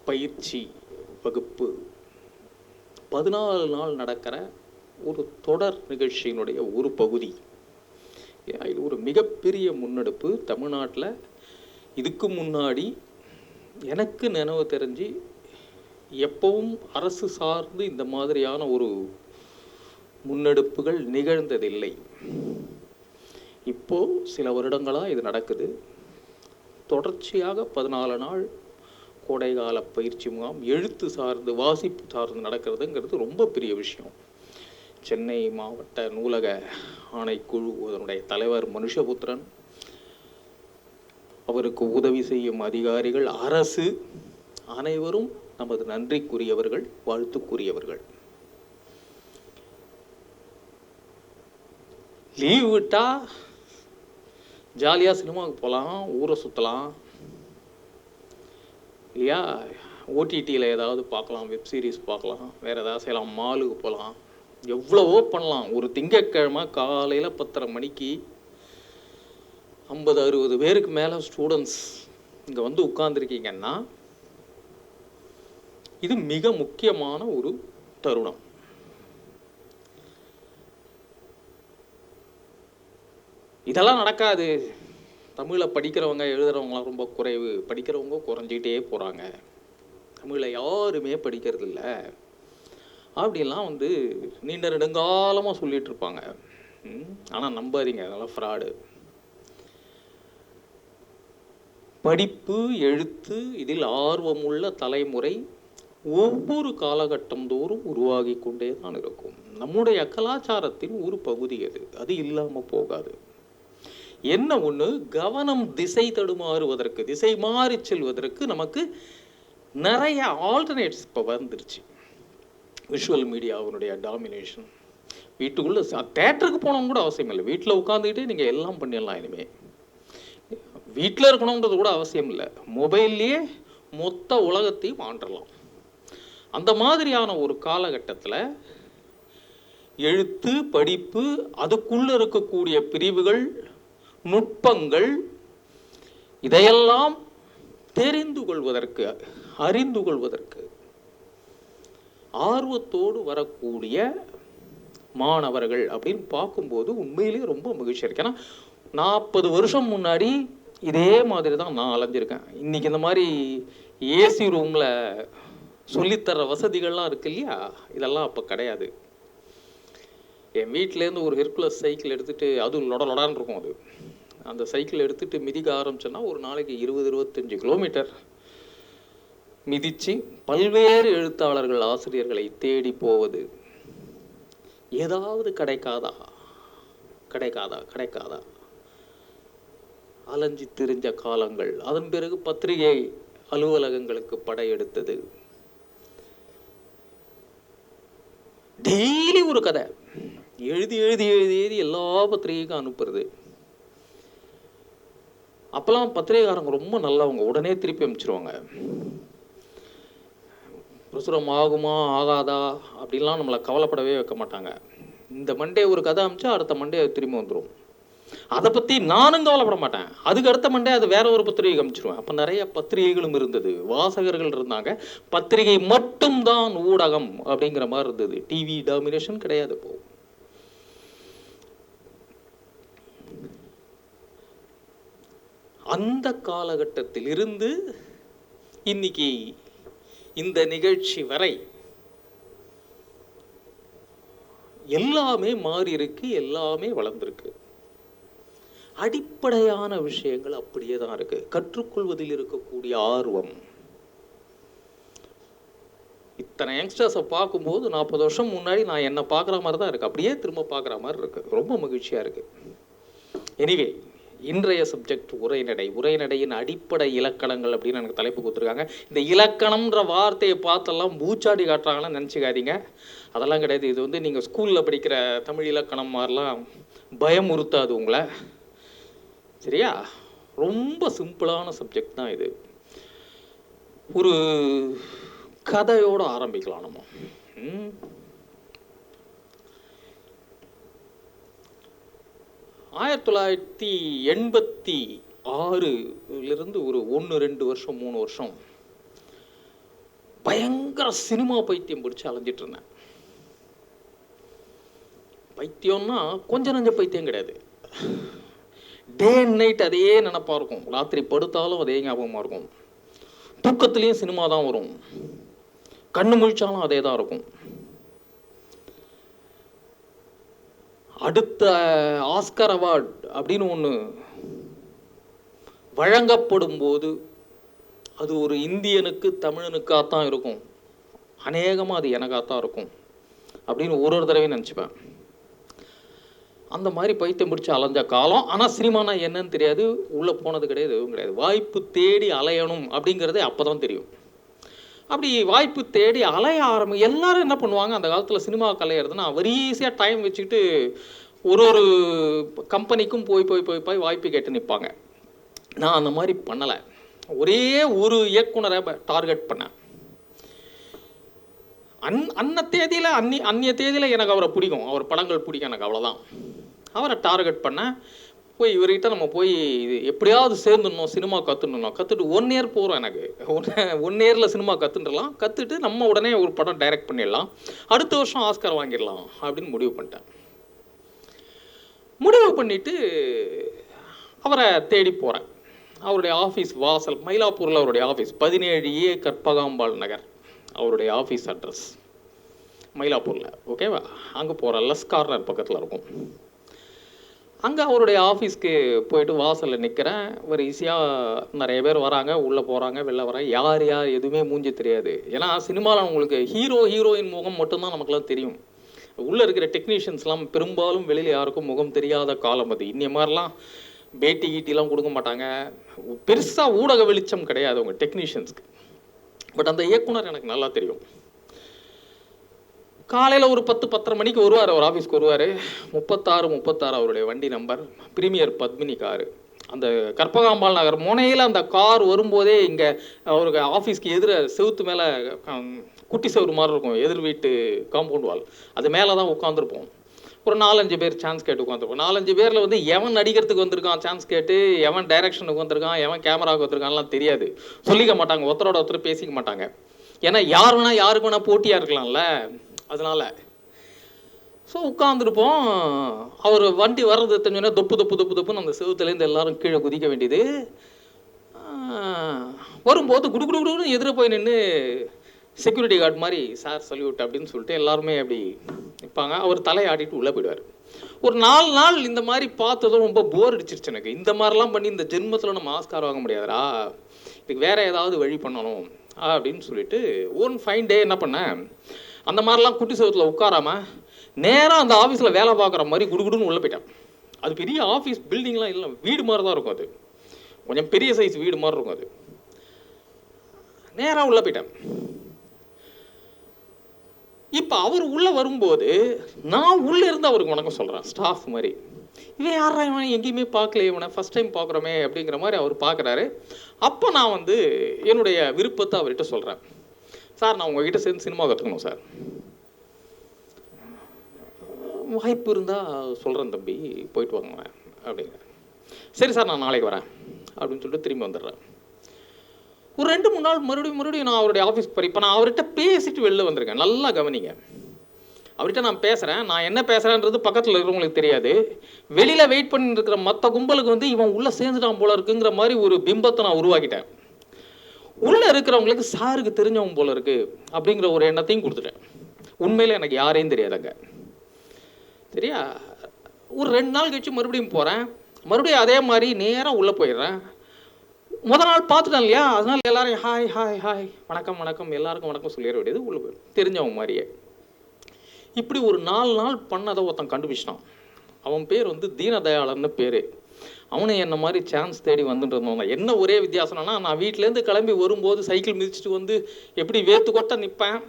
பயிற்சி வகுப்பு 14 நாள் நடக்கிற ஒரு தொடர் நிகழ்ச்சியினுடைய ஒரு பகுதி. இது ஒரு மிகப்பெரிய முன்னெடுப்பு. தமிழ்நாட்டில் இதுக்கு முன்னாடி எனக்கு நினைவு தெரிஞ்சு எப்பவும் அரசு சார்ந்து இந்த மாதிரியான ஒரு முன்னெடுப்புகள் நிகழ்ந்ததில்லை. இப்போ சில வருடங்களாக இது நடக்குது. தொடர்ச்சியாக 14 நாள் கோடைகால பயிற்சி முகாம் எழுத்து சார்ந்து வாசிப்பு சார்ந்து நடக்கிறதுங்கிறது ரொம்ப பெரிய விஷயம். சென்னை மாவட்ட நூலக ஆணைக்குழு அதனுடைய தலைவர் மனுஷபுத்திரன், அவருக்கு உதவி செய்யும் அதிகாரிகள், அரசு அனைவரும் நமது நன்றிக்குரியவர்கள், வாழ்த்துக்குரியவர்கள். லீவ் விட்டா ஜாலியாக சினிமாவுக்கு போகலாம், ஊரை சுற்றலாம் இல்லையா? ஓடிடியில் ஏதாவது பார்க்கலாம், வெப் சீரிஸ் பார்க்கலாம், வேறு ஏதாவது செய்யலாம், மாலுக்கு போகலாம், எவ்வளவோ பண்ணலாம். ஒரு திங்கட்கிழமை காலையில் 10:30 மணிக்கு 50-60 பேருக்கு மேலே ஸ்டூடெண்ட்ஸ் இங்கே வந்து உட்கார்ந்துருக்கீங்கன்னா இது மிக முக்கியமான ஒரு தருணம். இதெல்லாம் நடக்காது. தமிழை படிக்கிறவங்க எழுதுறவங்களாம் ரொம்ப குறைவு, படிக்கிறவங்க குறைஞ்சிக்கிட்டே போகிறாங்க, தமிழை யாருமே படிக்கிறது இல்லை அப்படிலாம் வந்து நீண்ட நெடுங்காலமாக சொல்லிட்டு இருப்பாங்க. ஆனால் நம்பாதீங்க, அதெல்லாம் ஃப்ராடு. படிப்பு எழுத்து இதில் ஆர்வமுள்ள தலைமுறை ஒவ்வொரு காலகட்டம் தோறும் உருவாகி கொண்டே தான் இருக்கும். நம்முடைய கலாச்சாரத்தின் ஒரு பகுதி அது, அது இல்லாமல் போகாது. என்ன ஒன்று, கவனம் திசை தடுமாறுவதற்கு, திசை மாறி செல்வதற்கு நமக்கு நிறைய ஆல்டர்னேட்ஸ் இப்போ வந்துருச்சு. விஷுவல் மீடியாவினுடைய டாமினேஷன். வீட்டுக்குள்ளே தேட்டருக்கு போனவங்க கூட அவசியம் இல்லை, வீட்டில் உட்காந்துக்கிட்டே நீங்கள் எல்லாம் பண்ணிடலாம். இனிமேல் வீட்டில் இருக்கணுன்றது கூட அவசியம் இல்லை, மொபைல்லையே மொத்த உலகத்தையும் ஆண்டலாம். அந்த மாதிரியான ஒரு காலகட்டத்தில் எழுத்து படிப்பு, அதுக்குள்ளே இருக்கக்கூடிய பிரிவுகள், நுட்பங்கள், இதையெல்லாம் தெரிந்து கொள்வதற்கு, அறிந்து கொள்வதற்கு ஆர்வத்தோடு வரக்கூடிய மாணவர்கள் அப்படின்னு பார்க்கும்போது உண்மையிலேயே ரொம்ப மகிழ்ச்சி இருக்கு. ஏன்னா 40 வருஷம் முன்னாடி இதே மாதிரி தான் நான் அலைஞ்சிருக்கேன். இன்றைக்கி இந்த மாதிரி ஏசி ரூமில் சொல்லித்தர வசதிகள்லாம் இருக்கு இல்லையா, இதெல்லாம் அப்போ கிடையாது. என் வீட்டிலேருந்து ஒரு ஹெர்குலஸ் சைக்கிள் எடுத்துகிட்டு, அதுவும் லொடான்னு இருக்கும், அது அந்த சைக்கிள் எடுத்துகிட்டு மிதிக்க ஆரம்பிச்சோன்னா ஒரு நாளைக்கு 20-25 கிலோமீட்டர் மிதித்து பல்வேறு எழுத்தாளர்கள், ஆசிரியர்களை தேடி போவது. ஏதாவது கிடைக்காதா கிடைக்காதா கிடைக்காதா அலைஞ்சி திரிஞ்ச காலங்கள். அதன் பிறகு பத்திரிகை அலுவலகங்களுக்கு படையெடுத்தது. டெய்லி ஒரு கதை எழுதி எழுதி எழுதி எழுதி எல்லா பத்திரிகைக்கும் அனுப்புறது. அப்பெல்லாம் பத்திரிகைக்காரங்க ரொம்ப நல்லவங்க, உடனே திருப்பி அனுப்பிச்சிருவாங்க. பிரசுரம் ஆகுமா ஆகாதா அப்படின்லாம் நம்மளை கவலைப்படவே வைக்க மாட்டாங்க. இந்த மண்டே ஒரு கதை அனுப்பிச்சா அடுத்த மண்டே திரும்பி வந்துடும். அதை பற்றி நானும் கவலைப்பட மாட்டேன். அதுக்கு அடுத்த மண்டே அது வேற ஒரு பத்திரிகை அனுப்பிச்சிருவேன். அப்போ நிறைய பத்திரிகைகளும் இருந்தது, வாசகர்கள் இருந்தாங்க. பத்திரிகை மட்டும்தான் ஊடகம் அப்படிங்கிற மாதிரி இருந்தது. டிவி டாமினேஷன் கிடையாது. இப்போ அந்த காலகட்டத்தில் இருந்து இன்னைக்கு இந்த நிகழ்ச்சி வரை எல்லாமே மாறி இருக்கு, எல்லாமே வளர்ந்துருக்கு. அடிப்படையான விஷயங்கள் அப்படியே தான் இருக்கு. கற்றுக்கொள்வதில் இருக்கக்கூடிய ஆர்வம். இத்தனை யங்ஸ்டர்ஸை பார்க்கும்போது 40 வருஷம் முன்னாடி நான் என்ன பார்க்குற மாதிரி தான் இருக்கு, அப்படியே திரும்ப பார்க்குற மாதிரி இருக்கு. ரொம்ப மகிழ்ச்சியா இருக்கு. எனிவே, இன்றைய சப்ஜெக்ட் உரைநடை. உரைநடையின் அடிப்படை இலக்கணங்கள் அப்படின்னு எனக்கு தலைப்பு கொடுத்துருக்காங்க. இந்த இலக்கணம்ன்ற வார்த்தையை பார்த்தெல்லாம் பூச்சாடி காட்டுறாங்கன்னு நினச்சிக்காதீங்க, அதெல்லாம் கிடையாது. இது வந்து நீங்கள் ஸ்கூலில் படிக்கிற தமிழ் இலக்கணம் மாதிரிலாம் பயமுறுத்தாது உங்களை, சரியா? ரொம்ப சிம்பிளான சப்ஜெக்ட் தான் இது. ஒரு கதையோடு ஆரம்பிக்கலாம் நம்ம. 1986 ஒரு 1-2 வருஷம் 3 வருஷம் பயங்கர சினிமா பைத்தியம் பிடிச்சி அலைஞ்சிட்டு இருந்தேன். பைத்தியம்னா கொஞ்சம் நஞ்ச பைத்தியம் கிடையாது. டே அண்ட் நைட் அதே நினப்பாக இருக்கும். ராத்திரி படுத்தாலும் அதே ஞாபகமாக இருக்கும். தூக்கத்துலேயும் சினிமா தான் வரும். கண்ணு முழிச்சாலும் அதே தான் இருக்கும். அடுத்த ஆஸ்கர் அவார்டு அப்படின்னு ஒன்று வழங்கப்படும் போது அது ஒரு இந்தியனுக்கு தமிழனுக்காகத்தான் இருக்கும். அநேகமாக அது எனக்காகத்தான் இருக்கும் அப்படின்னு ஒரு தடவையும் நினச்சிப்பேன். அந்த மாதிரி பைத்தியம் பிடிச்சி அலைஞ்ச காலம். ஆனால் சினிமானா என்னன்னு தெரியாது, உள்ளே போனது கிடையாது, எதுவும் கிடையாது. வாய்ப்பு தேடி அலையணும் அப்படிங்கிறதே அப்போ தான் தெரியும். அப்படி வாய்ப்பு தேடி அலைய எல்லாரும் என்ன பண்ணுவாங்க, அந்த காலத்தில் சினிமா கலையிறதுன்னா ஈஸியாக டைம் வச்சுக்கிட்டு ஒரு கம்பெனிக்கும் போய் போய் போய் போய் வாய்ப்பு கேட்டு நிற்பாங்க. நான் அந்த மாதிரி பண்ணலை. ஒரே ஒரு இயக்குனரை டார்கெட் பண்ணேன். அந்நிய தேதியில் எனக்கு அவரை பிடிக்கும், அவர் படங்கள் பிடிக்கும் எனக்கு, அவ்வளோதான். அவரை டார்கெட் பண்ணேன். போய் இவர்கிட்ட நம்ம போய் இது எப்படியாவது சேர்ந்துடணும், சினிமா கற்றுட்டு 1 இயர் போகிறோம். எனக்கு 1 இயரில் சினிமா கற்றுட்டுலாம், கற்றுட்டு நம்ம உடனே ஒரு படம் டைரக்ட் பண்ணிடலாம், அடுத்த வருஷம் ஆஸ்கர் வாங்கிடலாம் அப்படின்னு முடிவு பண்ணிட்டேன். முடிவு பண்ணிவிட்டு அவரை தேடி போகிறேன். அவருடைய ஆஃபீஸ் வாசல், மயிலாப்பூரில் அவருடைய ஆஃபீஸ், 17A கற்பகாம்பாள் நகர் அவருடைய ஆஃபீஸ் அட்ரஸ், மயிலாப்பூரில். ஓகேவா? அங்கே போகிற லஸ் கார்னர் பக்கத்தில் இருக்கும். அங்கே அவருடைய ஆஃபீஸ்க்கு போயிட்டு வாசலில் நிற்கிறேன். ஒரு ஈஸியாக நிறைய பேர் வராங்க, உள்ளே போகிறாங்க, வெளில வராங்க. யார் எதுவுமே மூஞ்சி தெரியாது. ஏன்னா சினிமாவில் உங்களுக்கு ஹீரோயின் முகம் மட்டும்தான் நமக்குலாம் தெரியும். உள்ளே இருக்கிற டெக்னீஷியன்ஸ்லாம் பெரும்பாலும் வெளியில் யாருக்கும் முகம் தெரியாத காலம் அது. இன்னைய மாதிரிலாம் பேட்டி கீட்டிலாம் கொடுக்க மாட்டாங்க. பெருசாக ஊடக வெளிச்சம் கிடையாது அவங்க டெக்னீஷியன்ஸ்க்கு. பட் அந்த இயக்குனர் எனக்கு நல்லா தெரியும். காலையில் ஒரு 10-10:30 மணிக்கு வருவார், அவர் ஆஃபீஸ்க்கு வருவார். 36 அவருடைய வண்டி நம்பர், பிரீமியர் பத்மினி காரு. அந்த கற்பகாம்பாள் நகர் முனையில் அந்த கார் வரும்போதே இங்கே அவருக்கு ஆஃபீஸ்க்கு எதிர செவுத்து மேலே குட்டி செவுறு மாதிரி இருக்கும், எதிர் வீட்டு காம்பவுண்ட் வால், அது மேலே தான் உட்காந்துருப்போம். ஒரு 4-5 பேர் சான்ஸ் கேட்டு உட்காந்துருப்போம். 4-5 பேரில் வந்து எவன் நடிக்கிறதுக்கு வந்திருக்கான் சான்ஸ் கேட்டு, எவன் டைரக்ஷனுக்கு வந்திருக்கான், எவன் கேமராவுக்கு வந்திருக்கான்லாம் தெரியாது. சொல்லிக்க மாட்டாங்க, ஒருத்தரோட ஒருத்தர் பேசிக்க மாட்டாங்க. ஏன்னா யார் வேணால் யாருக்கு வேணால் போட்டியாக இருக்கலாம்ல, அதனால். ஸோ உட்காந்துருப்போம். அவர் வண்டி வர்றது தெரிஞ்சோன்னா தொப்புன்னு அந்த செவுத்துலேருந்து எல்லாரும் கீழே குதிக்க வேண்டியது. வரும்போது குடுன்னு எதிர போய் நின்று செக்யூரிட்டி கார்டு மாதிரி சார் சல்யூட் அப்படின்னு சொல்லிட்டு எல்லாருமே அப்படி நிற்பாங்க. அவர் தலையாடிட்டு உள்ளே போயிடுவார். ஒரு 4 நாள் இந்த மாதிரி பார்த்ததும் ரொம்ப போர் அடிச்சிருச்சு எனக்கு. இந்த மாதிரிலாம் பண்ணி இந்த ஜென்மத்தில் நம்ம ஆஸ்கார் வாங்க முடியாதுடா, இதுக்கு வேறு ஏதாவது வழி பண்ணணும் அப்படின்னு சொல்லிட்டு ஒன் ஃபைன் டே என்ன பண்ணேன், அந்த மாதிரிலாம் குட்டி செவத்தில் உட்காராமல் நேராக அந்த ஆஃபீஸில் வேலை பார்க்குற மாதிரி குடுன்னு உள்ளே போயிட்டேன். அது பெரிய ஆஃபீஸ் பில்டிங்லாம் இல்லை, வீடு மாதிரி தான் இருக்கும். அது கொஞ்சம் பெரிய சைஸ் வீடு மாதிரி இருக்கும். அது நேராக உள்ளே போயிட்டேன். இப்போ அவர் உள்ளே வரும்போது நான் உள்ளே இருந்து அவருக்கு வணக்கம் சொல்கிறேன், ஸ்டாஃப் மாதிரி. இவன் யாரா, இவன் எங்கேயுமே பார்க்கல, இவனை ஃபஸ்ட் டைம் பார்க்குறோமே அப்படிங்கிற மாதிரி அவர் பார்க்குறாரு. அப்போ நான் வந்து என்னுடைய விருப்பத்தை அவர்கிட்ட சொல்கிறேன், சார் நான் உங்ககிட்ட சேர்ந்து சினிமா கற்றுக்கணும் சார், வாய்ப்பு இருந்தால் சொல்கிறேன் தம்பி, போயிட்டு வாங்க அப்படிங்கிற. சரி சார் நான் நாளைக்கு வரேன் அப்படின்னு சொல்லிட்டு திரும்பி வந்துடுறேன். ஒரு 2-3 நாள் மறுபடியும் நான் அவருடைய ஆஃபீஸ்க்கு போகிறேன். இப்போ நான் அவர்கிட்ட பேசிட்டு வெளில வந்திருக்கேன். நல்லா கவனிங்க, அவர்கிட்ட நான் பேசுகிறேன். நான் என்ன பேசுகிறேன்றது பக்கத்தில் இருக்கிறவங்களுக்கு தெரியாது. வெளியில் வெயிட் பண்ணிட்டு இருக்கிற மற்ற கும்பலுக்கு வந்து இவன் உள்ளே சேர்ந்துட்டான் போல இருக்குங்கிற மாதிரி ஒரு பிம்பத்தை நான் உருவாக்கிட்டேன். உள்ளே இருக்கிறவங்களுக்கு சாருக்கு தெரிஞ்சவங்க போல இருக்கு அப்படிங்கிற ஒரு எண்ணத்தையும் கொடுத்துட்டேன். உண்மையில் எனக்கு யாரையும் தெரியாதுங்க, சரியா? ஒரு 2 நாள் கழிச்சு மறுபடியும் போகிறேன். மறுபடியும் அதே மாதிரி நேராக உள்ளே போயிடுறேன். முதல் நாள் பார்த்துட்டேன் இல்லையா, அதனால் எல்லாரையும் ஹாய் ஹாய் ஹாய் வணக்கம் எல்லாருக்கும் வணக்கம் சொல்லிட வேண்டியது. உள்ள போய் தெரிஞ்சவங்க மாதிரியே இப்படி ஒரு 4 நாள் பண்ணதை ஒருத்தன் கண்டுபிடிச்சிட்டான். அவன் பேர் வந்து தீனதயாளன்னு பேர். அவனை என்ன மாதிரி சான்ஸ் தேடி வந்துட்டு இருந்தவங்க. என்ன ஒரே வித்தியாசம்னா, நான் வீட்டிலேருந்து கிளம்பி வரும்போது சைக்கிள் மிதிச்சுட்டு வந்து எப்படி வேர்த்து கொட்ட நிற்பேன்.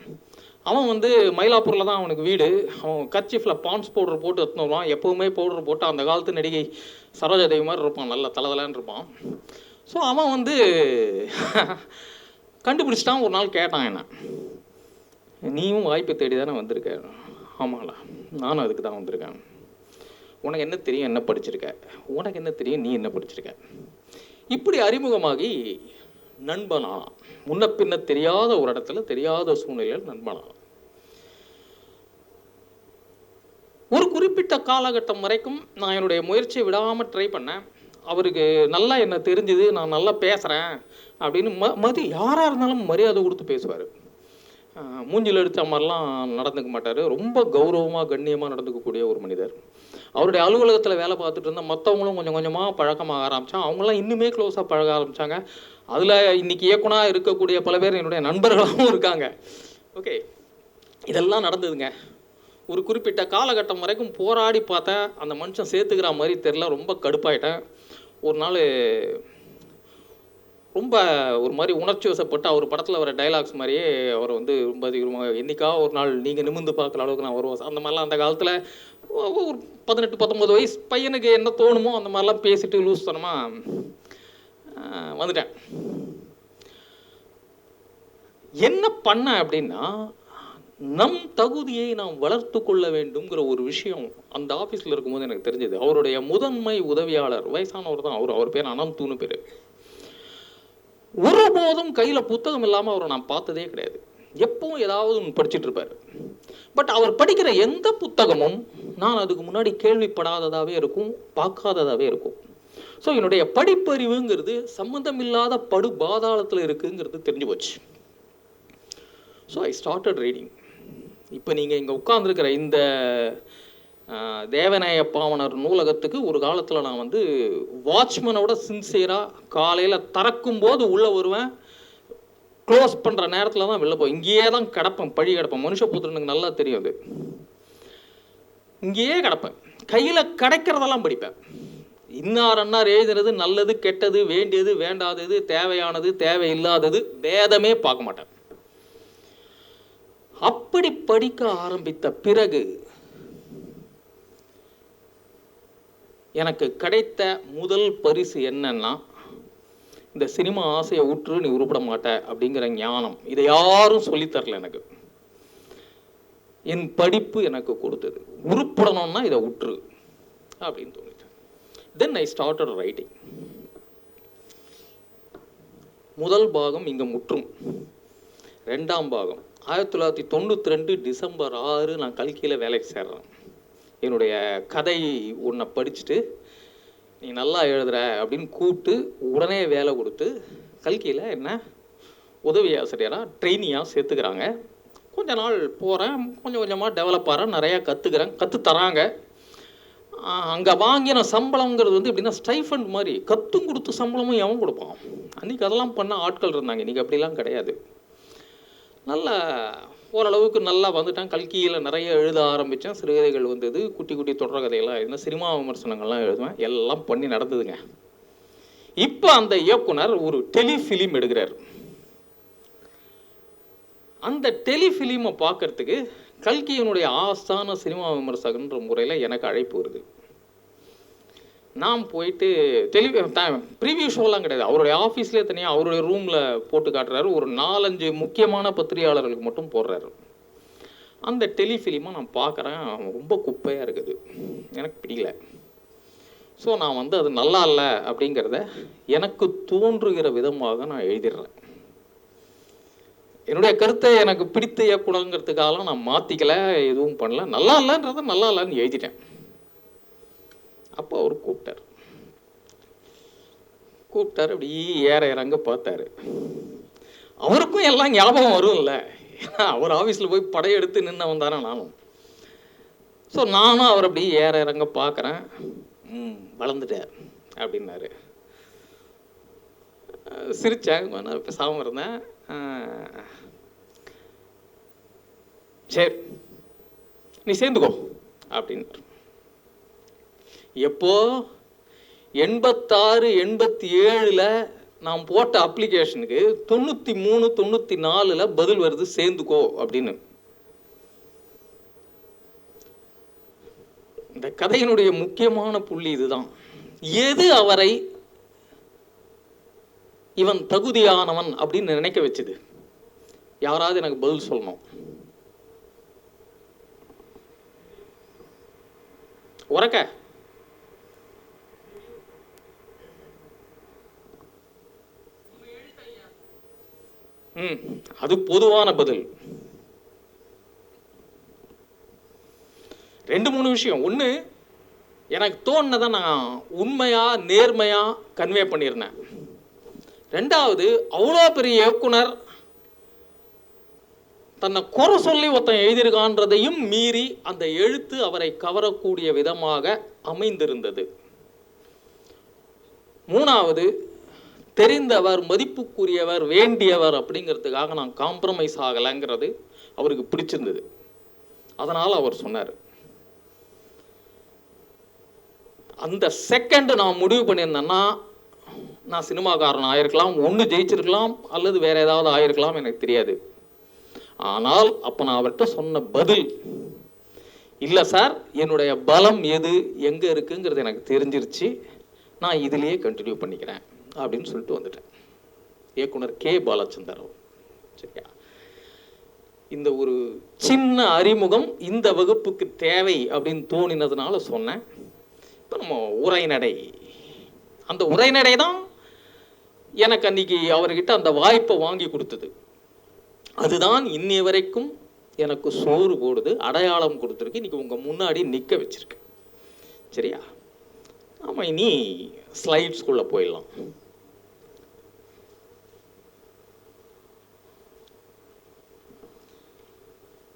அவன் வந்து மயிலாப்பூரில் தான் அவனுக்கு வீடு. அவன் கர்ச்சீஃபில் பான்ஸ் பவுடர் போட்டு எடுத்துன்னு வருவான். எப்போவுமே பவுடர் போட்டு அந்த காலத்து நடிகை சரோஜாதேவி மாதிரி இருப்பான், நல்லா தலதலான்னு இருப்பான். ஸோ அவன் வந்து கண்டுபிடிச்சிட்டான். ஒரு நாள் கேட்டான் என்ன, நீயும் வாய்ப்பு தேடி தானே வந்திருக்க? ஆமாங்களா, நானும் அதுக்கு தான் வந்திருக்கேன். உனக்கு என்ன தெரியும், என்ன படிச்சிருக்க? உனக்கு என்ன தெரியும், நீ என்ன படிச்சிருக்க? இப்படி அறிமுகமாகி நண்பனா, முன்ன பின்ன தெரியாத ஒரு இடத்துல தெரியாத சூழ்நிலையில் நண்பனா. ஒரு குறிப்பிட்ட காலகட்டம் வரைக்கும் நான் என்னுடைய முயற்சியை விடாமல் ட்ரை பண்ணேன். அவருக்கு நல்லா என்ன தெரிஞ்சுது, நான் நல்லா பேசுகிறேன் அப்படின்னு யாராக இருந்தாலும் மரியாதை கொடுத்து பேசுவார். மூஞ்சில் அடித்த மாதிரிலாம் நடந்துக்க மாட்டார். ரொம்ப கௌரவமாக கண்ணியமாக நடந்துக்கக்கூடிய ஒரு மனிதர். அவருடைய அலுவலகத்தில் வேலை பார்த்துட்டு இருந்தால் மற்றவங்களும் கொஞ்சம் கொஞ்சமாக பழக்கமாக ஆரம்பித்தான். அவங்களாம் இன்னுமே க்ளோஸாக பழக ஆரம்பித்தாங்க. அதில் இன்றைக்கி இயக்குனராக இருக்கக்கூடிய பல பேர் என்னுடைய நண்பர்களாகவும் இருக்காங்க. ஓகே, இதெல்லாம் நடந்ததுங்க. ஒரு குறிப்பிட்ட காலகட்டம் வரைக்கும் போராடி பார்த்தேன். அந்த மனுஷன் சேர்த்துக்கிற மாதிரி தெரில. ரொம்ப கடுப்பாயிட்டேன். ஒரு நாள் ரொம்ப ஒரு மாதிரி உணர்ச்சி வசப்பட்டு அவர் படத்தில் வர டைலாக்ஸ் மாதிரியே அவரை வந்து ரொம்ப அதிகமாக என்றைக்கா ஒரு நாள் நீங்கள் நிமிர்ந்து பார்க்குற அளவுக்கு நான் வருவேன் அந்த மாதிரிலாம். அந்த காலத்தில் ஒரு 18-19 வயசு பையனுக்கு என்ன தோணுமோ அந்த மாதிரிலாம் பேசிட்டு லூஸ் தனமாக வந்துட்டேன். என்ன பண்ண அப்படின்னா, நம் தகுதியை நாம் வளர்த்து கொள்ள வேண்டும்ங்கிற ஒரு விஷயம் அந்த ஆஃபீஸில் இருக்கும்போது எனக்கு தெரிஞ்சது. அவருடைய முதன்மை உதவியாளர் வயசானவர் தான். அவர் பேர் அனந்தூன்னு பேர். ஒருபோதும் கையில் புத்தகம் இல்லாமல் அவரை நான் பார்த்ததே கிடையாது. எப்பவும் ஏதாவது ஒன்று படிச்சுட்டு இருப்பார். பட் அவர் படிக்கிற எந்த புத்தகமும் நான் அதுக்கு முன்னாடி கேள்விப்படாததாகவே இருக்கும், பார்க்காததாகவே இருக்கும். ஸோ என்னுடைய படிப்பறிவுங்கிறது சம்மந்தமில்லாத படு பாதாளத்தில் இருக்குங்கிறது தெரிஞ்சு போச்சு. So I started reading. இப்போ நீங்கள் இங்கே உட்கார்ந்துருக்கிற இந்த தேவநாய பாவனர் நூலகத்துக்கு ஒரு காலத்தில் நான் வந்து வாட்ச்மனோட சின்சியராக காலையில் திறக்கும் போது உள்ளே வருவேன், க்ளோஸ் பண்ணுற நேரத்தில் தான் வெளில போய் இங்கேயே தான் கிடப்பேன், பழி கிடப்பேன். மனுஷபுத்திரனுக்கு நல்லா தெரியும் அது. இங்கேயே கிடப்பேன், கையில் கிடைக்கிறதெல்லாம் படிப்பேன். இன்னார் அன்னார் எழுதுறது நல்லது கெட்டது வேண்டியது வேண்டாதது தேவையானது தேவையில்லாதது வேதமே பார்க்க மாட்டேன். அப்படி படிக்க ஆரம்பித்த பிறகு எனக்கு கிடைத்த முதல் பரிசு என்னன்னா, இந்த சினிமா ஆசையை உற்று நீ உருப்பட மாட்ட அப்படிங்கிற ஞானம். இதை யாரும் சொல்லித்தரல எனக்கு. என் படிப்பு எனக்கு கொடுத்தது. உருப்படணும்னா இதை உற்று அப்படின்னு தோணிட்டு. தென் ஐ ஸ்டார்டட் ரைட்டிங். முதல் பாகம் இங்கே முற்றும். ரெண்டாம் பாகம் 1992 டிசம்பர் 6 நான் கல்கியில் வேலைக்கு சேர்றேன். என்னுடைய கதை ஒன்றை படிச்சுட்டு நீ நல்லா எழுதுற அப்படின்னு கூப்பிட்டு உடனே வேலை கொடுத்து கல்கியில் என்ன உதவி ஆசிரியராக ட்ரெயினியாக சேர்த்துக்கிறாங்க. கொஞ்ச நாள் போகிறேன், கொஞ்சம் கொஞ்சமாக டெவலப் ஆகிறேன், நிறையா கற்றுக்கிறேன், கற்றுத்தராங்க. அங்கே வாங்கின சம்பளங்கிறது வந்து எப்படின்னா ஸ்டைஃபண்ட் மாதிரி, கற்றும் கொடுத்து சம்பளமும் எவன் கொடுப்பான்? அன்றைக்கி அதெல்லாம் பண்ண ஆட்கள் இருந்தாங்க, இன்றைக்கி அப்படிலாம் கிடையாது. நல்லா ஓரளவுக்கு நல்லா வந்துட்டேன். கல்கியில் நிறைய எழுத ஆரம்பித்தேன். சிறுகதைகள் வந்தது, குட்டி குட்டி தொடர் கதையெல்லாம் எழுதினேன், சினிமா விமர்சனங்கள்லாம் எழுதுவேன், எல்லாம் பண்ணி நடந்ததுங்க. இப்போ அந்த இயக்குனர் ஒரு டெலிஃபிலிம் எடுக்கிறார். அந்த டெலிஃபிலிமை பார்க்கறதுக்கு கல்கியினுடைய ஆஸ்தான சினிமா விமர்சகன்ற முறையில் எனக்கு அழைப்பு வருது. நான் போயிட்டு ப்ரீவியூ ஷோலாம் கிடையாது, அவருடைய ஆஃபீஸ்லேயே தனியாக அவருடைய ரூமில் போட்டு காட்டுறாரு. ஒரு 4-5 முக்கியமான பத்திரிகையாளர்களுக்கு மட்டும் போடுறாரு. அந்த டெலிஃபிலிமை நான் பார்க்குறேன், ரொம்ப குப்பையாக இருக்குது, எனக்கு பிடிக்கல. ஸோ நான் வந்து அது நல்லா இல்லை அப்படிங்கிறத எனக்கு தோன்றுகிற விதமாக நான் எழுதிடுறேன். என்னுடைய கருத்தை எனக்கு பிடித்த இயக்குனங்கிறதுக்காக நான் மாற்றிக்கல, எதுவும் பண்ணல. நல்லா இல்லைன்றத நல்லா இல்லைன்னு எழுதிட்டேன். அப்போ அவர் கூப்பிட்டார். அப்படி ஏற இறங்க பார்த்தாரு. அவருக்கும் எல்லாம் ஞாபகம் வரும் இல்லை, அவர் ஆஃபீஸில் போய் படையெடுத்து நின்று வந்தாரா நானும். ஸோ நானும் அவர் அப்படி ஏற இறங்க பார்க்குறேன். வளர்ந்துட்டார் அப்படின்னாரு. சிரித்தேன், பேசாமல் இருந்தேன். சரி நீ சேர்ந்துக்கோ அப்படின்னாரு. எப்போ 86-87 நான் போட்ட அப்ளிகேஷனுக்கு 93-94 பதில் வருது, சேர்ந்துக்கோ அப்படின்னு. இந்த கதையினுடைய முக்கியமான புள்ளி இதுதான். எது அவரை இவன் தகுதியானவன் அப்படின்னு நினைக்க வச்சுது? யாராவது எனக்கு பதில் சொல்லணும். உறக்க அது பொதுவான பதில். 2-3 விஷயம். ஒன்று, எனக்கு தோணுனதை நான் உண்மையாக நேர்மையாக கன்வே பண்ணியிருந்தேன். 2வது, அவ்வளோ பெரிய இயக்குனர் தன்னை குறை சொல்லி ஒருத்தன் எழுதியிருக்கான்றதையும் மீறி அந்த எழுத்து அவரை கவரக்கூடிய விதமாக அமைந்திருந்தது. 3வது, தெரிந்தவர், மதிப்புக்குரியவர், வேண்டியவர் அப்படிங்கிறதுக்காக நான் காம்ப்ரமைஸ் ஆகலைங்கிறது அவருக்கு பிடிச்சிருந்தது. அதனால் அவர் சொன்னார். அந்த செகண்ட் நான் முடிவு பண்ணியிருந்தேன்னா நான் சினிமாக்காரன் ஆயிருக்கலாம், ஒன்று ஜெயிச்சிருக்கலாம், அல்லது வேற ஏதாவது ஆயிருக்கலாம், எனக்கு தெரியாது. ஆனால் அப்போ நான் அவர்கிட்ட சொன்ன பதில், இல்லை சார், என்னுடைய பலம் எது எங்கே இருக்குங்கிறது எனக்கு தெரிஞ்சிருச்சு, நான் இதிலேயே கண்டினியூ பண்ணிக்கிறேன் அப்படின்னு சொல்லிட்டு வந்துட்டேன். இயக்குனர் கே. பாலச்சந்தர். சரியா? இந்த ஒரு சின்ன அறிமுகம் இந்த வகுப்புக்கு தேவை அப்படின்னு தோணினதுனால சொன்னேன். இப்போ நம்ம உரைநடை, அந்த உரைநடை தான் எனக்கு அன்னைக்கு அவர்கிட்ட அந்த வாய்ப்பை வாங்கி கொடுத்தது. அதுதான் இன்னைய வரைக்கும் எனக்கு சோறு போடுது, அடையாளம் கொடுத்துருக்கு, இன்னைக்கு உங்கள் முன்னாடி நிற்க வச்சிருக்கு. சரியா? ஆமாம், இனி ஸ்லைட்ஸ்குள்ளே போயிடலாம்.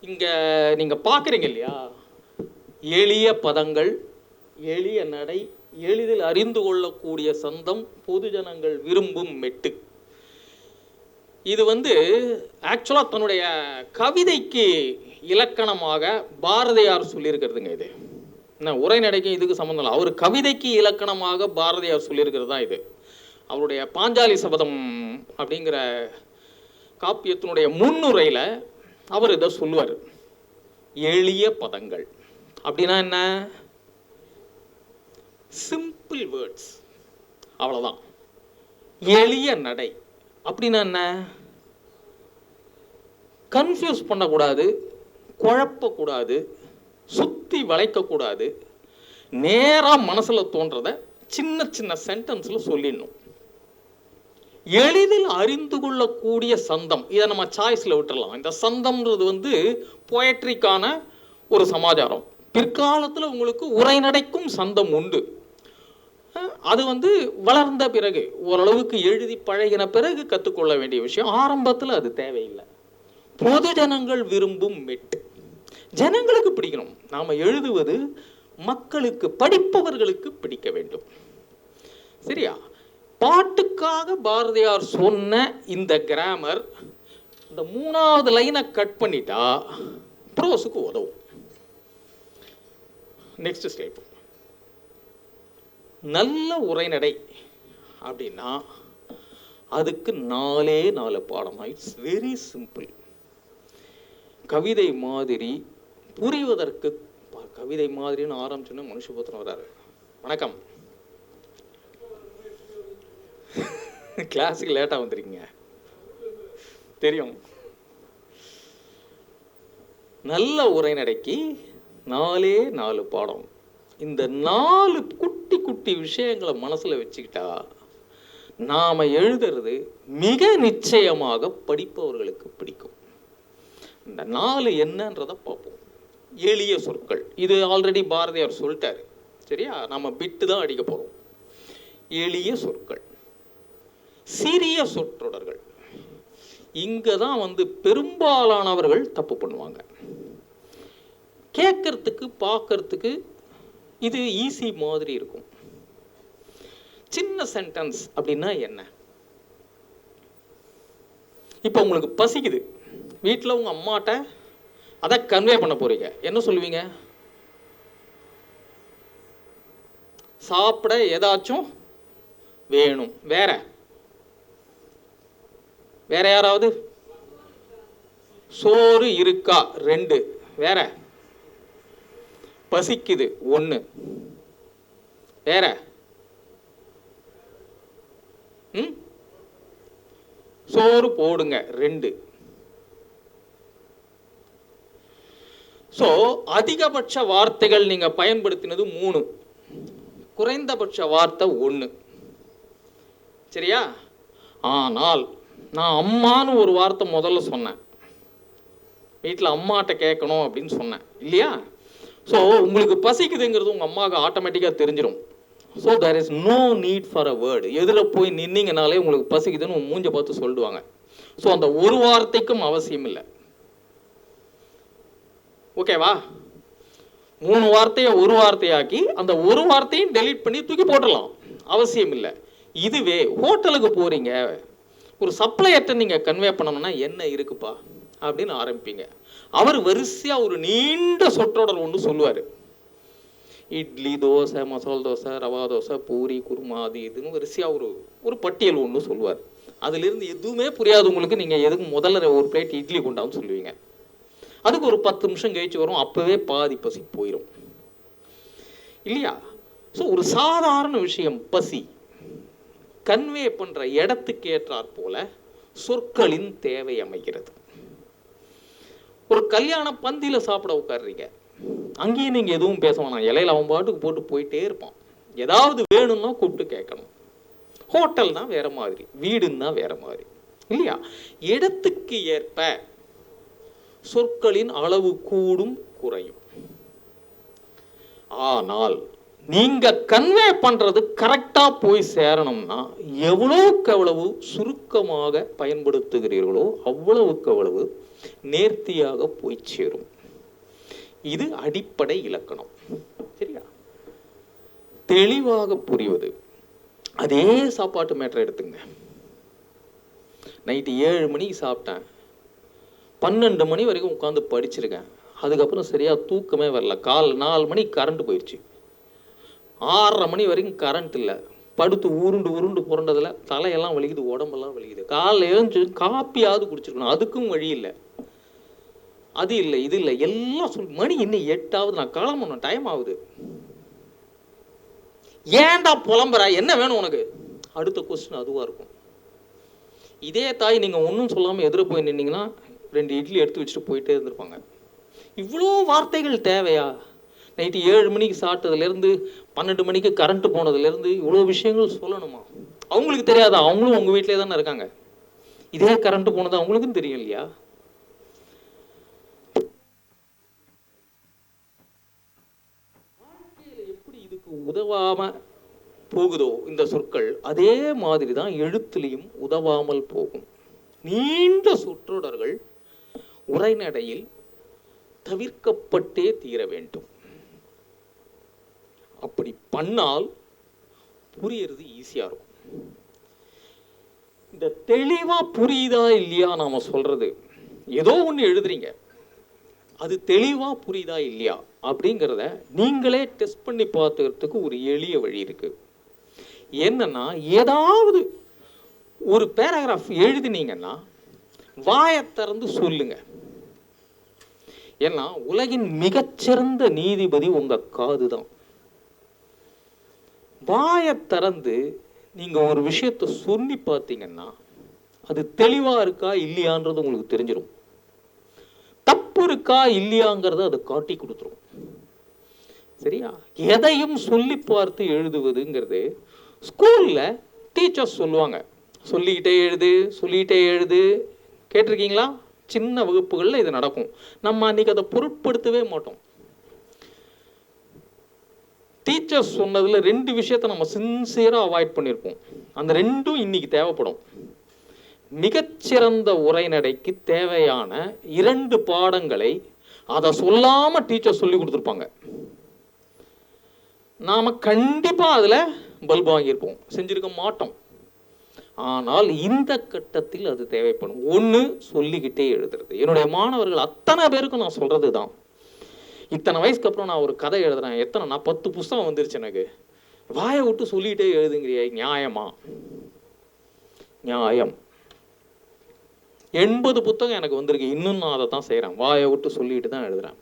இங்கே நீங்கள் பார்க்குறீங்க இல்லையா, எளிய பதங்கள், எளிய நடை, எளிதில் அறிந்து கொள்ளக்கூடிய சந்தம், பொதுஜனங்கள் விரும்பும் மெட்டு. இது ஆக்சுவலாக தன்னுடைய கவிதைக்கு இலக்கணமாக பாரதியார் சொல்லியிருக்கிறதுங்க. இது என்ன, உரைநடைக்கு இதுக்கு சம்மந்தம் இல்லை. அவர் கவிதைக்கு இலக்கணமாக பாரதியார் சொல்லியிருக்கிறது தான் இது. அவருடைய பாஞ்சாலி சபதம் அப்படிங்கிற காப்பியத்தினுடைய முன்னுரையில் அவர் இதை சொல்லுவார். எளிய பதங்கள் அப்படின்னா என்ன? சிம்பிள் வேர்ட்ஸ், அவ்வளோதான். எளிய நடை அப்படின்னா என்ன? கன்ஃபியூஸ் பண்ணக்கூடாது, குழப்பக்கூடாது, சுற்றி வளைக்கக்கூடாது, நேராக மனசில் தோன்றதை சின்ன சின்ன சென்டென்ஸில் சொல்லிடணும். எளிதில் அறிந்து கொள்ளக்கூடிய சந்தம், இதை நம்ம சாய்ஸில் விட்டுடலாம். இந்த சந்தம்ன்றது போயட்ரிக்கான ஒரு சமாச்சாரம். பிற்காலத்தில் உங்களுக்கு உரைநடைக்கும் சந்தம் உண்டு. அது வளர்ந்த பிறகு, ஓரளவுக்கு எழுதி பழகின பிறகு கற்றுக்கொள்ள வேண்டிய விஷயம். ஆரம்பத்தில் அது தேவையில்லை. பொது ஜனங்கள் விரும்பும் மெட்டு, ஜனங்களுக்கு பிடிக்கணும். நாம் எழுதுவது மக்களுக்கு, படிப்பவர்களுக்கு பிடிக்க வேண்டும். சரியா? பாட்டுக்காக பாரதியார் சொன்ன இந்த கிராமர், இந்த 3வது லைனை கட் பண்ணிட்டா ப்ரோஸுக்கு உதவும். Next slide. நல்ல உரைநடை அப்படின்னா அதுக்கு 4 பாடம். It's very simple. கவிதை மாதிரி புரிவதற்கு, கவிதை மாதிரின்னு ஆரம்பிச்சுன்னு மனுஷபுத்திரன் வர்றாரு. வணக்கம். கிளாஸுக்கு லேட்டாக வந்திருக்கீங்க தெரியும். நல்ல உரைநடைக்கு 4 பாடம். இந்த 4 குட்டி குட்டி விஷயங்களை மனசில் வச்சுக்கிட்டா நாம் எழுதுறது மிக நிச்சயமாக படிப்பவர்களுக்கு பிடிக்கும். இந்த 4 என்னன்றதை பார்ப்போம். எளிய சொற்கள், இது ஆல்ரெடி பாரதியார் சொல்லிட்டாரு. சரியா? நம்ம பிட்டு தான் அடிக்க போகிறோம். எளிய சொற்கள், சிறிய சொற்றொடர்கள். இங்கே தான் பெரும்பாலானவர்கள் தப்பு பண்ணுவாங்க. கேட்கறதுக்கு பார்க்கறதுக்கு இது ஈஸி மாதிரி இருக்கும். சின்ன சென்டென்ஸ் அப்படின்னா என்ன? இப்போ உங்களுக்கு பசிக்குது, வீட்டில் உங்கள் அம்மாட்ட அதை கன்வே பண்ண போறீங்க, என்ன சொல்லுவீங்க? சாப்பிட ஏதாச்சும் வேணும். வேற வேற யாராவது? சோறு இருக்கா? 2. வேற? பசிக்குது 1. வேற? சோறு போடுங்க 2. ஸோ அதிகபட்ச வார்த்தைகள் நீங்க பயன்படுத்தினது 3, குறைந்தபட்ச வார்த்தை 1. சரியா? ஆனால் நான் அம்மான்னு ஒரு வார்த்தை முதல்ல சொன்னேன், வீட்டில் அம்மாட்ட கேட்கணும் அப்படின்னு சொன்னேன் இல்லையா? ஸோ உங்களுக்கு பசிக்குதுங்கிறது உங்கள் அம்மாவுக்கு ஆட்டோமேட்டிக்காக தெரிஞ்சிடும். So there is no need for a word. எதில் போய் நின்னீங்கனாலே உங்களுக்கு பசிக்குதுன்னு மூஞ்சை பார்த்து சொல்லிடுவாங்க. ஸோ அந்த ஒரு வார்த்தைக்கும் அவசியம் இல்லை. ஓகேவா? 3 வார்த்தையை ஒரு வார்த்தையாக்கி அந்த ஒரு வார்த்தையும் டெலீட் பண்ணி தூக்கி போட்டுடலாம், அவசியம் இல்லை. இதுவே ஹோட்டலுக்கு போகிறீங்க, ஒரு சப்ளையர்ட்ட நீங்கள் கன்வே பண்ணணும்னா என்ன இருக்குப்பா அப்படின்னு ஆரம்பிப்பீங்க. அவர் வரிசையாக ஒரு நீண்ட சொற்றொடர் ஒன்று சொல்லுவார். இட்லி, தோசை, மசால் தோசை, ரவா தோசை, பூரி, குருமா, அது இதுன்னு வரிசையாக ஒரு பட்டியல் ஒன்று சொல்லுவார். அதிலிருந்து எதுவுமே புரியாது உங்களுக்கு. நீங்கள் எதுக்கு முதல்ல ஒரு பிளேட் இட்லி கொண்டான்னு சொல்லுவீங்க. அதுக்கு ஒரு 10 நிமிஷம் கழிச்சு வரும், அப்போவே பாதி பசி போயிடும் இல்லையா? ஸோ ஒரு சாதாரண விஷயம் பசி கன்வே பண்ணுற இடத்துக்கு ஏற்றாற் போல சொற்களின் தேவை அமைகிறது. ஒரு கல்யாண பந்தியில் சாப்பிட உட்காடுறீங்க, அங்கேயும் நீங்கள் எதுவும் பேச வேணாம், இலையில அவன் பாட்டுக்கு போட்டு போயிட்டே இருப்பான். ஏதாவது வேணும்னா கூப்பிட்டு கேட்கணும். ஹோட்டல் தான் வேற மாதிரி, வீடுன்னா வேற மாதிரி இல்லையா? இடத்துக்கு ஏற்ப சொற்களின் அளவு கூடும் குறையும். ஆனால் நீங்க கன்வே பண்றது கரெக்டா போய் சேரணும்னா எவ்வளவுக்கு எவ்வளவு சுருக்கமாக பயன்படுத்துகிறீர்களோ அவ்வளவுக்கு அவ்வளவு நேர்த்தியாக போய் சேரும். இது அடிப்படை இலக்கணம். சரியா? தெளிவாக புரிவது. அதே சாப்பாட்டு மேட்டரை எடுத்துங்க. நைட்டு 7 மணிக்கு சாப்பிட்டேன், 12 மணி வரைக்கும் உட்காந்து படிச்சிருக்கேன், அதுக்கப்புறம் சரியா தூக்கமே வரல. 4 மணிக்கு கரண்ட் போயிடுச்சு, 6:30 மணி வரைக்கும் கரண்ட் இல்லை, படுத்து உருண்டு புரண்டதில் தலையெல்லாம் வலிக்குது, உடம்பெல்லாம் வலிக்குது. காலைல எழுந்து காப்பியாவது குடிச்சிருக்கணும், அதுக்கும் வழி இல்லை. அது இல்லை, இது இல்லை, எல்லாம் சொல்லி மணி இன்னும் 8ஆவது, நான் கிளம்பணும், டைம் ஆகுது. ஏன்டா புலம்புற, என்ன வேணும் உனக்கு? அடுத்த கொஸ்டின் அதுவாக இருக்கும். இதே தாய் நீங்கள் ஒன்றும் சொல்லாமல் எதிர போய் நின்னீங்கன்னா 2 இட்லி எடுத்து வச்சுட்டு போயிட்டே இருந்திருப்பாங்க. இவ்வளோ வார்த்தைகள் தேவையா? நைட்டு 7 மணிக்கு சாப்பிட்டதுலேருந்து 12 மணிக்கு கரண்ட் போனதுலேருந்து இவ்வளோ விஷயங்கள் சொல்லணுமா? அவங்களுக்கு தெரியாதா? அவங்களும் உங்கள் வீட்டிலே தானே இருக்காங்க. இதே கரண்ட் போனது அவங்களுக்கும் தெரியும் இல்லையா? எப்படி இதுக்கு உதவாம போகுதோ இந்த சொற்கள், அதே மாதிரி தான் எழுத்துலையும் உதவாமல் போகும். நீண்ட சொற்றொடர்கள் உரைநடையில் தவிர்க்கப்பட்டே தீர வேண்டும். அப்படி பண்ணால் புரியறது ஈஸியா இருக்கும். இந்த தெளிவா புரியுதா இல்லையா நாம சொல்றது, ஏதோ ஒன்று எழுதுறீங்க, அது தெளிவா புரியுதா இல்லையா அப்படிங்கிறத நீங்களே டெஸ்ட் பண்ணி பார்த்துக்கிறதுக்கு ஒரு எளிய வழி இருக்கு. என்னன்னா, ஏதாவது ஒரு பேராகிராஃப் எழுதினீங்கன்னா வாயை திறந்து சொல்லுங்க. ஏன்னா உலகின் மிகச்சிறந்த நீதிபதி உங்க காது தான். வாயை திறந்து நீங்க ஒரு விஷயத்தை சொல்லி பார்த்தீங்கன்னா அது தெளிவா இருக்கா இல்லையான்றது உங்களுக்கு தெரிஞ்சிடும். தப்பு இருக்கா இல்லையாங்கிறத அது காட்டி கொடுத்துரும். சரியா? எதையும் சொல்லி பார்த்து எழுதுவதுங்கிறது ஸ்கூல்ல டீச்சர்ஸ் சொல்லுவாங்க, சொல்லிக்கிட்டே எழுது. கேட்டிருக்கீங்களா? சின்ன வகுப்புகளில் இது நடக்கும். நம்ம அன்னைக்கு அதை பொருட்படுத்தவே மாட்டோம். டீச்சர்ஸ் சொன்னதுல 2 விஷயத்தை நம்ம சின்சியரா அவாய்ட் பண்ணியிருப்போம். அந்த 2ம் இன்னைக்கு தேவைப்படும். மிகச்சிறந்த உரைநடைக்கு தேவையான 2 பாடங்களை அதை சொல்லாம டீச்சர் சொல்லி கொடுத்துருப்பாங்க. நாம கண்டிப்பா அதுல பல்ப் வாங்கியிருப்போம், செஞ்சிருக்க மாட்டோம். ஆனால் இந்த கட்டத்தில் அது தேவைப்படும். 1 சொல்லிக்கிட்டே எழுதுறது. என்னுடைய மாணவர்கள் அத்தனை பேருக்கும் நான் சொல்றது தான். இத்தனை வயசுக்கு அப்புறம் நான் ஒரு கதை எழுதுறேன், நான் 10 புஸ்தகம் வந்துருச்சு எனக்கு, வாயை விட்டு சொல்லிக்கிட்டே எழுதுங்கிறியா? நியாயமா? நியாயம். 80 புத்தகம் எனக்கு வந்திருக்கு, இன்னும் நான் அதை தான் செய்கிறேன், வாயை விட்டு சொல்லிட்டு தான் எழுதுறேன்.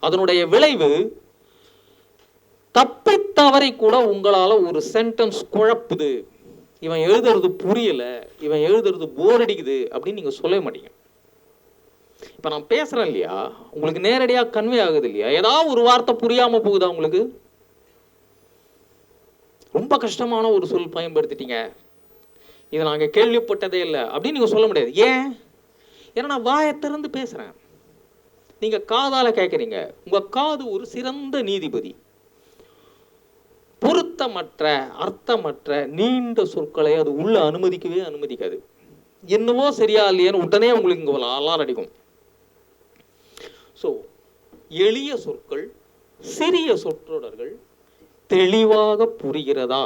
அதனுடைய விளைவு தப்பித்தவரை கூட உங்களால ஒரு சென்டென்ஸ் குழப்புது, இவன் எழுதுறது புரியல, இவன் எழுதுறது போர் அடிக்குது அப்படின்னு நீங்க சொல்ல மாட்டீங்க. இப்ப நான் பேசுறேன் இல்லையா, உங்களுக்கு நேரடியா கன்வே ஆகுது இல்லையா? ஏதாவது ஒரு வார்த்தை புரியாம போகுதா உங்களுக்கு? ரொம்ப கஷ்டமான ஒரு சொல் பயன்படுத்திட்டீங்க, இதை நாங்கள் கேள்விப்பட்டதே இல்லை அப்படின்னு நீங்கள் சொல்ல முடியாது. ஏன்? ஏன்னா நான் வாயை திறந்து பேசுகிறேன், நீங்கள் காதால் கேட்குறீங்க. உங்கள் காது ஒரு சிறந்த நீதிபதி. பொருத்தமற்ற அர்த்தமற்ற நீண்ட சொற்களை அது உள்ள அனுமதிக்கவே அனுமதிக்காது. என்னவோ சரியா இல்லையான்னு உடனே உங்களுக்கு இங்கே அலாரம் அடிக்கும். ஸோ எளிய சொற்கள், சிறிய சொற்றொடர்கள் தெளிவாக புரிகிறதா,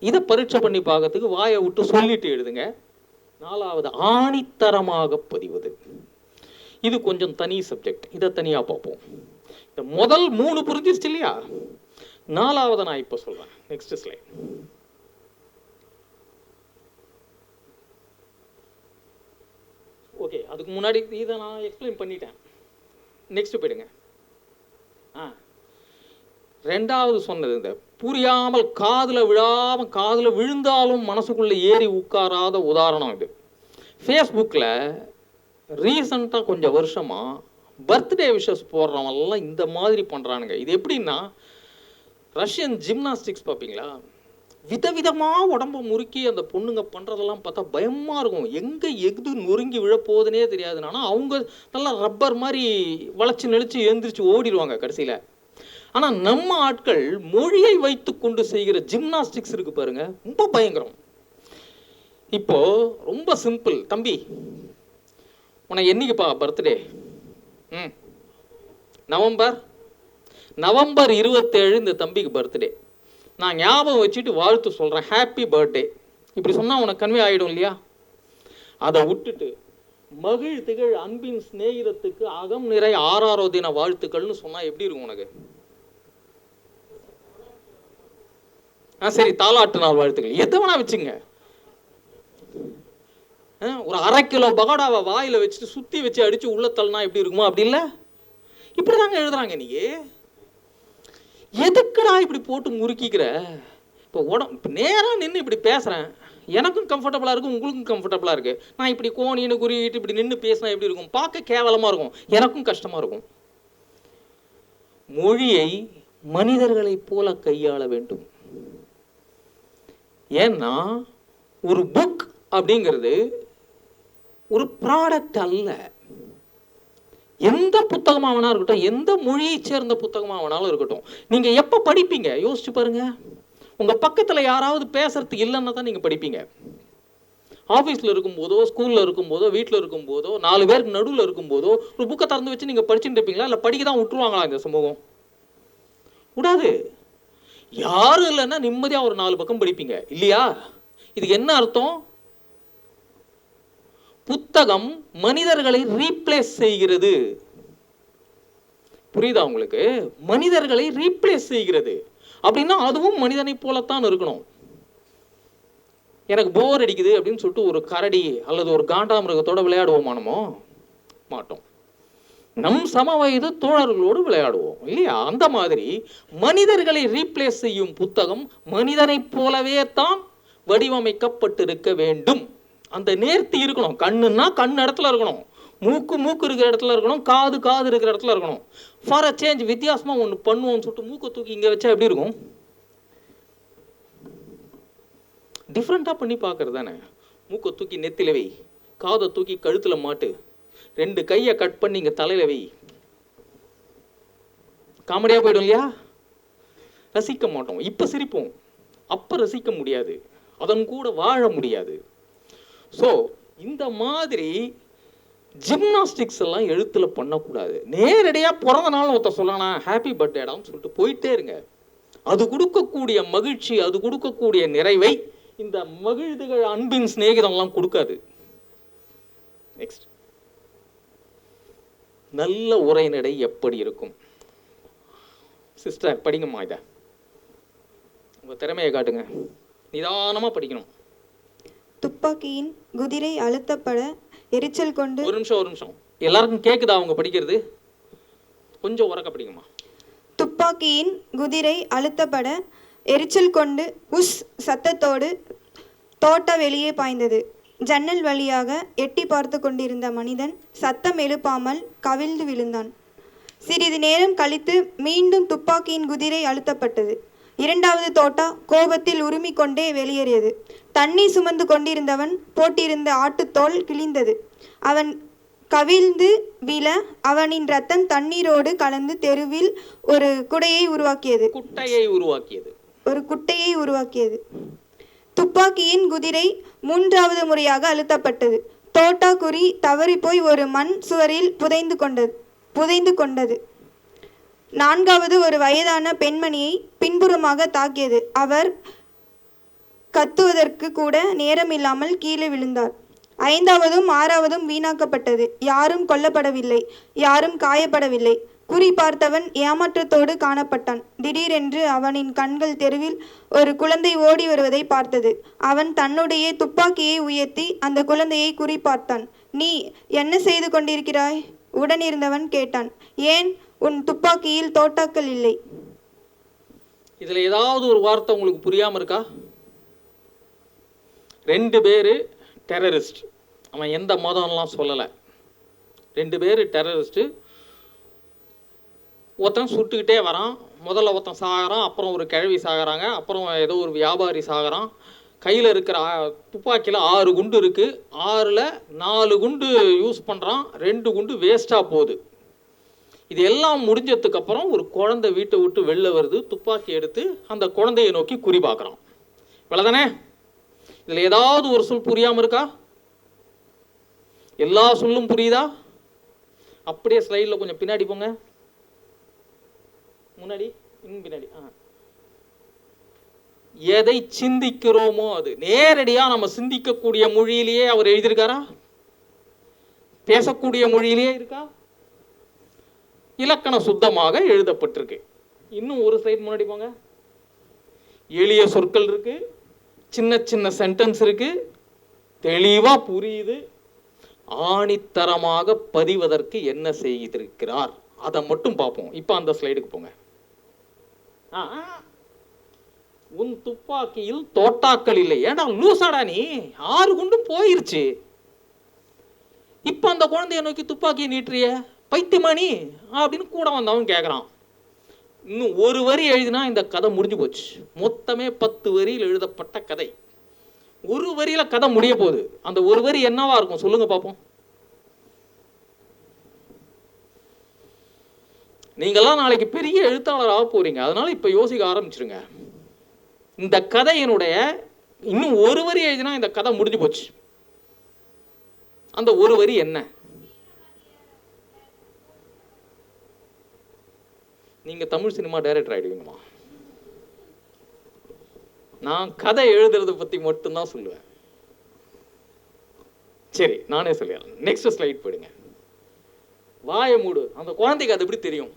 இதை பரீட்சை பண்ணி பார்க்கறதுக்கு வாயை விட்டு சொல்லிட்டு எழுதுங்க. 4வது ஆணித்தரமாக பதிவது. இது கொஞ்சம் தனி சப்ஜெக்ட், இதை தனியாக பார்ப்போம். இந்த முதல் 3 புரிஞ்சிருச்சு இல்லையா? 4வது நான் இப்போ சொல்றேன். Next slide. ஓகே, அதுக்கு முன்னாடி இதை நான் எக்ஸ்பிளைன் பண்ணிட்டேன். நெக்ஸ்ட் போயிடுங்க. 2வது சொன்னது, இந்த புரியாமல் காதில் விழாமல் காதில் விழுந்தாலும் மனசுக்குள்ளே ஏறி உட்காராத உதாரணம் இது. ஃபேஸ்புக்கில் ரீசண்டாக கொஞ்சம் வருஷமாக பர்த்டே விஷஸ் போடுறவங்கெல்லாம் இந்த மாதிரி பண்ணுறானுங்க. இது எப்படின்னா, ரஷ்யன் ஜிம்னாஸ்டிக்ஸ் பார்ப்பீங்களா, விதவிதமாக உடம்பை முறுக்கி அந்த பொண்ணுங்க பண்ணுறதெல்லாம் பார்த்தா பயமாக இருக்கும். எங்கே எது நொறுங்கி விழப்போகுதுன்னே தெரியாது. ஆனால் அவங்க நல்லா ரப்பர் மாதிரி வளைச்சி நெளிச்சு எழுந்திரிச்சு ஓடிடுவாங்க கடைசியில். ஆனால் நம்ம ஆட்கள் மொழியை வைத்து கொண்டு செய்கிற ஜிம்னாஸ்டிக்ஸ் இருக்கு பாருங்க, ரொம்ப பயங்கரம். இப்போ ரொம்ப சிம்பிள். தம்பி, உனக்கு என்னைக்குப்பா பர்த்டே? நவம்பர் 27 இந்த தம்பிக்கு பர்த்டே. நான் ஞாபகம் வச்சுட்டு வாழ்த்து சொல்கிறேன், ஹாப்பி பர்த்டே. இப்படி சொன்னால் உனக்கு கன்வே ஆகிடும் இல்லையா? அதை விட்டுட்டு மகிழ் திகழ் அன்பின் சிநேகிதத்துக்கு அகம் நிறை 6 தின வாழ்த்துக்கள்னு சொன்னால் எப்படி இருக்கும் உனக்கு? சரி, தாலாட்டு நாள் வாழ்த்துக்கள் எதை வேணா வச்சுங்க. ஒரு 1/2 கிலோ பகோடாவை வாயில் வச்சுட்டு சுற்றி வச்சு அடித்து உள்ள தள்ளினா எப்படி இருக்குமோ அப்படி இல்லை? இப்படி தாங்க எழுதுறாங்க. இன்னைக்கு எதுக்குடா இப்படி போட்டு முறுக்கிக்கிற? இப்போ இப்போ நேராக நின்று இப்படி பேசுகிறேன், எனக்கும் கம்ஃபர்டபுளாக இருக்கும், உங்களுக்கும் கம்ஃபர்டபுளாக இருக்குது. நான் இப்படி கோணின்னு குறியிட்டு இப்படி நின்று பேசினா எப்படி இருக்கும்? பார்க்க கேவலமாக இருக்கும், எனக்கும் கஷ்டமாக இருக்கும். மொழியை மனிதர்களைப் போல கையாள வேண்டும். ஏன்னா ஒரு புக் அப்படிங்கிறது ஒரு ப்ராடக்ட் அல்ல. எந்த புத்தகமாக வேணா இருக்கட்டும், எந்த மொழியை சேர்ந்த புத்தகமாக வேணாலும் இருக்கட்டும், நீங்கள் எப்போ படிப்பீங்க யோசிச்சு பாருங்க. உங்கள் பக்கத்தில் யாராவது பேசுறதுக்கு இல்லைன்னா தான் நீங்கள் படிப்பீங்க. ஆஃபீஸில் இருக்கும்போதோ, ஸ்கூலில் இருக்கும்போதோ, வீட்டில் இருக்கும்போதோ, 4 பேருக்கு நடுவில் இருக்கும்போதோ ஒரு புக்கை திறந்து வச்சு நீங்கள் படிச்சுட்டு இருப்பீங்களா? இல்லை படிக்க தான் விட்டுருவாங்களா இந்த சமூகம்? விடாது. யாரும் இல்லைன்னா நிம்மதியாக ஒரு 4 பக்கம் படிப்பீங்க இல்லையா? இதுக்கு என்ன அர்த்தம்? புத்தகம் மனிதர்களை ரீப்ளேஸ் செய்கிறது. புரியுதா உங்களுக்கு? மனிதர்களை ரீப்ளேஸ் செய்கிறது அப்படின்னா அதுவும் மனிதனை போலத்தான் இருக்கணும். எனக்கு போர் அடிக்குது அப்படின்னு சொல்லிட்டு ஒரு கரடி அல்லது ஒரு காண்டாமிருகத்தோட விளையாடுவோமானமோ? மாட்டோம். நம் சம வயது தோழர்களோடு விளையாடுவோம் இல்லையா? அந்த மாதிரி மனிதர்களை ரீப்ளேஸ் செய்யும் புத்தகம் மனிதனை போலவே தான் வடிவமைக்கப்பட்டிருக்க வேண்டும். அந்த நேர்த்தி இருக்கணும். கண்ணுன்னா கண் இடத்துல இருக்கணும், மூக்கு இருக்கிற இடத்துல இருக்கணும், காது இருக்கிற இடத்துல இருக்கணும். ஃபார் அ சேஞ்ச் வித்தியாசமா ஒன்று பண்ணுவோம்னு சொல்லிட்டு மூக்கை தூக்கி இங்கே வச்சா எப்படி இருக்கும்? டிஃப்ரெண்ட்டாக பண்ணி பார்க்கறது தானே. மூக்கை தூக்கி நெத்தில வை, காதை தூக்கி கழுத்தில் மாட்டு, 2 கையை கட் பண்ணி இங்கே தலையில வை. காமெடியாக போயிடும் இல்லையா? ரசிக்க மாட்டோம். இப்போ சிரிப்போம், அப்போ ரசிக்க முடியாது, அதன் கூட வாழ முடியாது. ஸோ இந்த மாதிரி ஜிம்னாஸ்டிக்ஸ் எல்லாம் எழுத்தில் பண்ணக்கூடாது. நேரடியாக பிறந்த நாள் ஒருத்தர் சொல்லணும் ஹாப்பி பர்த்டேடான்னு சொல்லிட்டு போயிட்டே இருங்க. அது கொடுக்கக்கூடிய மகிழ்ச்சி, அது கொடுக்கக்கூடிய நிறைவை இந்த மகிழ்வுகள் அன்பின் சிநேகிதம்லாம் கொடுக்காது. நெக்ஸ்ட், நல்ல உரைநடை எப்படி இருக்கும்? சிஸ்டர் படிங்கம்மா, இதை உங்கள் திறமையை காட்டுங்க, நிதானமாக படிக்கணும். துப்பாக்கியின் குதிரை அழுத்தப்பட எரிச்சல் கொண்டு. ஒரு நிமிஷம் எல்லாருக்கும் கேக்குதா அவங்க படிக்கிறது? கொஞ்சம் உரக்க படிங்கம்மா. துப்பாக்கியின் குதிரை அழுத்தப்பட எரிச்சல் கொண்டு உஸ் சத்தத்தோடு தோட்ட வெளியே பாய்ந்தது. ஜன்னல் வழியாக எட்டி பார்த்து கொண்டிருந்த மனிதன் சத்தம் எழுப்பாமல் கவிழ்ந்து விழுந்தான். சிறிது நேரம் கழித்து மீண்டும் துப்பாக்கியின் குதிரை அழுத்தப்பட்டது. இரண்டாவது தோட்டா கோபத்தில் உருமிக் கொண்டே வெளியேறியது. தண்ணீர் சுமந்து கொண்டிருந்தவன் போட்டிருந்த ஆட்டுத்தோல் கிழிந்தது. அவன் கவிழ்ந்து விழ அவனின் ரத்தம் தண்ணீரோடு கலந்து தெருவில் ஒரு குட்டையை உருவாக்கியது. துப்பாக்கியின் குதிரை மூன்றாவது முறையாக அழுத்தப்பட்டது. தோட்டா குறி தவறிப்போய் ஒரு மண் சுவரில் புதைந்து கொண்டது. நான்காவது ஒரு வயதான பெண்மணியை பின்புறமாக தாக்கியது. அவர் கத்துவதற்கு கூட நேரமில்லாமல் கீழே விழுந்தார். ஐந்தாவதும் ஆறாவதும் வீணாக்கப்பட்டது. யாரும் கொல்லப்படவில்லை, யாரும் காயப்படவில்லை. குறி பார்த்தவன் ஏமாற்றத்தோடு காணப்பட்டான். திடீரென்று அவனின் கண்கள் தெருவில் ஒரு குழந்தை ஓடி வருவதை பார்த்தது. அவன் தன்னுடைய துப்பாக்கியை உயர்த்தி அந்த குழந்தையை குறி பார்த்தான். நீ என்ன செய்து கொண்டிருக்கிறாய்? உடனிருந்தவன் கேட்டான். ஏன், உன் துப்பாக்கியில் தோட்டாக்கள் இல்லை. இதுல ஏதாவது ஒரு வார்த்தை உங்களுக்கு புரியாம இருக்கா? 2 பேரு டெரரிஸ்ட். அவன் எந்த மதம்லாம் சொல்லலை. 2 பேர் டெரரிஸ்ட்டு. ஒருத்தன் சுட்டுக்கிட்டே வரான். முதல்ல ஒருத்தன் சாகிறான், அப்புறம் ஒரு கிழவி சாகிறாங்க, அப்புறம் ஏதோ ஒரு வியாபாரி சாகிறான். கையில் இருக்கிற துப்பாக்கியில் 6 குண்டு இருக்குது. 6ல் 4 குண்டு யூஸ் பண்ணுறான், 2 குண்டு வேஸ்ட்டாக போகுது. இது எல்லாம் முடிஞ்சதுக்கப்புறம் ஒரு குழந்தை வீட்டை விட்டு வெளில வருது. துப்பாக்கி எடுத்து அந்த குழந்தையை நோக்கி குறி பார்க்குறான். இவ்வளோதானே? இதில் ஏதாவது ஒரு சொல் புரியாமல் இருக்கா? எல்லா சொல்லும் புரியுதா? அப்படியே ஸ்லைடில் கொஞ்சம் பின்னாடி போங்க. முன்னாடி பின்னாடி. எதை சிந்திக்கிறோமோ அது நேரடியா நம்ம சிந்திக்கக்கூடிய மொழியிலேயே அவர் எழுதியிருக்காரா? பேசக்கூடிய மொழியிலேயே இருக்கா? இலக்கண சுத்தமாக எழுதப்பட்டிருக்கு. இன்னும் ஒரு ஸ்லைட் முன்னாடி போங்க. எளிய சொற்கள் இருக்கு, சின்ன சின்ன சென்டென்ஸ் இருக்கு, தெளிவா புரியுது. ஆணித்தரமாக பதிவதற்கு என்ன செய்திருக்கிறார் அதை மட்டும் பார்ப்போம். இப்போ அந்த ஸ்லைடுக்கு போங்க. உன் துப்பாக்கியில் தோட்டாக்கள் இல்லை. ஏண்டா லூசாடா நீ? 6 குண்டும் போயிருச்சு. இப்ப அந்த குழந்தைய நோக்கி துப்பாக்கியை நீட்டுறிய, பைத்தியமானி அப்படின்னு கூட வந்தவன் கேட்குறான். இன்னும் ஒரு வரி எழுதினா இந்த கதை முடிஞ்சு போச்சு. மொத்தமே 10 வரியில் எழுதப்பட்ட கதை. ஒரு வரியில கதை முடிய போகுது. அந்த ஒரு வரி என்னவா இருக்கும் சொல்லுங்க பார்ப்போம். நீங்கெல்லாம் நாளைக்கு பெரிய எழுத்தாளராக போறீங்க. அதனால இப்ப யோசிக்க ஆரம்பிச்சிருங்க. இந்த கதையினுடைய இன்னும் ஒரு வரி எழுதினா இந்த கதை முடிஞ்சு போச்சு. அந்த ஒரு வரி என்ன? நீங்க தமிழ் சினிமா டைரக்டர் ஆயிடுவீங்கம்மா. நான் கதை எழுதுறதை பத்தி மட்டும்தான் சொல்லுவேன். சரி, நானே சொல்லிடுறேன். நெக்ஸ்ட் ஸ்லைட் போயிடுங்க. வாயை மூடு. அந்த குழந்தைக்கு அது எப்படி தெரியும்?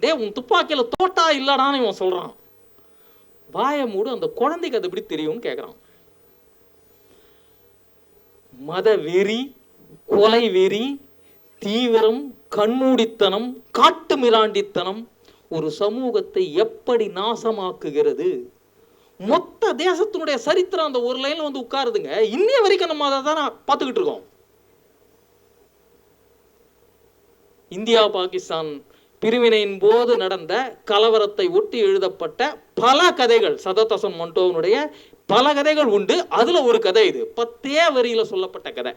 டே, உன் துப்பாக்கியில தோட்டா இல்லடான்னு இவன் சொல்றான். வாயை மூடு. அந்த குழந்தைக்கு அது எப்படி தெரியும்னு கேட்கிறான். மத வெறி, கொலை வெறி, தீவிரம், கண்மூடித்தனம், காட்டு மிராண்டித்தனம் ஒரு சமூகத்தை எப்படி நாசமாக்குகிறது. மொத்த தேசத்தினுடைய சரித்திரம் அந்த ஒரு லைன்ல வந்து உட்காருதுங்க. இன்னைய வரைக்கும் நம்ம அதை தான் பார்த்துக்கிட்டு இருக்கோம். இந்தியா பாகிஸ்தான் பிரிவினையின் போது நடந்த கலவரத்தை ஒட்டி எழுதப்பட்ட பல கதைகள், சதத் ஹசன் மண்டோனுடைய பல கதைகள் உண்டு. அதுல ஒரு கதை இது. 10 வரியில சொல்லப்பட்ட கதை.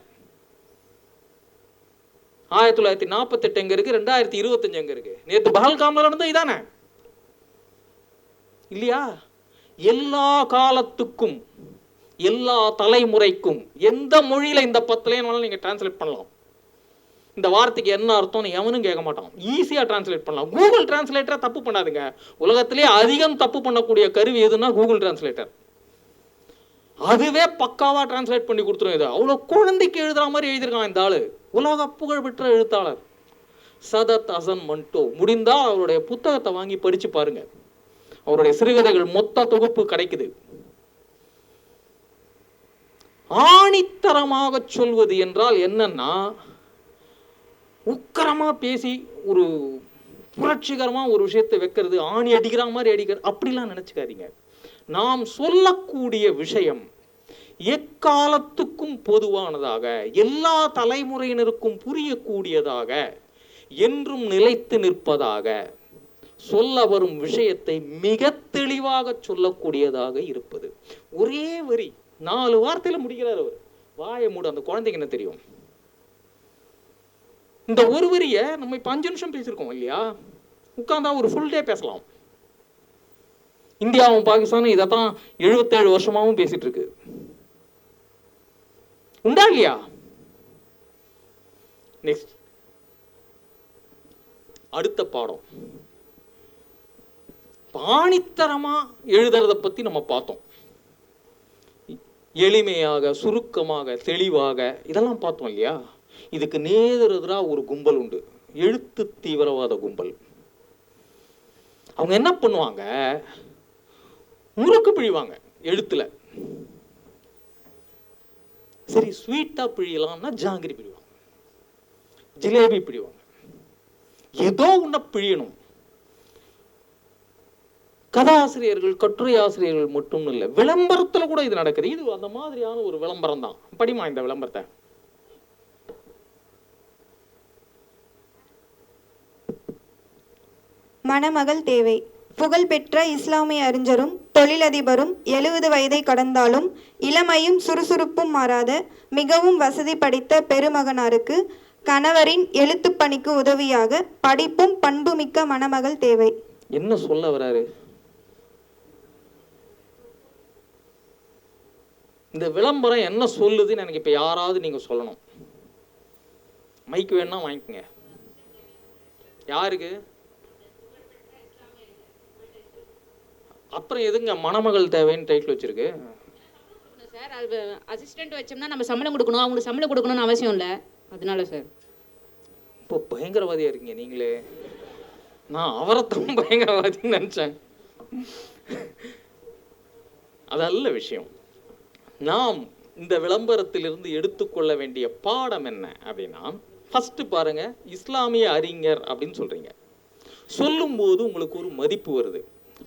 1948 எங்க இருக்கு, 2025 எங்க இருக்கு? நேற்று பஹல்காம்ல நடந்தது இதானே இல்லையா? எல்லா காலத்துக்கும் எல்லா தலைமுறைக்கும் எந்த மொழியில இந்த 10 லைன் நீங்க டிரான்ஸ்லேட் பண்ணலாம். இந்த வார்த்தைக்கு என்ன அர்த்தம்னு எவனும் கேட்க மாட்டான். ஈஸியா டிரான்ஸ்லேட் பண்ணலாம். கூகுள் டிரான்ஸ்லேட்டரை தப்பு பண்ணாதுங்க. உலகத்திலே அதிகம் தப்பு பண்ணக்கூடிய கருவி எதுன்னா கூகுள் டிரான்ஸ்லேட்டர். அதுவே பக்காவா டிரான்ஸ்லேட் பண்ணி கொடுத்துரும். இது அவ்வளவு குழந்தைக்கு எழுதுற மாதிரி எழுதியிருக்கான் இந்த ஆளு. உலக புகழ்பெற்ற எழுத்தாளர் சதத் ஹசன் மண்டோ. முடிந்தா அவருடைய புத்தகத்தை வாங்கி படிச்சு பாருங்க. அவருடைய சிறுகதைகள் மொத்த தொகுப்பு கிடைக்குது. ஆணித்தரமாக சொல்வது என்றால் என்னன்னா, உக்கரமா பேசி ஒரு புரட்சிகரமா ஒரு விஷயத்தை வைக்கிறது, ஆணி அடிக்கிற மாதிரி அடிக்கிறது அப்படிலாம் நினைச்சுக்காதீங்க. நாம் சொல்லக்கூடிய விஷயம் எக்காலத்துக்கும் பொதுவானதாக, எல்லா தலைமுறையினருக்கும் புரியக்கூடியதாக, என்றும் நிலைத்து நிற்பதாக சொல்ல வரும் விஷயத்தை மிக தெளிவாக சொல்லக்கூடியதாக இருப்பது. ஒரே வரி 4 வார்த்தையில முடிக்கிறார் அவர். வாயை மூடு, அந்த குழந்தைக்கு என்ன தெரியும்? இந்த ஒரு வரிய நம்ம இப்ப 5 நிமிஷம் பேசியிருக்கோம் இல்லையா? உட்கார்ந்தா ஒரு ஃபுல் டே பேசலாம். இந்தியாவும் பாகிஸ்தானும் இதைத்தான் 77 வருஷமாவும் பேசிட்டு இருக்கு. உண்டா இல்லையா? நெக்ஸ்ட், அடுத்த பாடம் பாணித்தரமா எழுதுறத பத்தி நம்ம பார்த்தோம். எளிமையாக, சுருக்கமாக, தெளிவாக இதெல்லாம் பார்த்தோம் இல்லையா? இதுக்கு நேரெதிரா ஒரு கும்பல் உண்டு, எழுத்து தீவிரவாத கும்பல். அவங்க என்ன பண்ணுவாங்க? முறுக்கு பிழிவாங்க எழுத்துல. சரி, ஸ்வீட்டா பிழியலாம்னா ஜாங்கிரி பிழிவாங்க, ஜிலேபி பிழிவாங்க, ஏதோ ஒன்ன பிழியணும். கதாசிரியர்கள், கட்டுரை ஆசிரியர்கள் மட்டும் இல்லை, விளம்பரத்துல கூட இது நடக்குது. இது அந்த மாதிரியான ஒரு விளம்பரம் தான். படிமா இந்த விளம்பரத்தை. மணமகள் தேவை. புகழ்பெற்ற இஸ்லாமிய அறிஞரும் தொழிலதிபரும் 70 வயதை கடந்தாலும் இளமையும் சுறுசுறுப்பும் மாறாத மிகவும் வசதி படைத்த பெருமகனாருக்கு கணவரின் எழுத்துப் பணிக்கு உதவியாக படிப்பும் பண்புமிக்க மணமகள் தேவை. என்ன சொல்ல வராரு? இந்த விளம்பரம் என்ன சொல்லுதுன்னு எனக்கு இப்ப யாராவது நீங்க சொல்லணும். மைக் வேணா வாங்கிக்கங்க. யாருக்கு? அப்புறம் எதுங்க மணமகள் தேவைன்னு டைட்டில் வச்சிருக்கு? சார், அது அசிஸ்டன்ட் வச்சோம்னா நம்ம சம்பளம் கொடுக்கணும், அவங்களுக்கு சம்பளம் கொடுக்கணும்னு அவசியம் இல்லை, அதனால சார். இப்போ பயங்கரவாதியா இருக்கீங்க நீங்களே. நான் அவரைத்தான் பயங்கரவாதின்னு நினைச்சேன். அதல்ல விஷயம். நாம் இந்த விளம்பரத்திலிருந்து எடுத்துக்கொள்ள வேண்டிய பாடம் என்ன அப்படின்னா, ஃபர்ஸ்ட் பாருங்க, இஸ்லாமிய அறிஞர் அப்படின்னு சொல்றீங்க. சொல்லும்போது உங்களுக்கு ஒரு மதிப்பு வருது.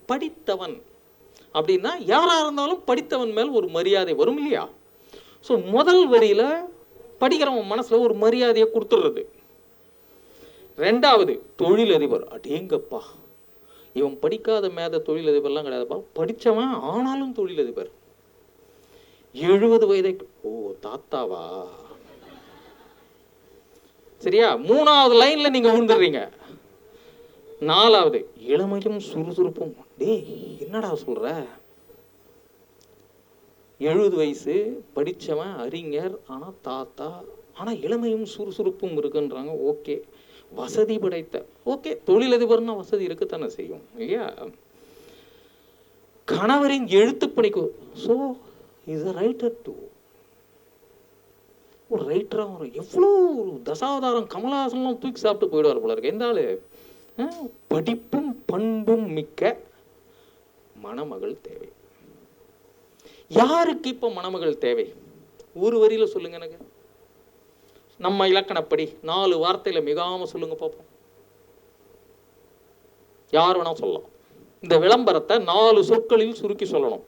படித்தவன் அப்படின்னா யாரா இருந்தாலும் படித்தவன் மேல் ஒரு மரியாதை வரும் இல்லையா? ஸோ முதல் வரியில படிக்கிறவன் மனசுல ஒரு மரியாதையை கொடுத்துடுறது. ரெண்டாவது, தொழிலதிபர். அடேங்கப்பா, இவன் படிக்காத மேத தொழிலதிபர்லாம் கிடையாதுப்பா, படித்தவன் ஆனாலும் தொழிலதிபர். 70 வயதை. ஓ தாத்தாவா? சரியா? 3வது லைன்ல நீங்க விழுந்துடுறீங்க. 4வது, இளமையும் சுறுசுறுப்பும். டேய் என்னடா சொல்ற? 70 வயசு, படிச்சவன், அறிஞர், ஆனா தாத்தா, ஆனா இளமையும் சுறுசுறுப்பும் இருக்குன்றாங்க. ஓகே, வசதி படைத்த. ஓகே, தொழிலதிபர்னா வசதி இருக்குத்தானே செய்யும் இல்லையா? கணவரின் எழுத்து பணிக்கு. So is a writer to. ஒரு ரைட்டரா ஒரு எவ்வளோ ஒரு தசாவதாரம் கமலஹாசன்லாம் தூக்கி சாப்பிட்டு போயிடுவார் போல இருக்கு. எந்த ஆளு? படிப்பும் பண்பும் மிக்க மணமகள் தேவை. யாருக்கு இப்ப மணமகள் தேவை? ஒரு வரியில சொல்லுங்க எனக்கு. நம்ம இலக்கணப்படி 4 வார்த்தையில மிகாம சொல்லுங்க பாப்போம். யார் வேணா சொல்லலாம். இந்த விளம்பரத்தை 4 சொற்களில் சுருக்கி சொல்லணும்.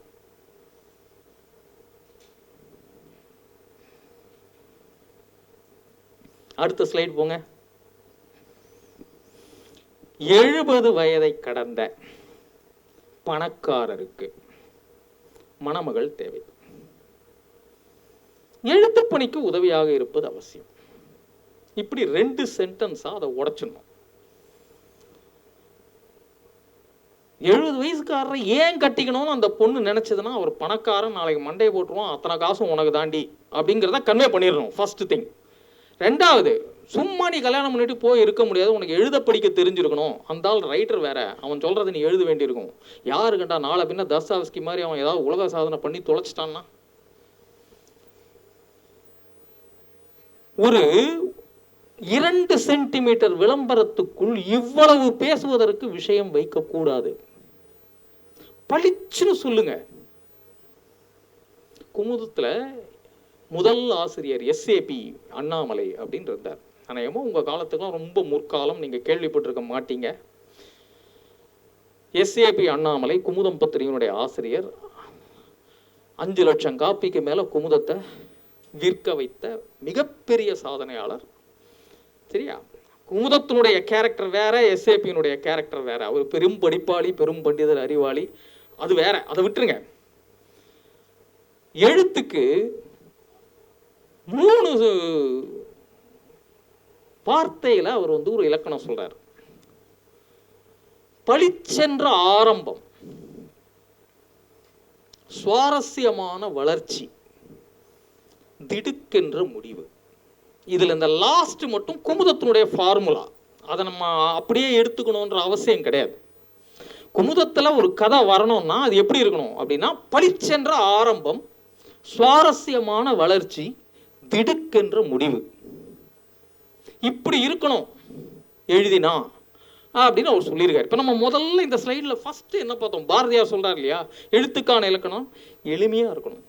அடுத்த ஸ்லைட் போங்க. 70 வயதை கடந்த பணக்காரருக்கு மணமகள் தேவை. எழுத்துப்பணிக்கு உதவியாக இருப்பது அவசியம். இப்படி 2 சென்டென்ஸா அதை உடைச்சிடணும். 70 வயசுக்காரரை ஏன் கட்டிக்கணும்னு அந்த பொண்ணு நினைச்சதுன்னா, அவர் பணக்காரன், நாளைக்கு மண்டையை போட்டுருவான், அத்தனை காசும் உனக்கு தாண்டி அப்படிங்கிறத கன்வே பண்ணிடணும். First thing. 2வது, சும்மா நீ கல்யாணம் பண்ணிட்டு போய் இருக்க முடியாது, உனக்கு எழுத படிக்க தெரிஞ்சிருக்கணும். அந்த ஆள் ரைட்டர் வேற, அவன் சொல்றதை நீ எழுத வேண்டியிருக்கும். யாரு கண்டா நாளை பின்ன தஸ்தாவஸ்கி மாதிரி அவன் ஏதாவது உலக சாதனை பண்ணி தொலைச்சிட்டான்னா, ஒரு 2 சென்டிமீட்டர் விளம்பரத்துக்குள் இவ்வளவு பேசுவதற்கு விஷயம் வைக்கக்கூடாது. பளிச்சுன்னு சொல்லுங்க. குமுதத்துல முதல் ஆசிரியர் SAP அண்ணாமலை அப்படின்னு இருந்தார். அநேகமா உங்க காலத்துக்குலாம் ரொம்ப முற்காலம், நீங்க கேள்விப்பட்டிருக்க மாட்டீங்க. SAP அண்ணாமலை குமுதம் பத்திரிகையினுடைய ஆசிரியர். 5 லட்சம் காப்பிக்கு மேல குமுதத்தை விற்க வைத்த மிகப்பெரிய சாதனையாளர். சரியா? குமுதத்தினுடைய கேரக்டர் வேற, எஸ்ஏபியினுடைய கேரக்டர் வேற. அவர் பெரும் படிப்பாளி, பெரும் பண்டிதர், அறிவாளி, அது வேற, அதை விட்டுருங்க. எழுத்துக்கு 3 வார்த்தையில அவர் ஒரு இலக்கணம் சொல்றார். பளிச்சென்ற ஆரம்பம், சுவாரஸ்யமான வளர்ச்சி, திடுக்கென்ற முடிவு. இதுல இந்த லாஸ்ட் மட்டும் குமுதத்தினுடைய ஃபார்முலா. அதை நம்ம அப்படியே எடுத்துக்கணுன்ற அவசியம் கிடையாது. குமுதத்துல ஒரு கதை வரணும்னா அது எப்படி இருக்கணும் அப்படின்னா, பளிச்சென்ற ஆரம்பம், சுவாரஸ்யமான வளர்ச்சி, திடுக்கென்ற முடிவு, இப்படி இருக்கணும் எழுதினா அப்படின்னு அவர் சொல்லியிருக்காரு. இப்போ நம்ம முதல்ல இந்த ஸ்லைடில் ஃபர்ஸ்ட் என்ன பார்த்தோம்? பாரதியார் சொல்றார் இல்லையா, எழுத்துக்கான இலக்கணம் எளிமையா இருக்கணும்,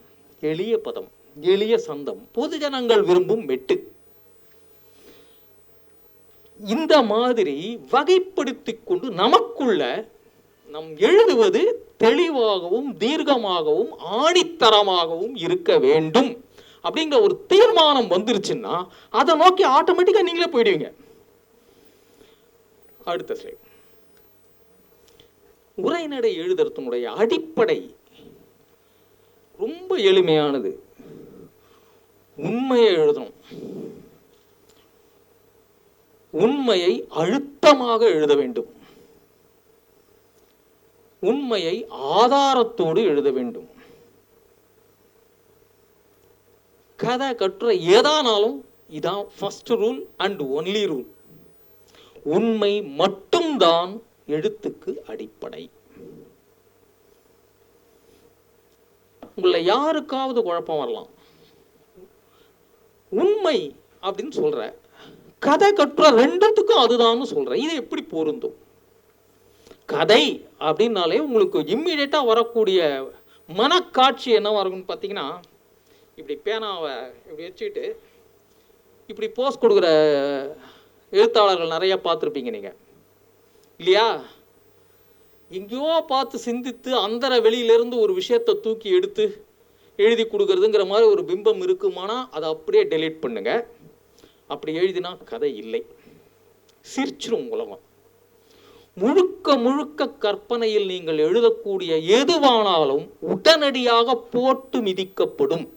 எளிய பதம், எளிய சந்தம், பொதுஜனங்கள் விரும்பும் மெட்டு. இந்த மாதிரி வகைப்படுத்தி கொண்டு நமக்குள்ள நம் எழுதுவது தெளிவாகவும் தீர்க்கமாகவும் ஆணித்தரமாகவும் இருக்க வேண்டும் அப்படிங்கிற ஒரு தீர்மானம் வந்துருச்சுன்னா அதை நோக்கி ஆட்டோமேட்டிக்கா நீங்களே போயிடுவீங்க. அடுத்த ஸ்லைட். உரைநடை எழுதுறதுனுடைய அடிப்படை ரொம்ப எளிமையானது. உண்மையை எழுதணும். உண்மையை அழுத்தமாக எழுத வேண்டும். உண்மையை ஆதாரத்தோடு எழுத வேண்டும். கதை கட்டுரை ஏதானாலும் இதான் first rule and only rule. உண்மை மட்டும்தான் எழுத்துக்கு அடிப்படை. உங்களை யாருக்காவது குழப்பம் வரலாம். உண்மை அப்படின்னு சொல்ற, கதை கட்டுரை ரெண்டுத்துக்கும் அதுதான் சொல்ற, இது எப்படி பொருந்தும்? கதை அப்படின்னாலே உங்களுக்கு இம்மிடியேட்டா வரக்கூடிய மனக்காட்சி என்னவா இருக்குன்னு பார்த்தீங்கன்னா, இப்படி பேனாவை இப்படி வச்சுக்கிட்டு இப்படி போஸ் கொடுக்குற எழுத்தாளர்கள் நிறைய பார்த்துருப்பீங்க நீங்க இல்லையா? எங்கேயோ பார்த்து சிந்தித்து அந்தர வெளியிலிருந்து ஒரு விஷயத்தை தூக்கி எடுத்து எழுதி கொடுக்கறதுங்கிற மாதிரி ஒரு பிம்பம் இருக்குமானா அதை அப்படியே டெலீட் பண்ணுங்க. அப்படி எழுதினா கதை இல்லை, சிரிச்சிரும் உலகம். முழுக்க முழுக்க கற்பனையில் நீங்கள் எழுதக்கூடிய எதுவானாலும் உடனடியாக போட்டு மிதிக்கப்படும்.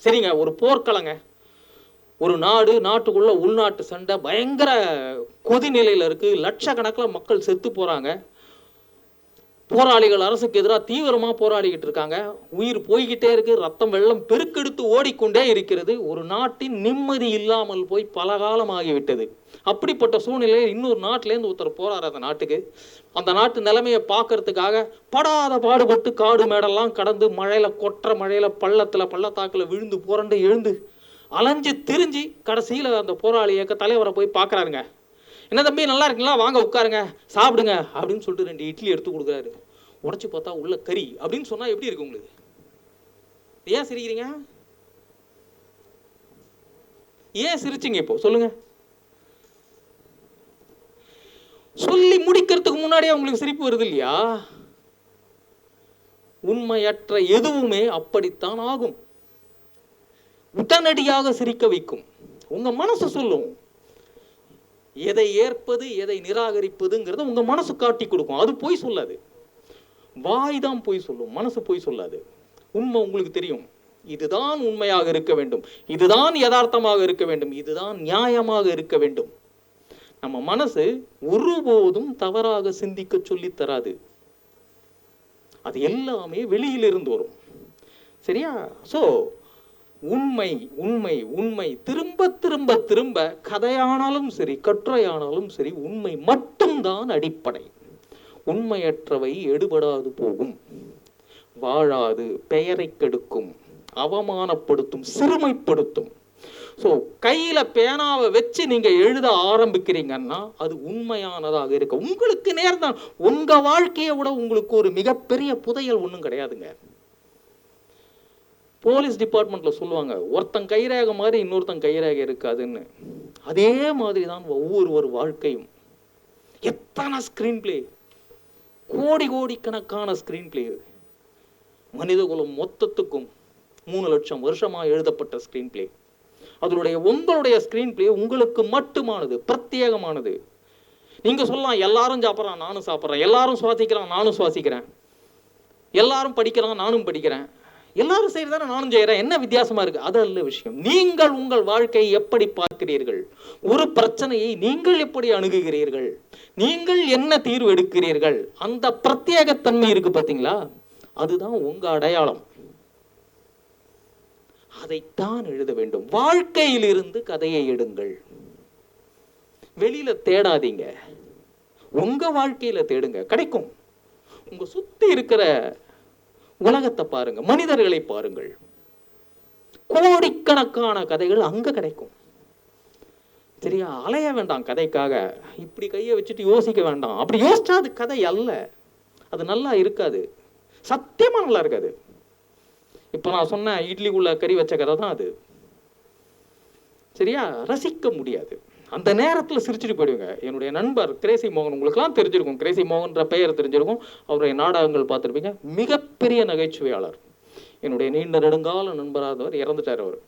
சரிங்க, ஒரு போர்க்களங்க, ஒரு நாடு, நாட்டுக்குள்ள உள்நாட்டு சண்டை பயங்கர கொதிநிலையில் இருக்கு, லட்சக்கணக்கில் மக்கள் செத்து போறாங்க, போராளிகள் அரசுக்கு எதிராக தீவிரமாக போராடிக்கிட்டு இருக்காங்க, உயிர் போய்கிட்டே இருக்கு, ரத்தம் வெள்ளம் பெருக்கெடுத்து ஓடிக்கொண்டே இருக்கிறது, ஒரு நாட்டின் நிம்மதி இல்லாமல் போய் பல காலம் ஆகிவிட்டது. அப்படிப்பட்ட சூழ்நிலையில் இன்னொரு நாட்டிலேருந்து ஒருத்தர் போறாரு அந்த நாட்டுக்கு. அந்த நாட்டு நிலைமையை பார்க்கறதுக்காக படாத பாடுபட்டு காடு மேடெல்லாம் கடந்து மழையில கொற்ற மழையில பள்ளத்தாக்கில் விழுந்து புரண்டு எழுந்து அலைஞ்சு திரிஞ்சு கடைசியில் அந்த போராளி இயக்க தலைவரை போய் பார்க்குறாருங்க. என்ன தம்பி நல்லா இருக்குங்களா, வாங்க உட்காருங்க சாப்பிடுங்க அப்படின்னு சொல்லிட்டு 2 இட்லி எடுத்து கொடுக்குறாரு. உடச்சி பார்த்தா உள்ள கறி அப்படின்னு சொன்னா எப்படி இருக்கு உங்களுக்கு? ஏன் சிரிக்கிறீங்க? ஏன் சிரிச்சிங்க இப்போ சொல்லுங்க? சொல்லி முடிக்கிறதுக்கு முன்னாடியே உங்களுக்கு சிரிப்பு வருது இல்லையா? உண்மையற்ற எதுவுமே அப்படித்தான் ஆகும், உடனடியாக சிரிக்க வைக்கும். உங்க மனசு சொல்லும் எதை ஏற்பது எதை நிராகரிப்பதுங்கிறத உங்க மனசு காட்டி கொடுக்கும். அது போய் சொல்லாது, வாய் தான் போய் சொல்லும், மனசு போய் சொல்லாது. உண்மை உங்களுக்கு தெரியும், இதுதான் உண்மையாக இருக்க வேண்டும், இதுதான் யதார்த்தமாக இருக்க வேண்டும், இதுதான் நியாயமாக இருக்க வேண்டும். நம்ம மனசு ஒருபோதும் தவறாக சிந்திக்க சொல்லி தராது. அது எல்லாமே வெளியிலிருந்து வரும். சரியா? சோ உண்மை உண்மை உண்மை திரும்ப திரும்ப திரும்ப கதையானாலும் சரி கட்டுரையானாலும் சரி உண்மை மட்டும்தான் அடிப்படை. உண்மையற்றவை எடுபடாது போகும், வாழாது, பெயரை கெடுக்கும், அவமானப்படுத்தும், சிறுமைப்படுத்தும். ஸோ கையில பேனாவை வச்சு நீங்க எழுத ஆரம்பிக்கிறீங்கன்னா அது உண்மையானதாக இருக்கு. உங்களுக்கு நேர்தான். உங்க வாழ்க்கையை விட உங்களுக்கு ஒரு மிகப்பெரிய புதையல் ஒன்றும் கிடையாதுங்க. போலீஸ் டிபார்ட்மெண்ட்ல சொல்லுவாங்க, ஒருத்தன் கைரேகை மாதிரி இன்னொருத்தன் கைரேகை இருக்காதுன்னு. அதே மாதிரி தான் ஒவ்வொரு வாழ்க்கையும். எத்தனை ஸ்கிரீன் பிளே, கோடிக்கணக்கான ஸ்கிரீன் பிளே, மனிதகுலம் மொத்தத்துக்கும் 3 லட்சம் வருஷமா எழுதப்பட்ட ஸ்கிரீன் பிளே. உங்களுடைய ஸ்கிரீன் பிளே உங்களுக்கு மட்டுமானது, பிரத்யேகமானது. நீங்க சொல்லலாம் எல்லாரும் சாப்பிட்றான் நானும் சாப்பிட்றேன், எல்லாரும் சுவாசிக்கிறான் நானும் சுவாசிக்கிறேன், எல்லாரும் படிக்கிறான் நானும் படிக்கிறேன், எல்லாரும் செய்யறதானே நானும் செய்யறேன், என்ன வித்தியாசமா இருக்கு? அது அல்ல விஷயம். நீங்கள் உங்கள் வாழ்க்கையை எப்படி பார்க்கிறீர்கள், ஒரு பிரச்சனையை நீங்கள் எப்படி அணுகுகிறீர்கள், நீங்கள் என்ன தீர்வு எடுக்கிறீர்கள், அந்த பிரத்யேகத்தன்மை இருக்கு பார்த்தீங்களா, அதுதான் உங்க அடையாளம். அதைத்தான் எழுத வேண்டும். வாழ்க்கையிலிருந்து கதையை எடுங்கள், வெளியில தேடாதீங்க, உங்க வாழ்க்கையில தேடுங்க, கிடைக்கும். உங்க சுத்தி இருக்கிற உலகத்தை பாருங்க, மனிதர்களை பாருங்கள், கோடிக்கணக்கான கதைகள் அங்க கிடைக்கும். சரியா? அலைய வேண்டாம் கதைக்காக, இப்படி கையை வச்சுட்டு யோசிக்க வேண்டாம். அப்படி யோசிச்சா அது கதை அல்ல, அது நல்லா இருக்காது, சத்தியமா நல்லா இருக்காது. இப்ப நான் சொன்ன இட்லிக்குள்ள கறி வச்ச கதை தான் அது. சரியா? ரசிக்க முடியாது. அந்த நேரத்தில் சிரிச்சுட்டு போயிடுங்க. என்னுடைய நண்பர் கிரேசி மோகன், உங்களுக்குலாம் தெரிஞ்சிருக்கும், கிரேசி மோகன்ற பெயர் தெரிஞ்சிருக்கும், அவருடைய நாடகங்கள் பார்த்துருப்பீங்க. மிகப்பெரிய நகைச்சுவையாளர், என்னுடைய நீண்ட நெடுங்கால நண்பராக இருந்தவர், இறந்துட்டார். அவர்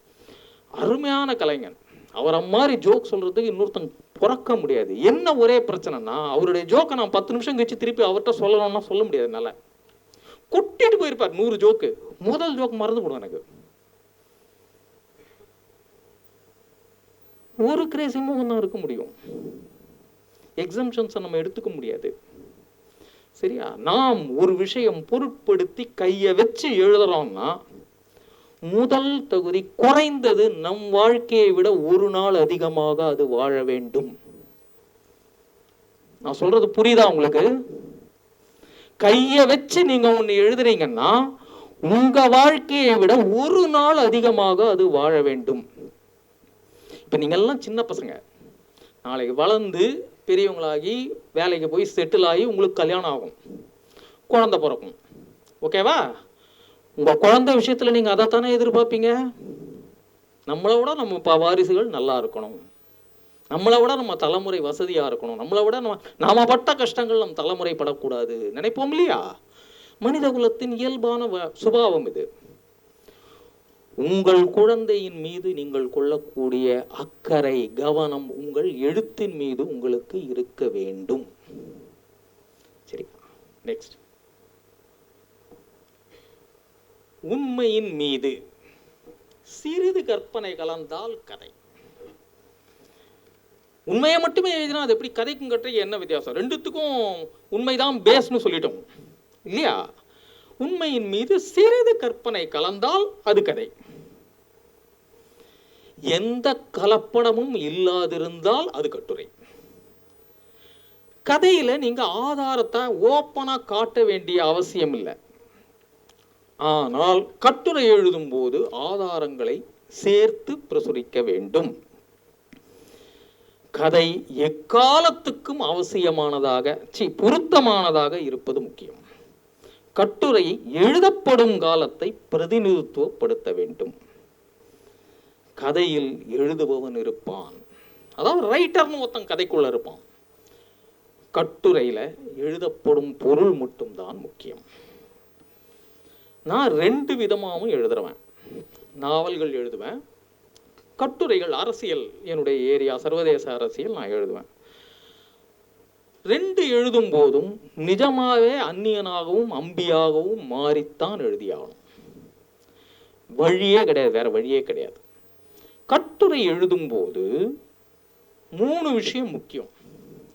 அருமையான கலைஞன். அவரை மாதிரி ஜோக் சொல்றதுக்கு இன்னொருத்தங்க பிறக்க முடியாது. என்ன ஒரே பிரச்சனைனா, அவருடைய ஜோக்கை நான் 10 நிமிஷம் கழிச்சு திருப்பி அவர்கிட்ட சொல்லணும்னா சொல்ல முடியாது. என்னால கொட்டிட்டு போயிருப்பார் 100 ஜோக்கு. முதல் ஜோக் மறந்து போடும் எனக்கு. ஒரு கிரேசி மோகன் தான் இருக்க முடியும். எக்ஸம்ஷன்ஸை நம்ம எடுத்துக்க முடியாது. சரியா? நாம் ஒரு விஷயம் பொருட்படுத்தி கையை வச்சு எழுதுறோம்னா, முதல் தகுதி குறைந்தது நம் வாழ்க்கையை விட ஒரு நாள் அதிகமாக அது வாழ வேண்டும். நான் சொல்றது புரியுதா உங்களுக்கு? கையை வச்சு நீங்க ஒண்ணு எழுதுறீங்கன்னா, உங்க வாழ்க்கையை விட ஒரு நாள் அதிகமாக அது வாழ வேண்டும். இப்ப நீங்க எல்லாம் சின்ன பசங்க, நாளைக்கு வளர்ந்து பெரியவங்களாகி வேலைக்கு போய் செட்டில் ஆகி உங்களுக்கு கல்யாணம் ஆகும், குழந்தை பிறக்கும். ஓகேவா? உங்க குழந்தை விஷயத்துல நீங்க அதைத்தானே எதிர்பார்ப்பீங்க. நம்மளை விட நம்ம வாரிசுகள் நல்லா இருக்கணும், நம்மளை விட நம்ம தலைமுறை வசதியா இருக்கணும், நம்மளை விட நாம பட்ட கஷ்டங்கள் நம் தலைமுறை படக்கூடாது நினைப்போம் இல்லையா? மனித குலத்தின் இயல்பான சுபாவம் இது. உங்கள் குழந்தையின் மீது நீங்கள் கொள்ளக்கூடிய அக்கறை, கவனம் உங்கள் எழுத்தின் மீது உங்களுக்கு இருக்க வேண்டும். சரி, நெக்ஸ்ட். உண்மையின் மீது சிறிது கற்பனை கலந்தால் கதை. உண்மையை மட்டுமே எழுதினா அது எப்படி? கதைக்கும் கட்டுரைக்கும் என்ன வித்தியாசம்? ரெண்டுத்துக்கும் உண்மைதான் பேஸ்னு சொல்லிட்டோம் இல்லையா? உண்மையின் மீது சிறிது கற்பனை கலந்தால் அது கதை. எந்த கலப்படமும் இல்லாதிருந்தால் அது கட்டுரை. கதையில நீங்க ஆதாரத்தை ஓப்பனா காட்ட வேண்டிய அவசியம் இல்லை. ஆனால் கட்டுரை எழுதும் போது ஆதாரங்களை சேர்த்து பிரசுரிக்க வேண்டும். கதை எக்காலத்துக்கும் அவசியமானதாக, பொருத்தமானதாக இருப்பது முக்கியம். கட்டுரை எழுதப்படும் காலத்தை பிரதிநிதித்துவப்படுத்த வேண்டும். கதையில் எழுதுபவன் இருப்பான், அதாவது ரைட்டர்னு ஒருத்தன் கதைக்குள்ள இருப்பான். கட்டுரையில எழுதப்படும் பொருள் மட்டும்தான் முக்கியம். நான் 2 விதமாகவும் எழுதுறேன். நாவல்கள் எழுதுவேன், கட்டுரைகள், அரசியல், என்னுடைய ஏரியா சர்வதேச அரசியல் நான் எழுதுவேன். 2 எழுதும் போதும் நிஜமாவே அந்நியனாகவும் அம்பியாகவும் மாறித்தான் எழுதியாகணும். வழியே கிடையாது, வேற வழியே கிடையாது. கட்டுரை எழுதும் போது 3 விஷயம் முக்கியம்.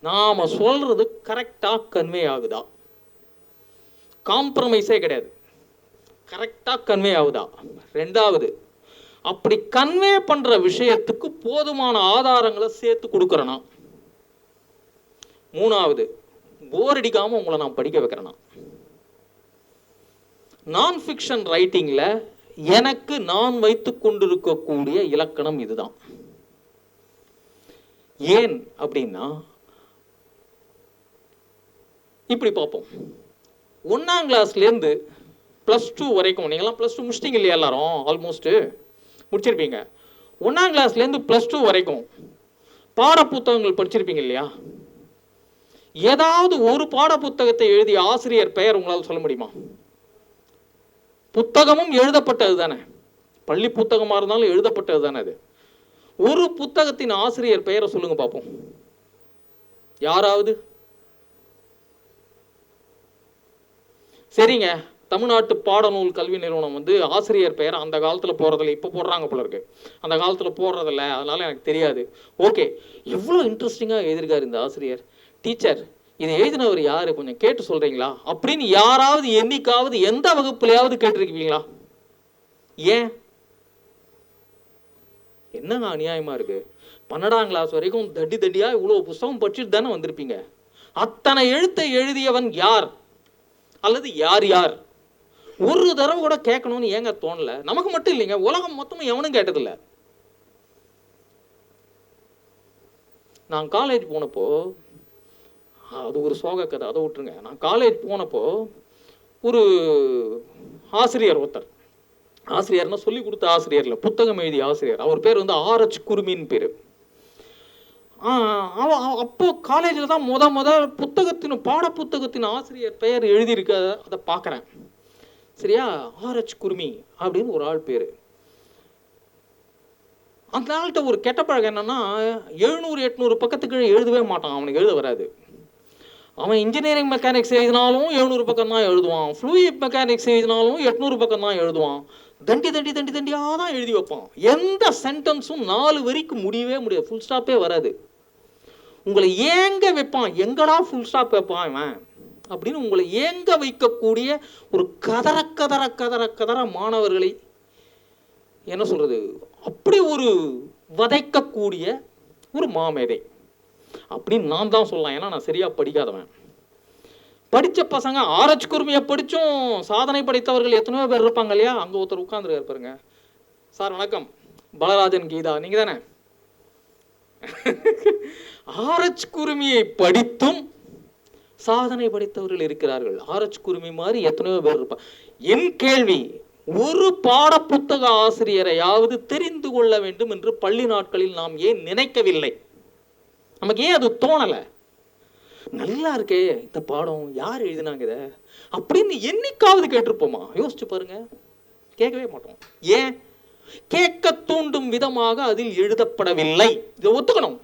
நாம சொல்றது கரெக்டா கன்வே ஆகுதா, காம்ப்ரமைஸே கிடையாது, கரெக்டா கன்வே ஆகுதா. 2வது, அப்படி கன்வே பண்ற விஷயத்துக்கு போதுமான ஆதாரங்களை சேர்த்து கொடுக்கறனா. 3வது, போர் அடிக்காம உங்களை நான் படிக்க வைக்கிறேனா. நான் ஃபிக்ஷன் ரைட்டிங்ல எனக்கு நான் வைத்துக் கொண்டிருக்கக்கூடிய இலக்கணம் இதுதான். ஏன் அப்படின்னா, இப்படி பார்ப்போம். 1ஆம் கிளாஸ்ல இருந்து +2 வரைக்கும், நீங்களாம் +2 முடிச்சிட்டீங்க இல்லையா? எல்லாரும் ஆல்மோஸ்ட் முடிச்சிருப்பீங்க. 1ஆம் கிளாஸ்ல இருந்து +2 வரைக்கும் பாட புத்தகங்கள் படிச்சிருப்பீங்க இல்லையா? ஏதாவது ஒரு பாட புத்தகத்தை எழுதிய ஆசிரியர் பெயர் உங்களால் சொல்ல முடியுமா? புத்தகமும் எழுதப்பட்டது தானே, பள்ளி புத்தகமா இருந்தாலும் எழுதப்பட்டது தானே அது. ஒரு புத்தகத்தின் ஆசிரியர் பெயரை சொல்லுங்க பார்ப்போம். யாராவது? சரிங்க, தமிழ்நாட்டு பாடநூல் கல்வி நிறுவனம் வந்து ஆசிரியர் பெயர் அந்த காலத்தில் போடுறதில்ல, இப்போ போடுறாங்க போல இருக்கு. அந்த காலத்தில் போடுறதில்ல, அதனால எனக்கு தெரியாது. ஓகே, எவ்வளோ இன்ட்ரெஸ்டிங்காக எழுதியிருக்காரு இந்த ஆசிரியர். டீச்சர், இதை எழுதினவர் யாரு, கொஞ்சம் கேட்டு சொல்றீங்களா அப்படின்னு யாராவது என்னைக்காவது எந்த வகுப்புலையாவது கேட்டிருக்கீங்களா? ஏன்? என்னங்க அநியாயமா இருக்கு. 12ஆம் கிளாஸ் வரைக்கும் தட்டி தட்டியா இவ்வளவு புஸ்தகம் படிச்சுட்டு தானே வந்திருப்பீங்க. அத்தனை எழுத்தை எழுதியவன் யார் அல்லது யார் யார்? ஒரு தடவை கூட கேட்கணும்னு ஏங்க தோணல? நமக்கு மட்டும் இல்லைங்க, உலகம் மொத்தமும் எவனும் கேட்டதில்ல. நான் காலேஜ் போனப்போ, அது ஒரு சோக கதை, அதை விட்டுருங்க. நான் காலேஜ் போனப்போ ஒரு ஆசிரியர் ஒருத்தர், ஆசிரியர்னா சொல்லி கொடுத்த ஆசிரியர் இல்லை, புத்தகம் எழுதிய ஆசிரியர், அவர் பேர் வந்து ஆர்.எச். குருமின்னு பேர். அப்போ காலேஜில் தான் முத புத்தகத்தின் பாடப்புத்தகத்தின் ஆசிரியர் பெயர் எழுதியிருக்க அதை பார்க்குறேன். சரியா? ஆர்.எச். குருமி அப்படின்னு ஒரு ஆள் பேர். அந்த ஆள்கிட்ட ஒரு கெட்ட பழக்கம் என்னன்னா, 700-800 பக்கத்துக்கு எழுதவே மாட்டான். அவனுக்கு எழுத வராது. அவன் இன்ஜினியரிங் மெக்கானிக்ஸ் எழுதினாலும் 700 பக்கம் தான் எழுதுவான். ஃப்ளூயிட் மெக்கானிக்ஸ் எழுதினாலும் 800 பக்கம் தான் எழுதுவான். தண்டியாக தான் எழுதி வைப்பான். எந்த சென்டென்ஸும் 4 வரிக்கு முடியவே முடியாது, ஃபுல் ஸ்டாப்பே வராது. உங்களை ஏங்க வைப்பான், எங்கடா ஃபுல் ஸ்டாப் வைப்பான் இவன் அப்படின்னு உங்களை ஏங்க வைக்கக்கூடிய ஒரு கதற மாணவர்களை என்ன சொல்றது, அப்படி ஒரு வதைக்கக்கூடிய ஒரு மாமேதை அப்படின்னு நான் தான் சொல்லலாம். ஏன்னா நான் சரியா படிக்காதவன். படித்த பசங்க ஆர்.எச். குருமியை படித்தும் சாதனை படைத்தவர்கள் எத்தனையோ பேர் இருப்பாங்க இல்லையா? அங்கே ஒருத்தர் உட்கார்ந்துருக்காரு பாருங்க. சார் வணக்கம், பாலராஜன் கீதா, நீங்க தானே? ஆர்.எச். குருமியை படித்தும் சாதனை படைத்தவர்கள் இருக்கிறார்கள். ஆர்.எச். குருமி மாதிரி எத்தனையோ பேர் இருப்பாங்க. என் கேள்வி, ஒரு பாட புத்தக ஆசிரியரையாவது தெரிந்து கொள்ள வேண்டும் என்று பள்ளி நாட்களில் நாம் ஏன் நினைக்கவில்லை? நமக்கு ஏன் அது தோணலை? நல்லா இருக்கே இந்த பாடம், யார் எழுதினாங்க இதை அப்படின்னு என்னைக்காவது கேட்டிருப்போமா? யோசிச்சு பாருங்க, கேட்கவே மாட்டோம். ஏன்? கேட்க தூண்டும் விதமாக அதில் எழுதப்படவில்லை. இதை ஒத்துக்கணும்.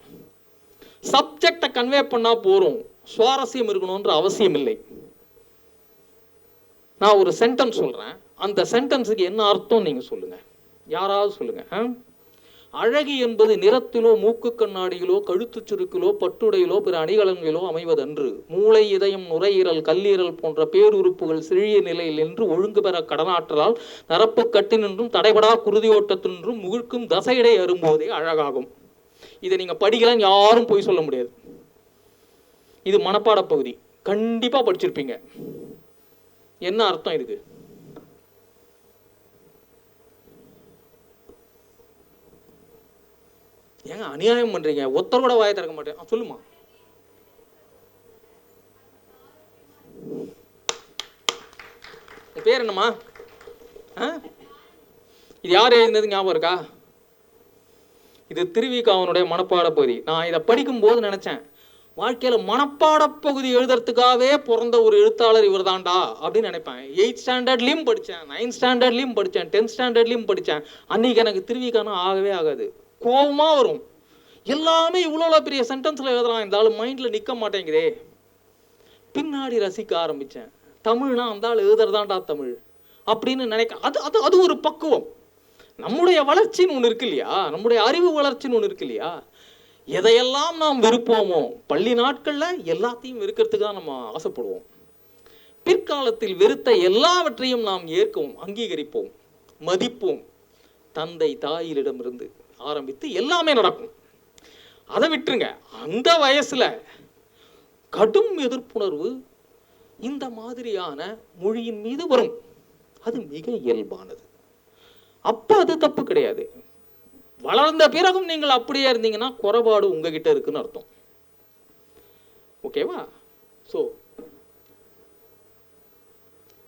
சப்ஜெக்டை கன்வே பண்ணா போறோம், சுவாரஸ்யம் இருக்கணும்ன்ற அவசியம் இல்லை. நான் ஒரு சென்டென்ஸ் சொல்றேன், அந்த சென்டென்ஸுக்கு என்ன அர்த்தம் நீங்க சொல்லுங்க, யாராவது சொல்லுங்க. அழகி என்பது நிறத்திலோ, மூக்கு கண்ணாடியிலோ, கழுத்து சுருக்கிலோ, பட்டுடையிலோ, பிற அணிகலன்களோ அமைவதன்று. மூளை, இதயம், நுரையீரல், கல்லீரல் போன்ற பேருறுப்புகள் சிறிய நிலையில் நின்று ஒழுங்கு பெற கடனாற்றலால் நரப்பு கட்டினின்றும் தடைபடா குருதியோட்டத்தினின்றும் முழுக்கும் தசையிடை அரும்போதே அழகாகும். இதை நீங்க படிக்கலாம், யாரும் போய் சொல்ல முடியாது. இது மனப்பாட பகுதி, கண்டிப்பா படிச்சிருப்பீங்க. என்ன அர்த்தம் இதுக்கு? ஏங்க அநியாயம் பண்றீங்க? ஒருத்தர் கூட வாயை திறக்க மாட்டேன். சொல்லுமா. பேர் என்னம்மா? இது யார் எழுதினது ஞாபகம் இருக்கா? இது திருவிகாவனுடைய மனப்பாட பகுதி. நான் இதை படிக்கும் போது நினைச்சேன், வாழ்க்கையில மனப்பாட பகுதி எழுதுறதுக்காகவே பிறந்த ஒரு எழுத்தாளர் இவர் தான்டா அப்படின்னு நினைப்பேன். 8th ஸ்டாண்டர்ட்லயும் படித்தேன், 9th ஸ்டாண்டர்ட்லயும் படித்தேன், 10th ஸ்டாண்டர்ட்லயும் படித்தேன். அன்னைக்கு எனக்கு திருவிகானா ஆகவே ஆகாது, கோபமா வரும். எல்லாமே இவ்வளோ பெரிய சென்டென்ஸ்ல எழுதுறான், இந்த ஆளு மைண்ட்ல நிற்க மாட்டேங்குதே. பின்னாடி ரசிக்க ஆரம்பித்தேன். தமிழ்னா அந்த ஆள் எழுதுறதான்டா தமிழ் அப்படின்னு நினைக்க, அது ஒரு பக்குவம். நம்முடைய வளர்ச்சின்னு ஒன்று இருக்கு இல்லையா, நம்முடைய அறிவு வளர்ச்சின்னு ஒன்று இருக்கு இல்லையா. எதையெல்லாம் நாம் விருப்போமோ பள்ளி நாட்களில் எல்லாத்தையும் வெறுக்கிறதுக்கு தான் நம்ம ஆசைப்படுவோம். பிற்காலத்தில் வெறுத்த எல்லாவற்றையும் நாம் ஏற்கவும், அங்கீகரிப்போம், மதிப்போம். தந்தை தாயிலிடமிருந்து ஆரம்பித்து எல்லாமே நடக்கும். அதை விட்டுருங்க. அந்த வயசுல கடும் எதிர்ப்புணர்வு இந்த மாதிரியான மொழியின் மீது வரும். அது மிக இயல்பானது. அப்ப அது தப்பு கிடையாது. வளர்ந்த பிறகும் நீங்கள் அப்படியே இருந்தீங்கன்னா குறைபாடு உங்ககிட்ட இருக்குன்னு அர்த்தம். ஓகேவா? சோ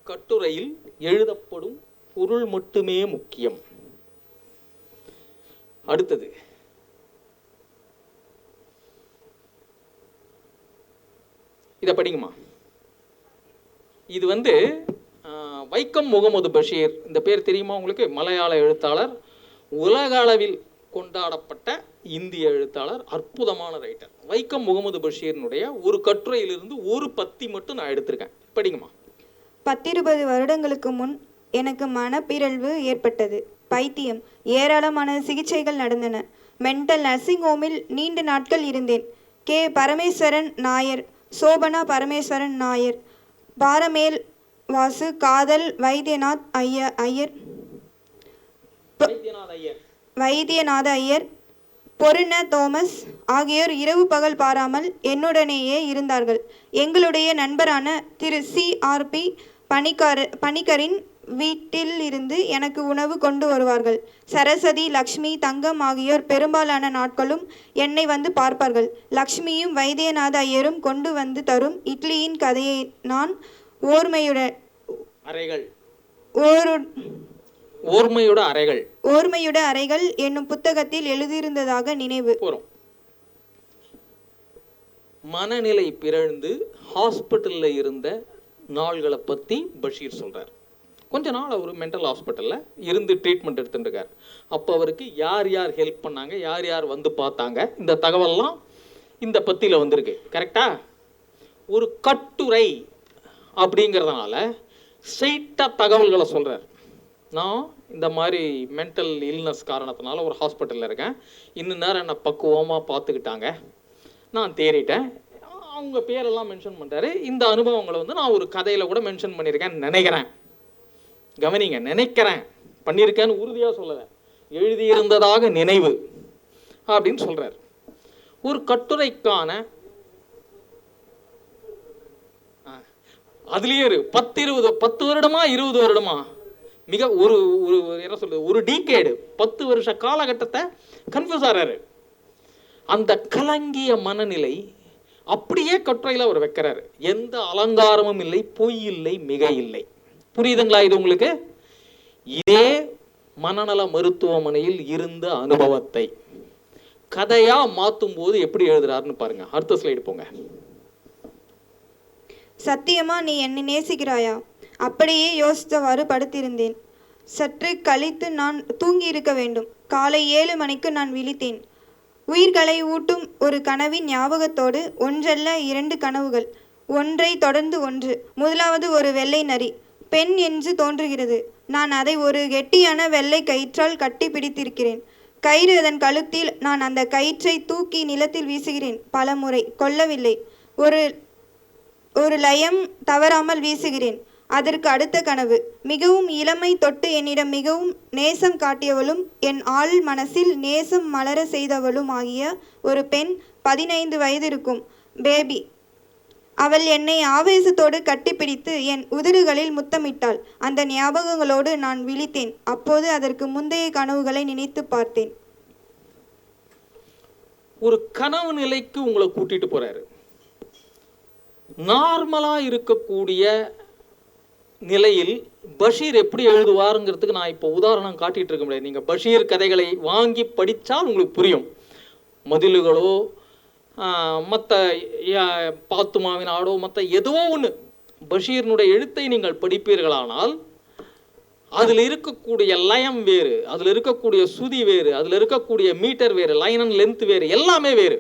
கட்டுரையில் எழுதப்படும் பொருள் மட்டுமே முக்கியம். அடுத்தது, இதை படிக்குமா. இது வந்து வைக்கம் முகமது பஷீர், இந்த பேர் தெரியுமா உங்களுக்கு? மலையாள எழுத்தாளர். உலக அளவில் கொண்டாடப்பட்ட இந்திய எழுத்தாளர், அற்புதமான ரைட்டர் வைக்கம் முகமது பஷீரினுடைய ஒரு கட்டுரையிலிருந்து ஒரு பத்தி மட்டும் நான் எடுத்திருக்கேன், படிங்கம்மா. 10-20 வருடங்களுக்கு முன் எனக்கு மனப்பிறழ்வு ஏற்பட்டது. பைத்தியம். ஏராளமான சிகிச்சைகள் நடந்தன. மென்டல் நர்சிங் ஹோமில் நீண்ட நாட்கள் இருந்தேன். கே. பரமேஸ்வரன் நாயர், சோபனா பரமேஸ்வரன் நாயர், பாரமேல் வாசு, காதல் வைத்தியநாத் ஐயர், வைத்தியநாத ஐயர், பொருண தோமஸ் ஆகியோர் இரவு பகல் பாராமல் என்னுடனேயே இருந்தார்கள். எங்களுடைய நண்பரான திரு CRP பணிக்கரின் வீட்டில் இருந்து எனக்கு உணவு கொண்டு வருவார்கள். சரஸ்வதி, லக்ஷ்மி, தங்கம் ஆகியோர் பெரும்பாலான நாட்களும் என்னை வந்து பார்ப்பார்கள். லக்ஷ்மியும் வைத்தியநாத ஐயரும் கொண்டு வந்து தரும் இட்லியின் கதையை நான் ஓர்மையுட அறைகள் என்னும் புத்தகத்தில் எழுதியிருந்ததாக நினைவு. மனநிலை பிறழ்ந்து ஹாஸ்பிட்டல்ல இருந்த நாள்களை பத்தி பஷீர் சொல்றார். கொஞ்ச நாள் அவர் மென்டல் ஹாஸ்பிட்டலில் இருந்து ட்ரீட்மெண்ட் எடுத்துட்டு இருக்கார். அப்போ அவருக்கு யார் யார் ஹெல்ப் பண்ணாங்க, யார் யார் வந்து பார்த்தாங்க, இந்த தகவல்லாம் இந்த பத்தியில் வந்திருக்கு. கரெக்டா? ஒரு கட்டுரை அப்படிங்கிறதுனால ஸ்ட்ரெயிட்டாக தகவல்களை சொல்கிறார். நான் இந்த மாதிரி மென்டல் இல்னஸ் காரணத்தினால ஒரு ஹாஸ்பிட்டலில் இருக்கேன், இன்னும் நேரம் என்னை பக்குவமாக பார்த்துக்கிட்டாங்க, நான் தேறிட்டேன். அவங்க பேரெல்லாம் மென்ஷன் பண்ணுறாரு. இந்த அனுபவங்களை வந்து நான் ஒரு கதையில் கூட மென்ஷன் பண்ணியிருக்கேன்னு நினைக்கிறேன். கவனிங்க, நினைக்கிறேன், பண்ணியிருக்கேன்னு உறுதியாக சொல்லலை, எழுதியிருந்ததாக நினைவு அப்படின்னு சொல்றார். ஒரு கட்டுரைக்கான அதுலயே 10 வருடமா 20 வருடமா மிக ஒரு என்ன சொல்றது, ஒரு டீகேடு, 10 வருஷ காலகட்டத்தை கன்ஃபியூஸ் ஆறாரு. அந்த கலங்கிய மனநிலை அப்படியே கட்டுரையில் அவர் வைக்கிறாரு. எந்த அலங்காரமும் இல்லை, பொய் இல்லை, மிக இல்லை. புரியுதுங்களா இது உங்களுக்கு? இதே மனநல மருத்துவமனையில் இருந்த அனுபவத்தை கதையா மாற்றும் போது எப்படி எழுதுறாருன்னு பாருங்க. அடுத்த ஸ்லைடு போங்க. சத்தியமா நீ என்னை நேசிக்கிறாயா? அப்படியே யோசித்தவாறு படுத்திருந்தேன். சற்று கழித்து நான் தூங்கி இருக்க வேண்டும். காலை 7 மணிக்கு நான் விழித்தேன். உயிர்களை ஊட்டும் ஒரு கனவின் ஞாபகத்தோடு ஒன்றல்ல 2 கனவுகள், ஒன்றை தொடர்ந்து ஒன்று. முதலாவது ஒரு வெள்ளை நரி, பெண் என்று தோன்றுகிறது. நான் அதை ஒரு கெட்டியான வெள்ளை கயிற்றால் கட்டி பிடித்திருக்கிறேன். கயிறு அதன் கழுத்தில். நான் அந்த கயிற்றை தூக்கி நிலத்தில் வீசுகிறேன். பல முறை கொல்லவில்லை. ஒரு லயம் தவறாமல் வீசுகிறேன். அதற்கு அடுத்த கனவு, மிகவும் இளமை தொட்டு என்னிடம் மிகவும் நேசம் காட்டியவளும் என் ஆள் மனசில் நேசம் மலர செய்தவளும் ஆகிய ஒரு பெண், 15 வயது இருக்கும், பேபி. அவள் என்னை ஆவேசத்தோடு கட்டிப்பிடித்து என் உதடுகளில் முத்தமிட்டாள். அந்த ஞாபகங்களோடு நான் விழித்தேன். அப்போது அதற்கு முந்தைய கனவுகளை நினைத்து பார்த்தேன். ஒரு கனவு நிலைக்கு உங்களை கூட்டிட்டு போறாரு. நார்மலா இருக்கக்கூடிய நிலையில் பஷீர் எப்படி எழுதுவாருங்கிறதுக்கு நான் இப்போ உதாரணம் காட்டிட்டு இருக்க முடியாது. நீங்க பஷீர் கதைகளை வாங்கி படித்தால் உங்களுக்கு புரியும். மதில்களோ மற்ற பாத்துமாவின் ஆடோ மற்ற ஏதோ ஒன்று பஷீரினுடைய எழுத்தை நீங்கள் படிப்பீர்களானால் அதில் இருக்கக்கூடிய லயம் வேறு, அதில் இருக்கக்கூடிய சுதி வேறு, அதில் இருக்கக்கூடிய மீட்டர் வேறு, லைன் அண்ட் லென்த் வேறு, எல்லாமே வேறு.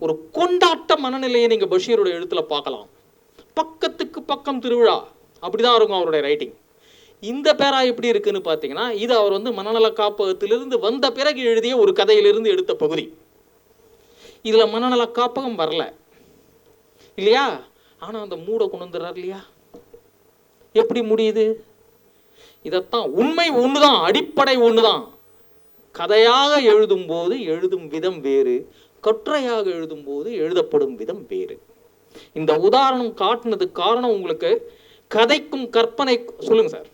ஒரு கொண்டாட்ட மனநிலையை நீங்கள் பஷீருடைய எழுத்தில் பார்க்கலாம். பக்கத்துக்கு பக்கம் திருவிழா, அப்படிதான் இருக்கும் அவருடைய ரைட்டிங். இந்த பேரா எப்படி இருக்குன்னு பார்த்தீங்கன்னா, இது அவர் வந்து மனநல காப்பகத்திலிருந்து வந்த பிறகு எழுதிய ஒரு கதையிலிருந்து எடுத்த பகுதி. இதில் மனநல காப்பகம் வரல இல்லையா? ஆனால் அந்த மூடை கொண்டு வந்துடுறார் இல்லையா? எப்படி முடியுது? இதைத்தான் உண்மை ஒண்ணுதான், அடிப்படை ஒண்ணுதான். கதையாக எழுதும் போது எழுதும் விதம் வேறு, கட்டுரையாக எழுதும் போது எழுதப்படும் விதம் வேறு. இந்த உதாரணம் காட்டினதுக்கு காரணம் உங்களுக்கு கதைக்கும் கற்பனை. சொல்லுங்க சார்.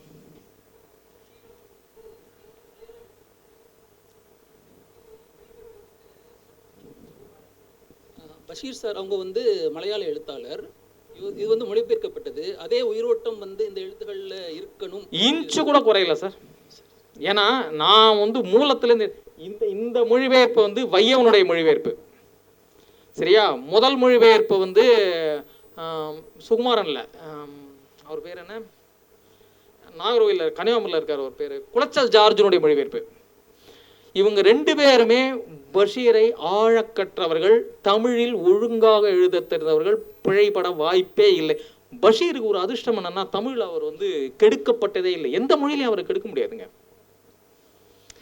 பஷீர் சார் அவங்க வந்து மலையாள எழுத்தாளர். இது வந்து மொழிபெயர்க்கப்பட்டது. அதே உயிரோட்டம் வந்து இந்த எழுத்துக்கள்ல இருக்கணும், இன்ச்சு கூட குறையல சார். ஏன்னா நான் வந்து மூலத்திலேருந்து இந்த மொழிபெயர்ப்பு வந்து வையவனுடைய மொழிபெயர்ப்பு, சரியா? முதல் மொழிபெயர்ப்பு வந்து சுகுமாரன்ல, அவர் பேர் என்ன, நாகர்கோவில் கன்னியாகுமரியில் இருக்கார், அவர் பேர் குளச்சல் ஜார்ஜனுடைய மொழிபெயர்ப்பு. இவங்க 2 பேருமே பஷீரை ஆழக்கற்றவர்கள், தமிழில் ஒழுங்காக எழுத தெரிந்தவர்கள், பிழைப்பட வாய்ப்பே இல்லை. பஷீருக்கு ஒரு அதிர்ஷ்டம் என்னன்னா, தமிழ் அவர் கெடுக்கப்பட்டதே இல்லை. எந்த மொழியிலையும் அவரை கெடுக்க முடியாதுங்க.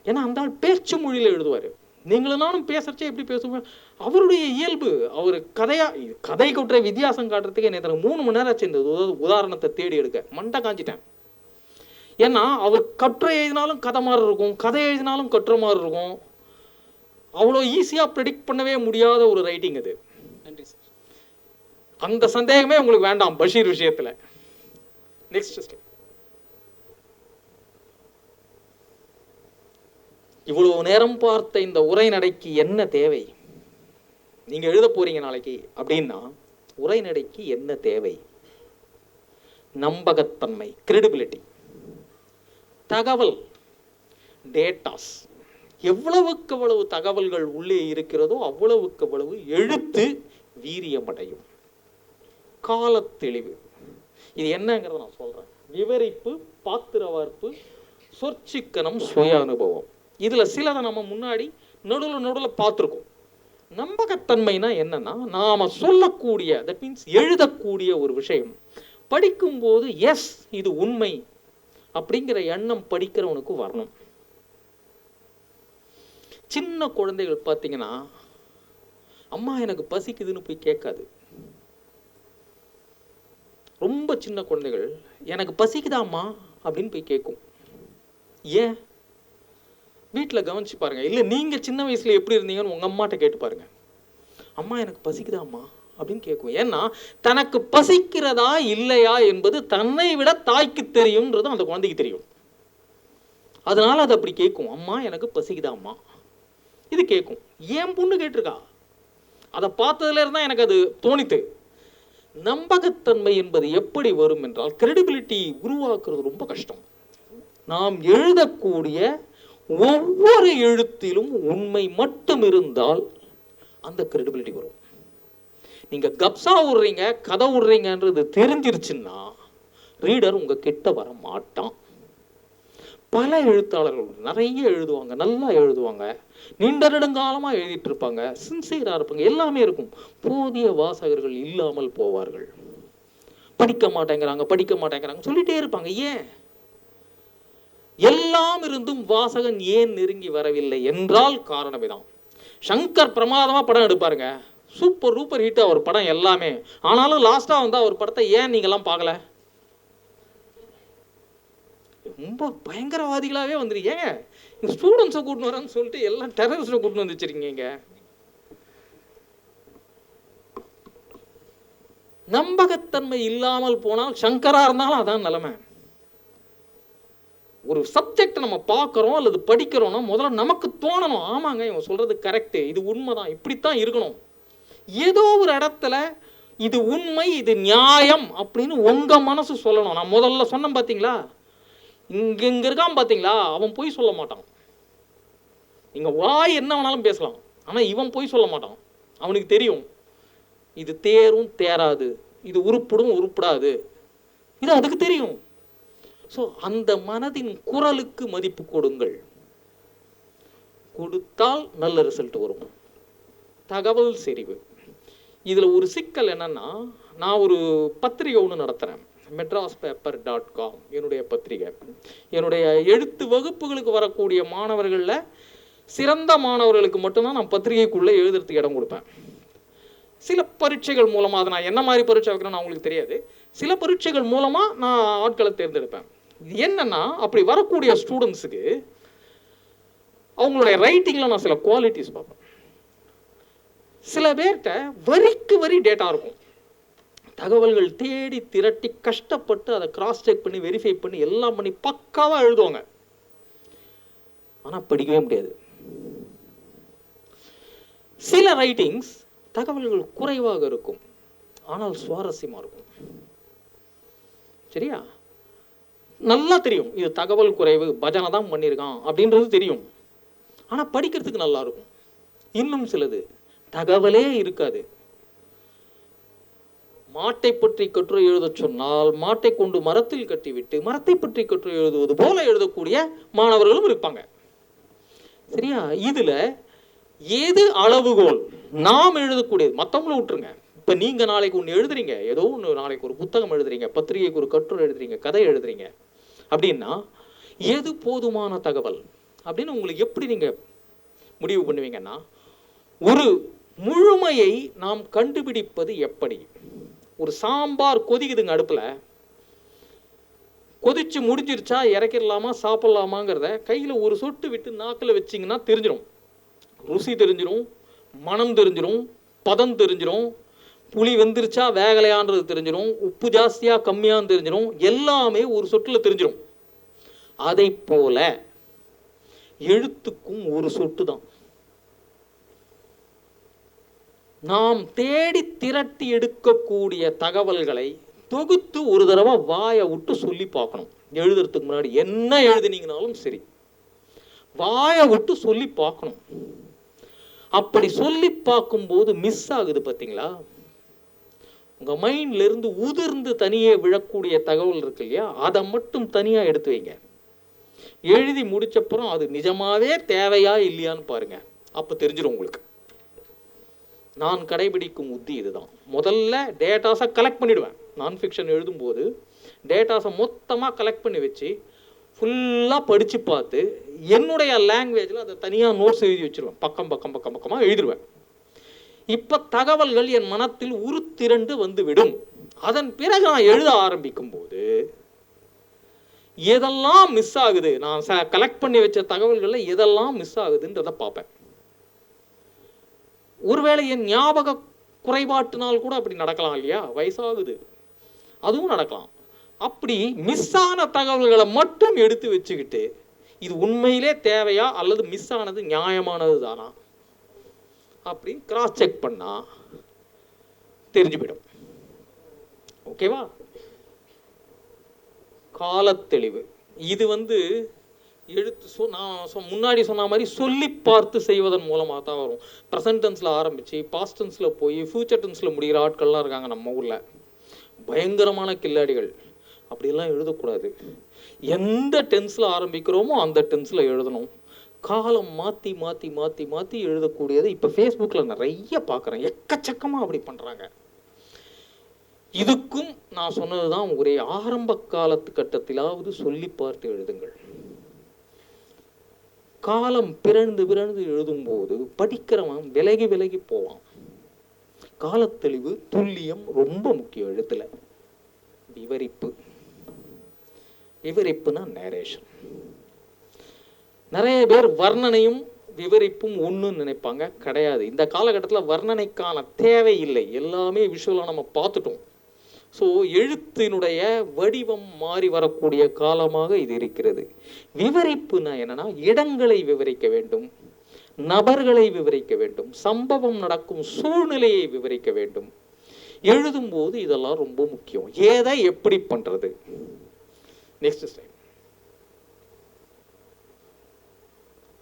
ஏன்னா அந்த ஆள் பேச்சு மொழியில் எழுதுவார். நீங்களும் நானும் பேசுறச்சே எப்படி பேசுவேன், அவருடைய இயல்பு. அவர் கதை கொட்டுற வித்தியாசம் காட்டுறதுக்கு எனக்கு 3 மணி நேரம் ஆச்சு இந்த உதாரணத்தை தேடி எடுக்க. மண்டை காஞ்சிட்டேன். ஏன்னா அவர் கட்டுரை எழுதினாலும் கதை மாதிரி இருக்கும், கதை எழுதினாலும் கட்டுற மாதிரி இருக்கும். அவ்வளோ ஈஸியாக ப்ரெடிக்ட் பண்ணவே முடியாத ஒரு ரைட்டிங் அது. நன்றி சார். அந்த சந்தேகமே உங்களுக்கு வேண்டாம் பஷீர் விஷயத்தில். Next step. இவ்வளவு நேரம் பார்த்த இந்த உரைநடைக்கு என்ன தேவை? நீங்க எழுத போறீங்க நாளைக்கு அப்படின்னா உரைநடைக்கு என்ன தேவை? நம்பகத்தன்மை, கிரெடிபிலிட்டி, தகவல், டேட்டாஸ். எவ்வளவுக்கு அவ்வளவு தகவல்கள் உள்ளே இருக்கிறதோ அவ்வளவுக்கு அவ்வளவு எழுத்து வீரியமடையும். காலத்தெளிவு, இது என்னங்கிறத நான் சொல்றேன். விவரிப்பு, பாத்திரவார்ப்பு, சொற்சிக்கனம், சுய அனுபவம். இதுல சிலதை நம்ம முன்னாடி நடுவில் பார்த்துருக்கோம். நம்பகத்தன்மைனா என்னன்னா, நாம சொல்லக்கூடிய, தட் மீன்ஸ் எழுதக்கூடிய ஒரு விஷயம் படிக்கும்போது எஸ் இது உண்மை அப்படிங்கிற எண்ணம் படிக்கிறவனுக்கு வரணும். சின்ன குழந்தைகள் பார்த்தீங்கன்னா, அம்மா எனக்கு பசிக்குதுன்னு போய் கேட்காது. ரொம்ப சின்ன குழந்தைகள் எனக்கு பசிக்குதா அம்மா அப்படின்னு போய் கேட்கும். ஏன்? வீட்டில் கவனிச்சு பாருங்க. இல்லை நீங்கள் சின்ன வயசுல எப்படி இருந்தீங்கன்னு உங்கள் அம்மாட்ட கேட்டு பாருங்க. அம்மா எனக்கு பசிக்குதா அம்மா அப்படின்னு கேட்கும். ஏன்னா தனக்கு பசிக்கிறதா இல்லையா என்பது தன்னை விட தாய்க்கு தெரியும்ன்றது அந்த குழந்தைக்கு தெரியும். அதனால அது அப்படி கேட்கும். அம்மா எனக்கு பசிக்குதா அம்மா இது கேட்கும். ஏன் பொண்ணு கேட்டிருக்கா, அதை பார்த்ததுல இருந்தா எனக்கு அது தோணித்து. நம்பகத்தன்மை என்பது எப்படி வரும் என்றால், கிரெடிபிலிட்டி உருவாக்குறது ரொம்ப கஷ்டம். நாம் எழுதக்கூடிய ஒவ்வொரு எழுத்திலும் உண்மை மட்டும் இருந்தால் அந்த கிரெடிபிலிட்டி வரும். நீங்க கப்சா விடுறீங்க, கதை விடுறீங்கன்றது தெரிஞ்சிருச்சுன்னா ரீடர் உங்க கிட்ட வர மாட்டான். பல எழுத்தாளர்கள் நிறைய எழுதுவாங்க, நல்லா எழுதுவாங்க, நீண்ட நெடுங்காலமா எழுதிட்டு இருப்பாங்க, சின்சியரா இருப்பாங்க, எல்லாமே இருக்கும். போதிய வாசகர்கள் இல்லாமல் போவார்கள். படிக்க மாட்டேங்கிறாங்க சொல்லிட்டே இருப்பாங்க. ஏன்? எல்லாம் இருந்தும் வாசகன் ஏன் நெருங்கி வரவில்லை என்றால் காரணமே தான். சங்கர் பிரமாதமா படம் எடுப்பாருங்க, சூப்பர் ரூப்பர் ஹிட் அவர் படம் எல்லாமே. ஆனாலும் லாஸ்டா வந்து அவர் படத்தை ஏன் நீங்கெல்லாம் பார்க்கல? ரொம்ப பயங்கரவாதிகளாவே வந்துருக்கீங்க. ஸ்டூடெண்ட்ஸை கூட்டின்னு வரேன்னு சொல்லிட்டு எல்லாம் டெரரிஸ்ட்டை கூட்டின்னு வந்து வச்சிருக்கீங்க. நம்பகத்தன்மை இல்லாமல் போனால் சங்கரா இருந்தாலும் அதான் நிலைமை. ஒரு சப்ஜெக்ட் நம்ம பார்க்குறோம் அல்லது படிக்கிறோம்னா முதல்ல நமக்கு தோணணும், ஆமாங்க இவன் சொல்றது கரெக்டு, இது உண்மைதான், இப்படித்தான் இருக்கணும். ஏதோ ஒரு இடத்துல இது உண்மை, இது நியாயம் அப்படின்னு உங்க மனசு சொல்லணும். நான் முதல்ல சொன்னேன் பார்த்தீங்களா, இங்க இருக்கான் பார்த்தீங்களா, அவன் போய் சொல்ல மாட்டான். நீங்க வாய் என்ன வேணாலும் பேசலாம், ஆனா இவன் போய் சொல்ல மாட்டான். அவனுக்கு தெரியும் இது தேரும் தேராது, இது உருப்படும் உருப்படாது, இது அதுக்கு தெரியும். ஸோ அந்த மனதின் குரலுக்கு மதிப்பு கொடுங்கள். கொடுத்தால் நல்ல ரிசல்ட் வரும். தகவல் செறிவு. இதில் ஒரு சிக்கல் என்னன்னா, நான் ஒரு பத்திரிகை ஒன்று நடத்துகிறேன், medraspapper.com என்னுடைய பத்திரிகை. என்னுடைய எழுத்து வகுப்புகளுக்கு வரக்கூடிய மாணவர்களில் சிறந்த மாணவர்களுக்கு மட்டும்தான் நான் பத்திரிகைக்குள்ளே எழுதுறதுக்கு இடம் கொடுப்பேன். சில பரீட்சைகள் மூலமாக, அதை நான் என்ன மாதிரி பரீட்சை வைக்கிறேன்னு அவங்களுக்கு தெரியாது, சில பரீட்சைகள் மூலமாக நான் ஆட்களை தேர்ந்தெடுப்பேன். என்னன்னா, அப்படி வரக்கூடிய ஸ்டூடெண்ட்ஸுக்கு அவங்களுடைய ரைட்டிங்கில் நான் சில குவாலிட்டிஸ் பார்ப்பேன். சில பேர்கிட்ட வரிக்கு வரி டேட்டா இருக்கும், தகவல்கள் தேடி திரட்டி கஷ்டப்பட்டு அதை கிராஸ் செக் பண்ணி வெரிஃபை பண்ணி எல்லாம் பண்ணி பக்காவாக எழுதுவாங்க. ஆனால் படிக்கவே முடியாது. சில ரைட்டிங்ஸ் தகவல்கள் குறைவாக இருக்கும், ஆனால் சுவாரஸ்யமாக இருக்கும். சரியா? நல்லா தெரியும் இது தகவல் குறைவு, பஜனை தான் பண்ணியிருக்கான் அப்படின்றது தெரியும், ஆனால் படிக்கிறதுக்கு நல்லா இருக்கும். இன்னும் சிலது தகவலே இருக்காது. மாட்டை பற்றி கட்டுரை எழுத சொன்னால் மாட்டை கொண்டு மரத்தில் கட்டிவிட்டு மரத்தை பற்றி கட்டுரை எழுதுவது போல எழுதக்கூடிய மாணவர்களும் இருப்பாங்க. சரியா? இதுல எது அளவுகோல்? நாம் எழுதக்கூடியது, மற்றவங்கள விட்டுருங்க. இப்போ நீங்கள் நாளைக்கு ஒன்று எழுதுறீங்க, ஏதோ ஒன்று, நாளைக்கு ஒரு புத்தகம் எழுதுறீங்க, பத்திரிகைக்கு ஒரு கட்டுரை எழுதுறீங்க, கதை எழுதுறீங்க அப்படின்னா எது போதுமான தகவல் அப்படின்னு உங்களுக்கு எப்படி நீங்கள் முடிவு பண்ணுவீங்கன்னா, ஒரு முழுமையை நாம் கண்டுபிடிப்பது எப்படி? ஒரு சாம்பார் கொதிக்குதுங்க அடுப்பில், கொதிச்சு முடிஞ்சிருச்சா இறக்கிடலாமா சாப்பிட்லாமாங்கிறத கையில் ஒரு சொட்டு விட்டு நாக்கில் வச்சிங்கன்னா தெரிஞ்சிடும். ருசி தெரிஞ்சிடும், மனம் தெரிஞ்சிடும், பதம் தெரிஞ்சிடும், புளி வெந்துருச்சா வேகலையான்றது தெரிஞ்சிடும், உப்பு ஜாஸ்தியா கம்மியான்னு தெரிஞ்சிடும், எல்லாமே ஒரு சொட்டில் தெரிஞ்சிடும். அதை போல எழுத்துக்கும் ஒரு சொட்டு தான். நாம் தேடி திரட்டி எடுக்கக்கூடிய தகவல்களை தொகுத்து ஒரு தடவை வாயை விட்டு சொல்லி பார்க்கணும். எழுதுறதுக்கு முன்னாடி என்ன எழுதினீங்கனாலும் சரி, வாயை விட்டு சொல்லி பார்க்கணும். அப்படி சொல்லி பார்க்கும்போது மிஸ் ஆகுது பார்த்தீங்களா, உங்க மைண்ட்ல இருந்து உதிர்ந்து தனியே விழக்கூடிய தகவல் இருக்கு இல்லையா, அதை மட்டும் தனியா எடுத்து வைங்க. எழுதி முடிச்சப்புறம் அது நிஜமாவே தேவையா இல்லையான்னு பாருங்க, அப்ப தெரிஞ்சிடும் உங்களுக்கு. நான் கடைபிடிக்கும் உத்தி இதுதான். முதல்ல டேட்டாஸை கலெக்ட் பண்ணிடுவேன். நான் ஃபிக்ஷன் எழுதும்போது டேட்டாஸை மொத்தமாக கலெக்ட் பண்ணி வச்சு ஃபுல்லாக படித்து பார்த்து என்னுடைய லாங்குவேஜில் அதை தனியாக நோட்ஸ் எழுதி வச்சுருவேன். பக்கம் பக்கம் பக்கம் பக்கமாக எழுதிடுவேன். இப்போ தகவல்கள் என் மனத்தில் உருத்திரண்டு வந்து விடும். அதன் பிறகு நான் எழுத ஆரம்பிக்கும் போது எதெல்லாம் மிஸ் ஆகுது, நான் கலெக்ட் பண்ணி வச்ச தகவல்களில் எதெல்லாம் மிஸ் ஆகுதுன்றதை பார்ப்பேன். ஒருவேளை என் ஞாபக குறைபாட்டினால் கூட அப்படி நடக்கலாம் இல்லையா, வயசாகுது, அதுவும் நடக்கலாம். அப்படி மிஸ் ஆன தகவல்களை மட்டும் எடுத்து வச்சுக்கிட்டு இது உண்மையிலே தேவையா அல்லது மிஸ் ஆனது நியாயமானது தானா அப்படின்னு கிராஸ் செக் பண்ணா தெரிஞ்சு போயிடும். ஓகேவா? காலத்தெளிவு இது எழுத்து நான் முன்னாடி சொன்ன மாதிரி சொல்லி பார்த்து செய்வதன் மூலமாக தான் வரும். ப்ரெசன்ட் டென்ஸில் ஆரம்பித்து பாஸ்ட் டென்ஸில் போய் ஃபியூச்சர் டென்ஸில் முடிகிற ஆட்கள்லாம் இருக்காங்க நம்ம ஊரில், பயங்கரமான கில்லாடிகள். அப்படிலாம் எழுதக்கூடாது. எந்த டென்ஸில் ஆரம்பிக்கிறோமோ அந்த டென்ஸில் எழுதணும். காலம் மாற்றி மாற்றி மாற்றி மாற்றி எழுதக்கூடியது இப்போ ஃபேஸ்புக்கில் நிறைய பார்க்குறேன், எக்கச்சக்கமாக அப்படி பண்ணுறாங்க. இதுக்கும் நான் சொன்னது தான், ஒரே ஆரம்ப காலத்து கட்டத்திலாவது சொல்லி பார்த்து எழுதுங்கள். காலம் பிறந்து பிறந்து எழுதும்போது படிக்கிறவன் விலகி விலகி போவான். காலத்தெளிவு, துல்லியம் ரொம்ப முக்கியம் எழுத்துல. விவரிப்பு, விவரிப்புனா நேரேஷன். நிறைய பேர் வர்ணனையும் விவரிப்பும் ஒன்றுன்னு நினைப்பாங்க, கிடையாது. இந்த காலகட்டத்தில் வர்ணனைக்கான தேவை இல்லை, எல்லாமே விஷுவலாக நம்ம பார்த்துட்டோம். ஸோ எழுத்தினுடைய வடிவம் மாறி வரக்கூடிய காலமாக இது இருக்கிறது. விவரிப்புனா என்னன்னா, இடங்களை விவரிக்க வேண்டும், நபர்களை விவரிக்க வேண்டும், சம்பவம் நடக்கும் சூழ்நிலையை விவரிக்க வேண்டும். எழுதும்போது இதெல்லாம் ரொம்ப முக்கியம். ஏதை எப்படி பண்றது? Next slide.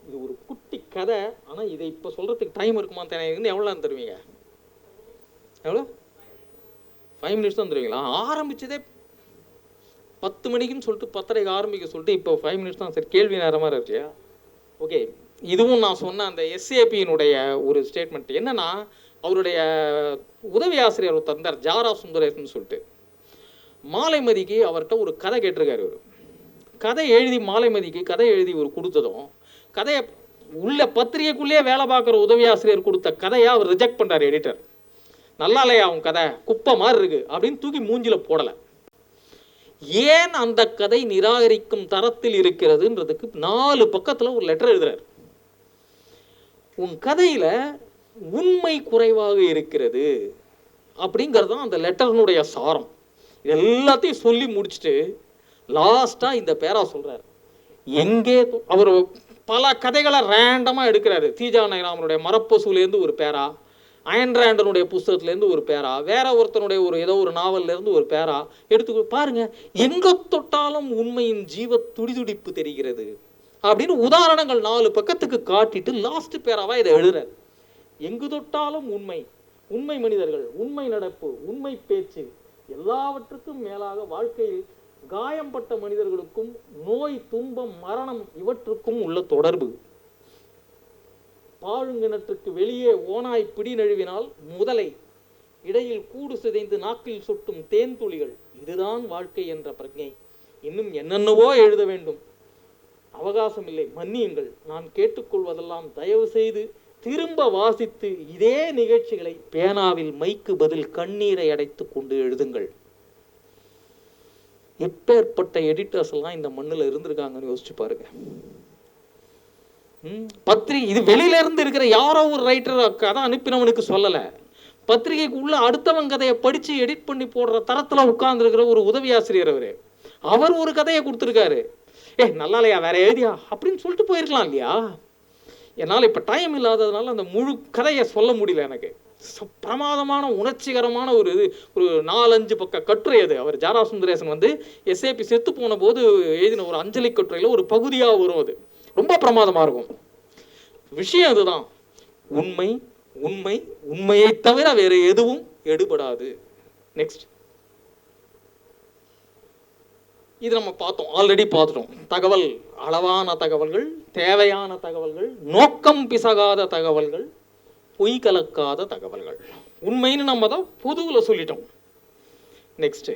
இது ஒரு குட்டி கதை, ஆனால் இதை இப்போ சொல்றதுக்கு டைம் இருக்குமா தெரியாது. எவ்வளோ நேரம் தருவீங்க? எவ்வளோ? 5 minutes தான் தருவீங்களா? ஆரம்பிச்சதே 10 மணிக்குன்னு சொல்லிட்டு 10:30 ஆரம்பிக்க சொல்லிட்டு இப்போ 5 minutes தான். சரி, கேள்வி நேரம் மாதிரி இருக்கியா? ஓகே, இதுவும் நான் சொன்ன அந்த எஸ்ஏபியினுடைய ஒரு ஸ்டேட்மெண்ட் என்னன்னா, அவருடைய உதவி ஆசிரியர் தந்தார் ஜாரா சுந்தரேசன் சொல்லிட்டு. மாலைமதிக்கு அவர்கிட்ட ஒரு கதை கேட்டிருக்காரு. இவர் கதை எழுதி மாலைமதிக்கு கதை எழுதி ஒரு கொடுத்ததும், கதையை உள்ள பத்திரிகைக்குள்ளேயே வேலை பார்க்குற உதவி ஆசிரியர் கொடுத்த கதையை அவர் ரிஜெக்ட் பண்ணுறார் எடிட்டர். நல்லா இல்லையா உன் கதை, குப்பை மாதிரி இருக்கு அப்படின்னு தூக்கி மூஞ்சில போடலை. ஏன் அந்த கதை நிராகரிக்கும் தரத்தில் இருக்கிறதுன்றதுக்கு 4 பக்கத்தில் ஒரு லெட்டர் எழுதுறார். உன் கதையில உண்மை குறைவாக இருக்கிறது அப்படிங்கிறது தான் அந்த லெட்டர்னுடைய சாரம். எல்லாத்தையும் சொல்லி முடிச்சுட்டு லாஸ்டா இந்த பேரா சொல்றாரு. எங்கே அவர் பல கதைகளை ரேண்டமாக எடுக்கிறாரு. தீஜா நயராமனுடைய மரப்பசூலேருந்து ஒரு பேரா, அயன் ராண்டனுடைய புஸ்தகத்திலேருந்து ஒரு பேரா, வேற ஒருத்தனுடைய ஏதோ ஒரு நாவல்லேருந்து ஒரு பேரா எடுத்து பாருங்க. எங்க தொட்டாலும் உண்மையின் ஜீவ துடிதுடிப்பு தெரிகிறது அப்படின்னு உதாரணங்கள் 4 பக்கத்துக்கு காட்டிட்டு லாஸ்ட் பேராவா இதை எழுதுறாரு. எங்கு தொட்டாலும் உண்மை, உண்மை மனிதர்கள், உண்மை நடப்பு, உண்மை பேச்சு, எல்லாவற்றுக்கும் மேலாக வாழ்க்கையில் காயம்பட்ட மனிதர்களுக்கும் நோய், துன்பம், மரணம் இவற்றுக்கும் உள்ள தொடர்பு. பாழுங்கிணற்றுக்கு வெளியே ஓனாய் பிடி நழுவினால் முதலை, இடையில் கூடு சிதைந்து நாக்கில் சுட்டும் தேன் துளிகள். இதுதான் வாழ்க்கை என்ற பிரஜை. இன்னும் என்னென்னவோ எழுத வேண்டும், அவகாசம் இல்லை, மன்னியுங்கள். நான் கேட்டுக்கொள்வதெல்லாம் தயவு செய்து திரும்ப வாசித்து இதே நிகழ்ச்சிகளை பேனாவில் மைக்கு பதில் கண்ணீரை அடைத்து கொண்டு எழுதுங்கள். எப்பேற்பட்ட எடிட்டர்ஸ் எல்லாம் இந்த மண்ணில் இருந்திருக்காங்கன்னு யோசிச்சு பாருங்க. பத்திரிகை இது வெளியில இருந்து இருக்கிற யாரோ ஒரு ரைட்டர் கதை அனுப்பினவனுக்கு சொல்லலை, பத்திரிகைக்கு உள்ள அடுத்தவன் கதையை படிச்சு எடிட் பண்ணி போடுற தரத்துல உட்கார்ந்து இருக்கிற ஒரு உதவி ஆசிரியர் அவர் ஒரு கதையை கொடுத்துருக்காரு. நல்லா இல்லையா, வேற எழுதியா அப்படின்னு சொல்லிட்டு போயிருக்கலாம் இல்லையா. என்னால் இப்போ டைம் இல்லாததுனால அந்த முழு கதையை சொல்ல முடியல. எனக்கு பிரமாதமான உணர்ச்சிகரமான ஒரு 4-5 பக்க கட்டுரை அது. அவர் ஜாரா சுந்தரேசன் எஸ்ஏபி செத்து போன போது எழுதின ஒரு அஞ்சலி கட்டுரையில் ஒரு பகுதியாக வரும். அது ரொம்ப பிரமாதமாக இருக்கும். விஷயம் அதுதான், உண்மை உண்மை உண்மையை தவிர வேறு எதுவும் எடுபடாது. நெக்ஸ்ட், இது நம்ம பார்த்தோம், ஆல்ரெடி பார்த்துட்டோம். தகவல், அளவான தகவல்கள், தேவையான தகவல்கள், நோக்கம் பிசகாத தகவல்கள், பொய் கலக்காத தகவல்கள். உண்மைன்னு நம்ம தான் பொதுவில் சொல்லிட்டோம். நெக்ஸ்ட்,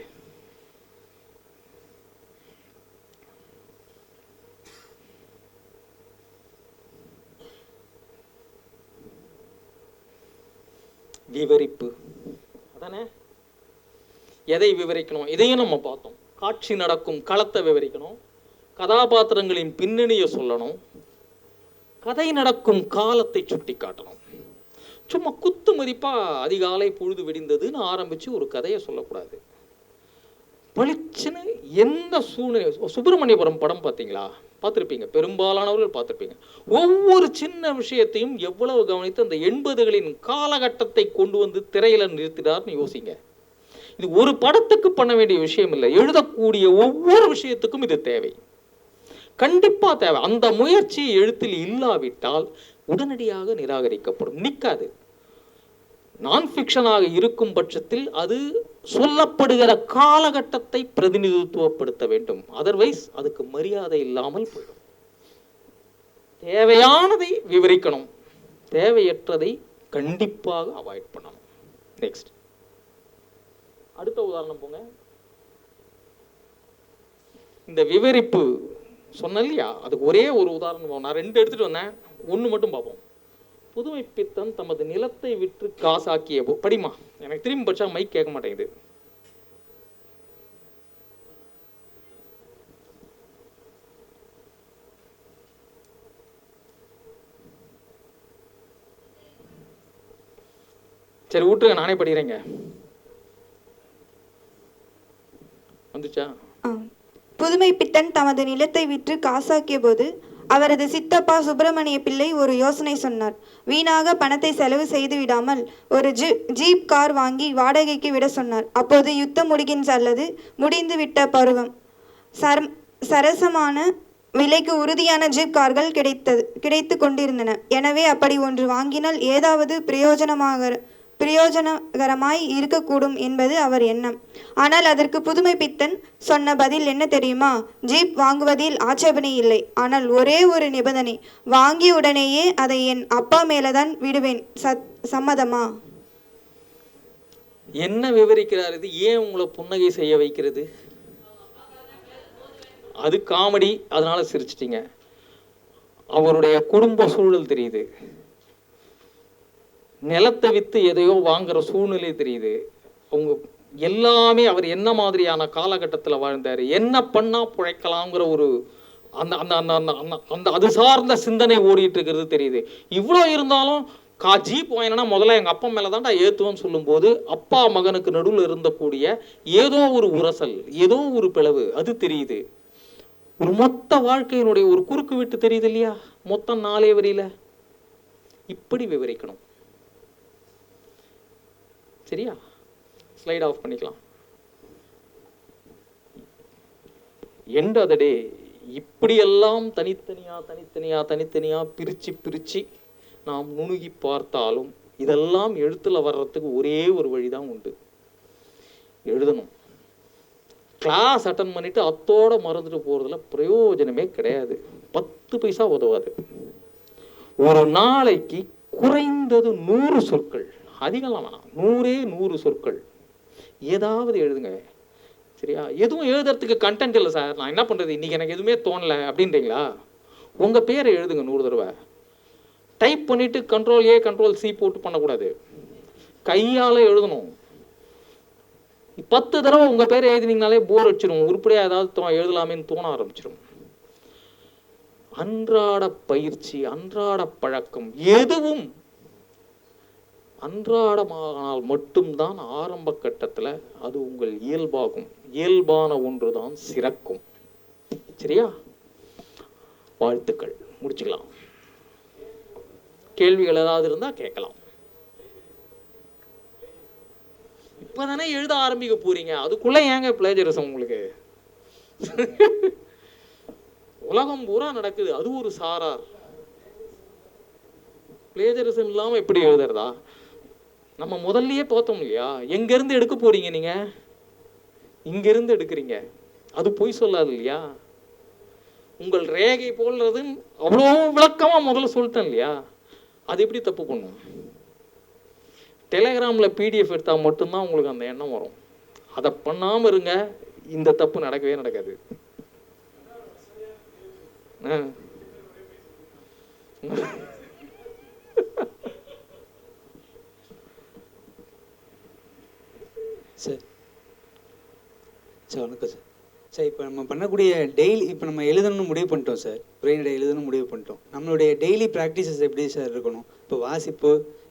விவரிப்பு. அதானே, எதை விவரிக்கணும் இதையும் நம்ம பார்த்தோம். காட்சி நடக்கும் களத்தை விவரிக்கணும், கதாபாத்திரங்களின் பின்னணியை சொல்லணும், கதை நடக்கும் காலத்தை சுட்டி காட்டணும். சும்மா குத்து மதிப்பா அதிகாலை பொழுது விடிந்ததுன்னு ஆரம்பிச்சு ஒரு கதையை சொல்லக்கூடாது. பளிச்சுன்னு எந்த சூழ்நிலை, சுப்பிரமணியபுரம் படம் பார்த்தீங்களா? பார்த்துருப்பீங்க, பெரும்பாலானவர்கள் பார்த்துருப்பீங்க. ஒவ்வொரு சின்ன விஷயத்தையும் எவ்வளவு கவனித்து அந்த 80களின் காலகட்டத்தை கொண்டு வந்து திரையில நிறுத்தினார்னு யோசிங்க. இது ஒரு படத்துக்கு பண்ண வேண்டிய விஷயம் இல்லை, எழுதக்கூடிய ஒவ்வொரு விஷயத்துக்கும் இது தேவை, கண்டிப்பா தேவை. அந்த முயற்சி எழுத்தில் இல்லாவிட்டால் உடனடியாக நிராகரிக்கப்படும், நிற்காது. நான் ஃபிக்ஷனாக இருக்கும் பட்சத்தில் அது சொல்லப்படுகிற காலகட்டத்தை பிரதிநிதித்துவப்படுத்த வேண்டும், அதர்வைஸ் அதுக்கு மரியாதை இல்லாமல் போயிடும். தேவையானதை விவரிக்கணும், தேவையற்றதை கண்டிப்பாக அவாய்ட் பண்ணணும். நெக்ஸ்ட், அடுத்த உதாரணம் போங்க. இந்த விவரிப்பு சொன்ன இல்லையா, அதுக்கு ஒரே ஒரு உதாரணம், நான் 2 எடுத்துட்டு வந்தேன், 1 மட்டும் பார்ப்போம். புதுமை பித்தன் தமது நிலத்தை விற்று காசாக்கிய படிமா, எனக்கு திரும்பி படிச்சா மைக் கேட்க மாட்டேங்குது. சரி விட்டுருங்க, நானே படிக்கிறேங்க. வந்துச்சா? புதுமை பித்தன் தமது நிலத்தை விற்று காசாக்கிய போது அவரது சித்தப்பா சுப்பிரமணிய பிள்ளை ஒரு யோசனை சொன்னார். வீணாக பணத்தை செலவு செய்து விடாமல் ஒரு ஜீப் கார் வாங்கி வாடகைக்கு விட சொன்னார். அப்போது யுத்தம் முடிந்து விட்ட பருவம். சரசமான விலைக்கு உறுதியான ஜீப் கார்கள் கிடைத்து கொண்டிருந்தன. எனவே அப்படி ஒன்று வாங்கினால் ஏதாவது பிரயோஜனகரமாய் இருக்கக்கூடும் என்பது அவர் எண்ணம். ஆனால் அதற்கு புதுமை பித்தன் சொன்ன பதில் என்ன தெரியுமா? ஜீப் வாங்குவதில் ஆட்சேபனை இல்லை, ஆனால் ஒரே ஒரு நிபந்தனை, வாங்கிய உடனேயே அதை என் அப்பா மேலதான் விடுவேன், சம்மதமா? என்ன விவரிக்கிறார் இது? ஏன் உங்களை புன்னகை செய்ய வைக்கிறது? அது காமெடி, அதனால சிரிச்சிட்டீங்க. அவருடைய குடும்ப சூழல் தெரியுது, நிலத்தை விற்று எதையோ வாங்குற சூழ்நிலை தெரியுது. அவங்க எல்லாமே அவர் என்ன மாதிரியான காலகட்டத்தில் வாழ்ந்தார், என்ன பண்ணா பிழைக்கலாங்கிற ஒரு அந்த அந்த அந்த அந்த அந்த அது சார்ந்த சிந்தனை ஓடிட்டு இருக்கிறது தெரியுது. இவ்வளோ இருந்தாலும் ஜீப் வாங்கினா முதல்ல எங்கள் அப்பா மேலே தான்டா ஏற்றுவோன்னு சொல்லும்போது அப்பா மகனுக்கு நடுவில் இருந்தக்கூடிய ஏதோ ஒரு உரசல், ஏதோ ஒரு பிளவு அது தெரியுது. ஒரு மொத்த வாழ்க்கையினுடைய ஒரு குறுக்கு விட்டு தெரியுது இல்லையா, மொத்தம் 4 வரியில. இப்படி விவரிக்கணும். சரியா? ஸ்லைட் ஆஃப் பண்ணிக்கலாம். எண்ட் ஆஃப் த டே இப்படியெல்லாம் தனித்தனியா பிரிச்சு நாம் நுணுகி பார்த்தாலும் இதெல்லாம் எழுத்துல வர்றதுக்கு ஒரே ஒரு வழிதான் உண்டு, எழுதணும். கிளாஸ் அட்டன் பண்ணிட்டு அத்தோட மறந்துட்டு போறதுல பிரயோஜனமே கிடையாது, 10 பைசா உதவாது. ஒரு நாளைக்கு குறைந்தது 100 சொற்கள், அதிகம்லாம் வேணாம், 100 சொற்கள் ஏதாவது எழுதுங்க. சரியா? எதுவும் எழுதுறதுக்கு கண்டென்ட் இல்லை சார், நான் என்ன பண்ணுறது, இன்றைக்கி எனக்கு எதுவுமே தோணலை அப்படின்றீங்களா, உங்கள் பேரை எழுதுங்க 100 தடவை. டைப் பண்ணிவிட்டு Ctrl+A Ctrl+C போட்டு பண்ணக்கூடாது, கையால் எழுதணும். 10 தடவை உங்கள் பேரை எழுதினீங்கனாலே போர் அடிச்சிடும், உருப்படியாக ஏதாவது எழுதலாமேன்னு தோண ஆரம்பிச்சிடும். அன்றாட பயிற்சி, அன்றாட பழக்கம் எதுவும் அன்றாடமானால் மட்டும்தான் ஆரம்ப கட்டத்தில் அது உங்கள் இயல்பாகும். இயல்பான ஒன்றுதான் சிறக்கும். சரியா? வாழ்த்துக்கள். முடிச்சுக்கலாம். கேள்விகள் ஏதாவது இருந்தால் கேட்கலாம். இப்பதானே எழுத ஆரம்பிக்க போறீங்க, அதுக்குள்ள ஏங்க பிளேஜரிசம் உங்களுக்கு? உலகம் பூரா நடக்குது, அது ஒரு சாரார். பிளேஜரிசம் இல்லாம எப்படி எழுதுறதா? நம்ம முதல்லயே பார்த்தோம் இல்லையா? எங்க இருந்து எடுக்க போறீங்க நீங்க? இங்க இருந்து எடுக்கிறீங்க, அது பொய் சொல்லாது இல்லையா? உங்கள் ரேகை போல்றது அவ்வளோ விளக்கமா முதல்ல சொல்லிட்டேன் இல்லையா? அது எப்படி தப்பு பண்ணும்? டெலிகிராமில் PDF எடுத்தால் மட்டும்தான் உங்களுக்கு அந்த எண்ணம் வரும். அதை பண்ணாமல் இருங்க, இந்த தப்பு நடக்கவே நடக்காது. சார் வணக்கம் சார். சார் இப்போ நம்ம பண்ணக்கூடிய டெய்லி, இப்போ நம்ம எழுதணும்னு முடிவு பண்ணிட்டோம் சார், உரைநடை எழுதணும்னு முடிவு பண்ணிட்டோம். நம்மளுடைய டெய்லி ப்ராக்டிசஸ் எப்படி சார் இருக்கணும்? இப்போ வாசிப்பு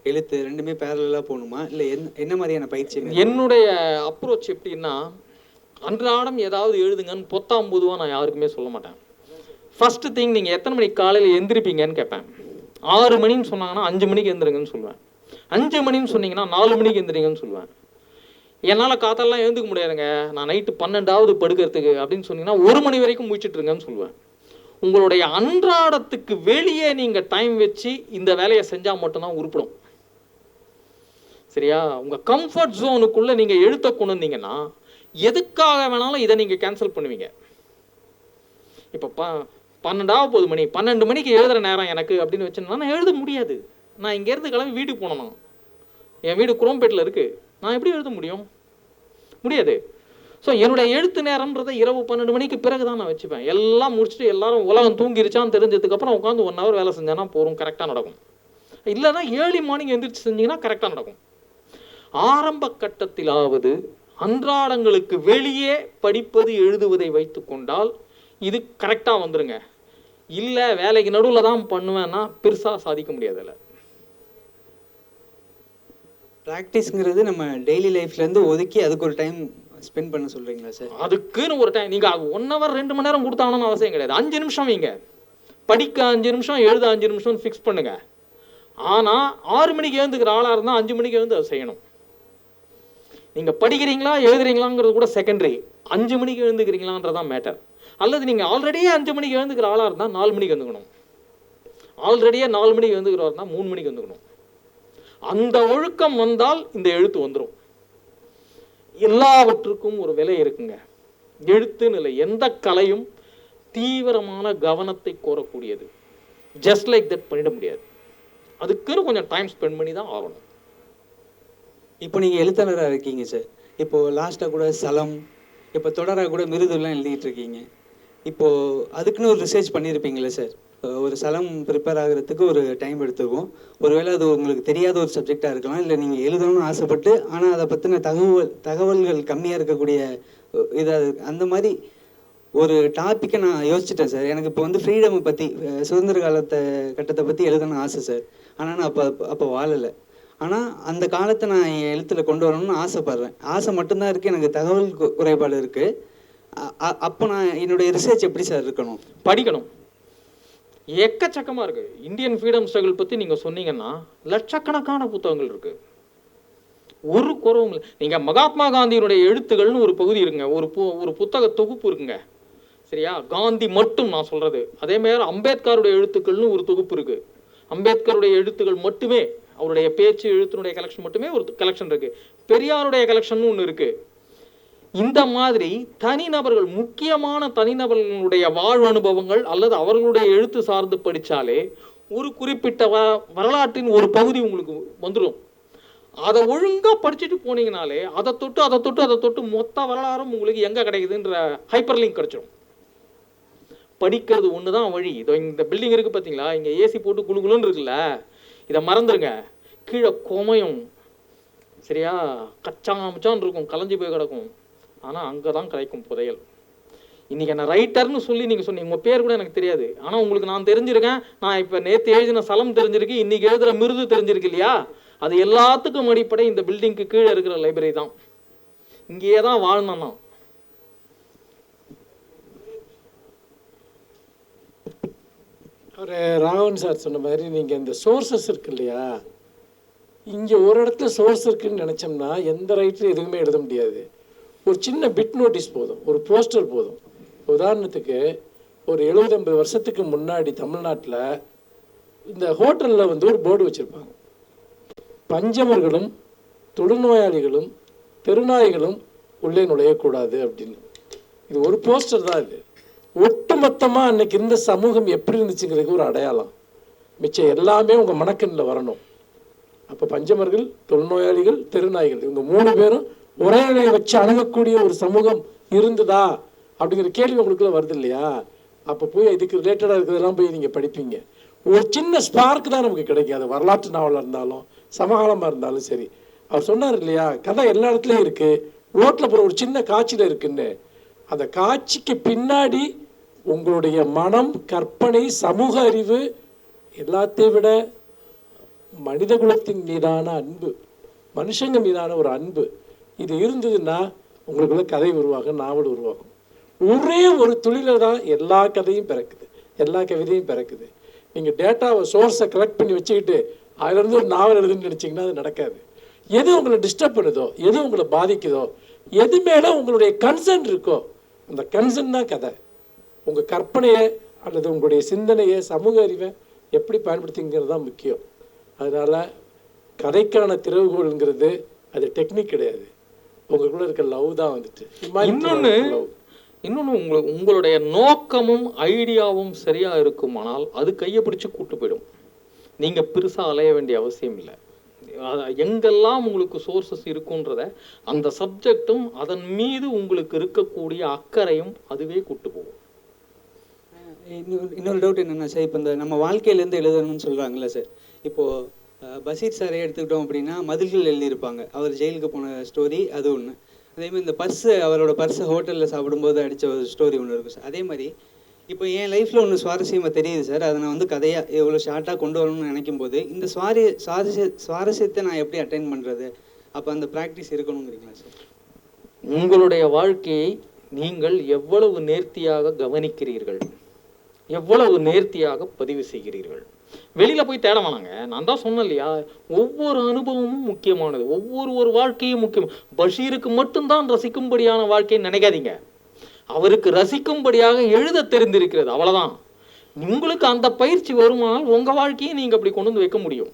எழுத்து ரெண்டுமே பேரலாக போகணுமா, இல்லை என்ன மாதிரியான பயிற்சி? என்னுடைய அப்ரோச் எப்படின்னா, அன்றாடம் ஏதாவது எழுதுங்கன்னு பொத்தாம் பொதுவாக நான் யாருக்குமே சொல்ல மாட்டேன். ஃபஸ்ட்டு திங், நீங்கள் எத்தனை மணிக்கு காலையில் எந்திரிப்பீங்கன்னு கேட்பேன். 6 மணின்னு சொன்னாங்கன்னா 5 மணிக்கு எழுந்துருங்கன்னு சொல்லுவேன். 5 மணின்னு சொன்னீங்கன்னா 4 மணிக்கு எழுந்துறீங்கன்னு சொல்லுவேன். என்னால் காத்தெல்லாம் எழுந்துக்க முடியாதுங்க, நான் நைட்டு 12வது படுக்கிறதுக்கு அப்படின்னு சொன்னீங்கன்னா 1 மணி வரைக்கும் முடிச்சுட்ருங்கன்னு சொல்லுவேன். உங்களுடைய அன்றாடத்துக்கு வெளியே நீங்கள் டைம் வச்சு இந்த வேலையை செஞ்சால் மட்டும்தான் உருப்படும். சரியா? உங்கள் கம்ஃபர்ட் ஜோனுக்குள்ளே நீங்கள் எழுத்த கொண்டு வந்தீங்கன்னா எதுக்காக வேணாலும் இதை நீங்கள் கேன்சல் பண்ணுவீங்க. இப்போ 12வது மணி, 12 மணிக்கு எழுதுகிற நேரம் எனக்கு அப்படின்னு வச்சுன்னா நான் எழுத முடியாது. நான் இங்கேருந்து கிளம்பி வீட்டுக்கு போனேன்னா, என் வீடு குரோம்பேட்டில் இருக்குது, நான் எப்படி எழுத முடியும்? முடியாது. ஸோ என்னுடைய எழுத்து நேரம்ன்றதை இரவு 12 மணிக்கு பிறகு தான் நான் வச்சுப்பேன். எல்லாம் முடிச்சுட்டு எல்லாரும் உலகம் தூங்கிருச்சான்னு தெரிஞ்சதுக்கப்புறம் உட்காந்து 1 hour வேலை செஞ்சேன்னா போகிறோம், கரெக்டாக நடக்கும். இல்லைன்னா ஏர்லி மார்னிங் எழுந்திரிச்சு செஞ்சிங்கன்னா கரெக்டாக நடக்கும். ஆரம்ப கட்டத்திலாவது அன்றாடங்களுக்கு வெளியே படிப்பது எழுதுவதை வைத்து கொண்டால் இது கரெக்டாக வந்துருங்க. இல்லை வேலைக்கு நடுவில் தான் பண்ணுவேன்னா பெருசாக சாதிக்க முடியாதுல்ல. ப்ராக்டிஸ்ங்கிறது நம்ம டெய்லி லைஃப்லேருந்து ஒதுக்கி அதுக்கு ஒரு டைம் ஸ்பெண்ட் பண்ண சொல்கிறீங்களா சார்? அதுக்குன்னு ஒரு டைம் நீங்கள் 1 hour 2 மணி நேரம் கொடுத்தாங்கன்னு அவசியம் கிடையாது. 5 நிமிஷம் வைங்க. படிக்க 5 நிமிஷம், எழுத 5 நிமிஷம் ஃபிக்ஸ் பண்ணுங்க. ஆனால் 6 மணிக்கு எழுந்துக்கிற ஆளாக இருந்தால் 5 மணிக்கு எழுந்து அதை செய்யணும். நீங்கள் படிக்கிறீங்களா எழுதுறீங்களாங்கிறது கூட செகண்டரி, 5 மணிக்கு எழுந்துக்கிறீங்களான்றதான் மேட்டர். அல்லது நீங்கள் ஆல்ரெடியே 5 மணிக்கு எழுந்துக்கிற ஆளாக இருந்தால் 4 மணிக்கு எழுந்துக்கணும். ஆல்ரெடியே 4 மணிக்கு எழுந்துக்கிறவா இருந்தால் 3 மணிக்கு எழுந்துக்கணும். அந்த ஒழுக்கம் வந்தால் இந்த எழுத்து வந்துடும். எல்லாவற்றுக்கும் ஒரு விலை இருக்குங்க. எழுத்துன்னு இல்லை, எந்த கலையும் தீவிரமான கவனத்தை கோரக்கூடியது. ஜஸ்ட் லைக் தட் பண்ணிட முடியாது. அதுக்குன்னு கொஞ்சம் டைம் ஸ்பெண்ட் பண்ணி தான் ஆகணும். இப்போ நீங்கள் எழுத்தாளராக இருக்கீங்க சார். இப்போது லாஸ்ட்டாக கூட சலம், இப்போ தொடராக கூட மிருதுலாம் எழுதிட்டு இருக்கீங்க. இப்போது அதுக்குன்னு ஒரு ரிசர்ச் பண்ணியிருப்பீங்களே சார்? ஒரு சலம் ப்ரிப்பேர் ஆகிறதுக்கு ஒரு டைம் எடுத்துக்கும். ஒருவேளை அது உங்களுக்கு தெரியாத ஒரு சப்ஜெக்டாக இருக்கலாம், இல்லை நீங்கள் எழுதணும்னு ஆசைப்பட்டு ஆனால் அதை பற்றின தகவல்கள் கம்மியாக இருக்கக்கூடிய இது, அந்த மாதிரி ஒரு டாப்பிக்கை நான் யோசிச்சிட்டேன் சார். எனக்கு இப்போ வந்து ஃப்ரீடமை பற்றி, சுதந்திர கட்டத்தை பற்றி எழுதணும்னு ஆசை சார். ஆனால் நான் அப்போ வாழலை. ஆனால் அந்த காலத்தை நான் என் எழுத்தில் கொண்டு வரணும்னு ஆசைப்பட்றேன். ஆசை மட்டும்தான் இருக்குது, எனக்கு தகவல் குறைபாடு இருக்குது. அப்போ நான் என்னுடைய ரிசர்ச் எப்படி சார் இருக்கணும்? படிக்கணும். எக்கச்சக்கமாக இருக்குது. இந்தியன் ஃப்ரீடம் ஸ்ட்ரகிள் பற்றி நீங்கள் சொன்னீங்கன்னா லட்சக்கணக்கான புத்தகங்கள் இருக்குது, ஒரு குறவும் இல்லை. நீங்கள் மகாத்மா காந்தியினுடைய எழுத்துக்கள்னு ஒரு பகுதி இருக்குங்க, ஒரு புத்தக தொகுப்பு இருக்குங்க. சரியா? காந்தி மட்டும் நான் சொல்கிறது. அதேமாதிரி அம்பேத்கருடைய எழுத்துக்கள்னு ஒரு தொகுப்பு இருக்குது. அம்பேத்கருடைய எழுத்துக்கள் மட்டுமே, அவருடைய பேச்சு எழுத்தினுடைய கலெக்ஷன் மட்டுமே ஒரு கலெக்ஷன் இருக்குது. பெரியாருடைய கலெக்ஷன் ஒன்று இருக்குது. இந்த மாதிரி தனிநபர்கள், முக்கியமான தனிநபர்களுடைய வாழ்வு அனுபவங்கள் அல்லது அவர்களுடைய எழுத்து சார்ந்து படித்தாலே ஒரு குறிப்பிட்ட வரலாற்றின் ஒரு பகுதி உங்களுக்கு வந்துடும். அதை ஒழுங்காக படிச்சுட்டு போனீங்கனாலே அதை தொட்டு மொத்த வரலாறும் உங்களுக்கு எங்கே கிடைக்குதுன்ற ஹைப்பர் லிங்க் கிடைச்சிடும். படிக்கிறது ஒன்று தான் வழி. இதோ இந்த பில்டிங் இருக்குது பார்த்தீங்களா, இங்கே ஏசி போட்டு குழுகுலுன்னு இருக்குல்ல, இதை மறந்துடுங்க. கீழே கோமையும் சரியா கச்சாமச்சான் இருக்கும், கலைஞ்சி போய் கிடக்கும். ஆனால் அங்கே தான் கிடைக்கும் புதையல். இன்றைக்கி என்ன ரைட்டர்னு சொல்லி நீங்கள் சொன்னீங்க, உங்கள் பேர் கூட எனக்கு தெரியாது, ஆனால் உங்களுக்கு நான் தெரிஞ்சிருக்கேன். நான் இப்போ நேற்று எழுதின சலம் தெரிஞ்சிருக்கு, இன்றைக்கி எழுதுகிற மிருது தெரிஞ்சிருக்கு இல்லையா? அது எல்லாத்துக்கும் அடிப்படை இந்த பில்டிங்க்கு கீழே இருக்கிற லைப்ரரி தான். இங்கேயே தான் வாழ்ந்தேன் நான். ஒரு ராகவன் சார் சொன்ன மாதிரி நீங்கள் இந்த சோர்சஸ் இருக்கு இல்லையா, இங்கே ஒரு இடத்துல சோர்ஸ் இருக்குன்னு நினச்சோம்னா எந்த ரைட்டரும் எதுவுமே எழுத முடியாது. ஒரு சின்ன பிட் நோட்டீஸ் போதும், ஒரு போஸ்டர் போதும். உதாரணத்துக்கு ஒரு 70-80 வருஷத்துக்கு முன்னாடி தமிழ்நாட்டில் இந்த ஹோட்டலில் வந்து ஒரு போர்டு வச்சுருப்பாங்க, பஞ்சமர்களும் தொழுநோயாளிகளும் தெருநாய்களும் உள்ளே நுழையக்கூடாது அப்படின்னு. இது ஒரு போஸ்டர் தான். இது ஒட்டுமொத்தமாக அன்னைக்கு இருந்த சமூகம் எப்படி இருந்துச்சுங்கிறதுக்கு ஒரு அடையாளம். மிச்சம் எல்லாமே உங்கள் மனக்கண்ணில் வரணும். அப்போ பஞ்சமர்கள், தொழுநோயாளிகள், தெருநாய்கள் இவங்க 3 பேரும் ஒரே நிலையை வச்சு அணுகக்கூடிய ஒரு சமூகம் இருந்ததா அப்படிங்கிற கேள்வி உங்களுக்குள்ள வருது இல்லையா? அப்போ போய் இதுக்கு ரிலேட்டடாக இருக்கிறதெல்லாம் போய் நீங்கள் படிப்பீங்க. ஒரு சின்ன ஸ்பார்க் தான் நமக்கு கிடைக்கும். அது வரலாற்று நாவலாக இருந்தாலும் சமகாலமாக இருந்தாலும் சரி. அவர் சொன்னார் இல்லையா, கதை எல்லா இடத்துலையும் இருக்குது, ரோட்டில் போகிற ஒரு சின்ன காட்சியில் இருக்குன்னு. அந்த காட்சிக்கு பின்னாடி உங்களுடைய மனம், கற்பனை, சமூக அறிவு, எல்லாத்தையும் விட மனித குலத்தின் மீதான அன்பு, மனுஷங்க மீதான ஒரு அன்பு, இது இருந்ததுன்னா உங்களுக்குள்ள கதை உருவாகும், நாவல் உருவாகும். ஒரே ஒரு துளியில தான் எல்லா கதையும் பிறக்குது, எல்லா கவிதையும் பிறக்குது. நீங்கள் டேட்டாவை சோர்ஸை கலெக்ட் பண்ணி வச்சுக்கிட்டு அதிலிருந்து ஒரு நாவல் எழுதுன்னு நினச்சிங்கன்னா அது நடக்காது. எது உங்களை டிஸ்டர்ப் பண்ணுதோ, எது உங்களை பாதிக்குதோ, எது மேலே உங்களுடைய கன்சர்ன் இருக்கோ அந்த கன்சர்ன் தான் கதை. உங்கள் கற்பனையை அல்லது உங்களுடைய சிந்தனையை, சமூக அறிவை எப்படி பயன்படுத்திங்கிறது தான் முக்கியம். அதனால் கதைக்கான திறவுகோள்ங்கிறது அது டெக்னிக் கிடையாது, உங்களுக்குள்ள இருக்க லவ் தான் வந்துட்டு. இன்னொன்று உங்களுடைய நோக்கமும் ஐடியாவும் சரியாக இருக்குமானால் அது கையை பிடிச்சி கூட்டு போயிடும். நீங்கள் பெருசாக அலைய வேண்டிய அவசியம் இல்லை. எங்கெல்லாம் உங்களுக்கு சோர்சஸ் இருக்குன்றத அந்த சப்ஜெக்டும் அதன் மீது உங்களுக்கு இருக்கக்கூடிய அக்கறையும் அதுவே கூட்டு போகும். இன்னொரு டவுட் என்னென்னா சார், இப்போ இந்த நம்ம வாழ்க்கையிலேருந்து எழுதணும்னு சொல்கிறாங்கல்ல சார், இப்போது பஷீர் சாரை எடுத்துக்கிட்டோம் அப்படின்னா மதில்கள் எழுதியிருப்பாங்க, அவர் ஜெயிலுக்கு போன ஸ்டோரி அது ஒன்று. அதேமாதிரி இந்த பர்ஸு, அவரோட பர்ஸை ஹோட்டலில் சாப்பிடும்போது அடித்த ஒரு ஸ்டோரி ஒன்று இருக்கும் சார். அதே மாதிரி இப்போ என் லைஃப்பில் ஒன்று சுவாரஸ்யமாக தெரியுது சார், அதை நான் வந்து கதையாக எவ்வளோ ஷார்ட்டாக கொண்டு வரணும்னு நினைக்கும் போது இந்த சுவாரஸ்யத்தை நான் எப்படி அட்டைன் பண்ணுறது? அப்போ அந்த ப்ராக்டிஸ் இருக்கணுங்கிறீங்களா சார்? உங்களுடைய வாழ்க்கையை நீங்கள் எவ்வளவு நேர்த்தியாக கவனிக்கிறீர்கள், எவ்வளவு நேர்த்தியாக பதிவு செய்கிறீர்கள். வெளியில் போய் தேட வேணாங்க. நான் தான் சொன்னேன் இல்லையா, ஒவ்வொரு அனுபவமும் முக்கியமானது, ஒவ்வொரு வாழ்க்கையும் முக்கியம். பஷீருக்கு மட்டும்தான் ரசிக்கும்படியான வாழ்க்கைன்னு நினைக்காதீங்க. அவருக்கு ரசிக்கும்படியாக எழுத தெரிந்திருக்கிறது, அவ்வளோதான். உங்களுக்கு அந்த பயிற்சி வருமானால் உங்கள் வாழ்க்கையை நீங்கள் அப்படி கொண்டு வந்து வைக்க முடியும்.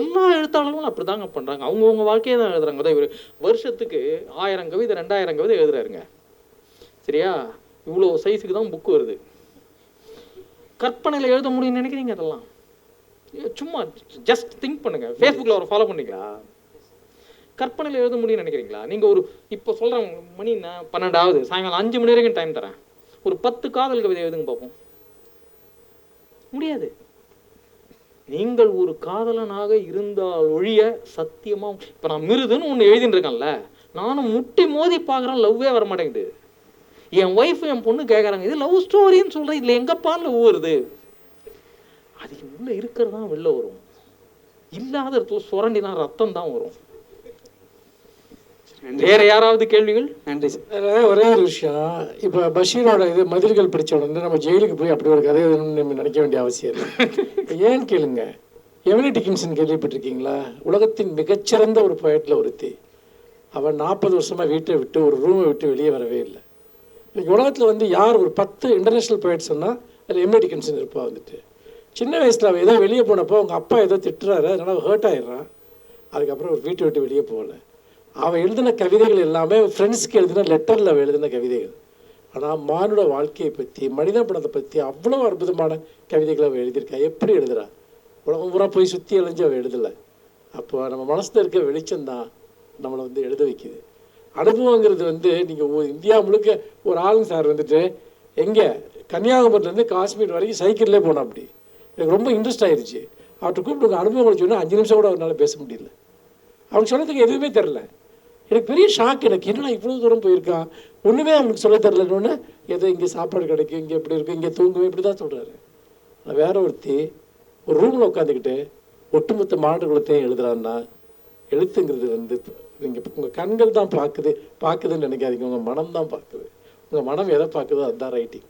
எல்லா எழுத்தாளர்களும் அப்படி தாங்க பண்ணுறாங்க, அவங்கவுங்க வாழ்க்கையை தான் எழுதுறாங்க. அதான் இவர் வருஷத்துக்கு 1000 கவிதை 2000 கவிதை எழுதுறாருங்க. சரியா? இவ்வளோ சைஸுக்கு தான் புக்கு வருது. கற்பனையில் எழுத முடியும்னு நினைக்கிறீங்க? அதெல்லாம் சும்மா ஜஸ்ட் திங்க் பண்ணுங்கள். ஃபேஸ்புக்கில் அவரை ஃபாலோ பண்ணுறீங்களா? கற்பனையில் எழுத முடியும்னு நினைக்கிறீங்களா? நீங்கள் ஒரு இப்போ சொல்கிறேன், மணி 12 சாயங்காலம் 5 மணி வரைக்கும் டைம் தரேன், ஒரு 10 காதல் கவிதை எழுதுங்க பார்ப்போம். முடியாது. நீங்கள் ஒரு காதலனாக இருந்தால் ஒழிய சத்தியமாக, இப்போ நான் மிருதுன்னு ஒன்று எழுதின்னு இருக்கேன்ல, நானும் முட்டி மோதி பார்க்குறேன், லவ்வே வர மாட்டேங்குது. என் ஒய்ஃப் என் பொண்ணு கேட்குறாங்க, இது லவ் ஸ்டோரின்னு சொல்கிறேன், இதில் எங்கப்பா லவ் வருது? அது உள்ளே இருக்கிறது தான் வெளில வரும், இல்லாத இடத்துல சுரண்டினா ரத்தம் தான் வரும். வேற யாராவது கேள்விகள்? நன்றி சார். ஒரே ஒரு விஷயம், இப்போ பஷீரோட இது மதில்கள் படித்த உடனே நம்ம ஜெயிலுக்கு போய் அப்படி ஒரு கதை நம்ம நினைக்க வேண்டிய அவசியம் இல்லை. ஏன்னு கேளுங்க, எமிலி டிக்கின்சன் கேள்விப்பட்டிருக்கீங்களா? உலகத்தின் மிகச்சிறந்த ஒரு போயட்டில் ஒருத்தி. அவன் 40 வருஷமாக வீட்டை விட்டு ஒரு ரூமை விட்டு வெளியே வரவே இல்லை. இன்னைக்கு உலகத்தில் வந்து யார் ஒரு 10 இன்டர்நேஷ்னல் போயட் சொன்னால் அதில் எமிலி டிக்கின்சன் இருப்பா. வந்துட்டு சின்ன வயசில் அவள் ஏதோ வெளியே போனப்போ அவங்க அப்பா ஏதோ திட்டுறாரு, அதனால் ஹர்ட் ஆகிடுறான். அதுக்கப்புறம் ஒரு வீட்டை விட்டு வெளியே போகல. அவள் எழுதின கவிதைகள் எல்லாமே ஃப்ரெண்ட்ஸ்க்கு எழுதின லெட்டரில் அவள் எழுதின கவிதைகள். ஆனால் மானுட வாழ்க்கையை பற்றி, மனித படத்தை பற்றி அவ்வளோ அற்புதமான கவிதைகளை அவள் எழுதியிருக்கா. எப்படி எழுதுறா? உலகம் பூரா போய் சுற்றி அலைஞ்சு அவள் எழுதலை. அப்போ நம்ம மனசில் இருக்க வெளிச்சம்தான் நம்மளை வந்து எழுத வைக்குது. அனுபவங்கிறது வந்து நீங்கள் இந்தியா முழுக்க ஒரு ஆளுங்க சார் வந்துட்டு எங்கே கன்னியாகுமரிலேருந்து காஷ்மீர் வரைக்கும் சைக்கிள்லேயே போனோம். அப்படி எனக்கு ரொம்ப இன்ட்ரெஸ்ட் ஆயிடுச்சு. அவர்கிட்ட கூப்பிட்டு அனுபவங்களை சொன்னால் 5 நிமிஷம் கூட அவரால் பேச முடியல. அவனுக்கு சொன்னதுக்கு எதுவுமே தெரில. எனக்கு பெரிய ஷாக். எனக்கு என்னடா இவ்வளோ தூரம் போயிருக்கான், ஒன்றுமே அவனுக்கு சொல்ல தெரிலன்னு. ஏதோ இங்கே சாப்பாடு கிடைக்கும், இங்கே எப்படி இருக்குது, இங்கே தூங்குவேன், இப்படி தான் சொல்கிறாரு. நான் வேற ஒருத்தி ஒரு ரூமில் உட்காந்துக்கிட்டு ஒட்டுமொத்த மாடு குலத்தையும் எழுதுறான்னா, எழுத்துங்கிறது வந்து நீங்கள் உங்கள் கண்கள் தான் பார்க்குதுன்னு நினைக்காதீங்க. உங்கள் மனம் தான் பார்க்குது. உங்கள் மனம் எதை பார்க்குதோ அதுதான் ரைட்டிங்.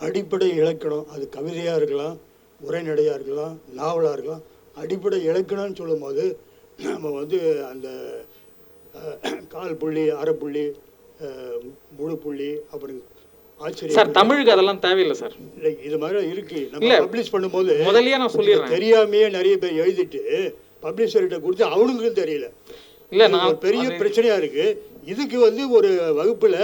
அடிப்படை இலக்கணம், அது கவிதையாக இருக்கலாம், உரைநடையாக இருக்கலாம், நாவலாக இருக்கலாம். அடிப்படை இலக்கணம்னு சொல்லும்போது நம்ம வந்து அந்த கால் புள்ளி, அரை புள்ளி, முழு புள்ளி, அப்படி ஆச்சரியம். சார் தமிழுக்கு அதெல்லாம் தேவையில்லை சார். இல்லை, இது மாதிரி இருக்கு. நம்ம பப்ளிஷ் பண்ணும்போது முதல்லயே நான் சொல்லிடுறேன், தெரியாமையே நிறைய பேர் எழுதிட்டு பப்ளிஷர்கிட்ட கொடுத்து அவனுங்களுக்கும் தெரியல. இல்லை நான் பெரிய பிரச்சனையா இருக்கு. இதுக்கு வந்து ஒரு வகுப்புல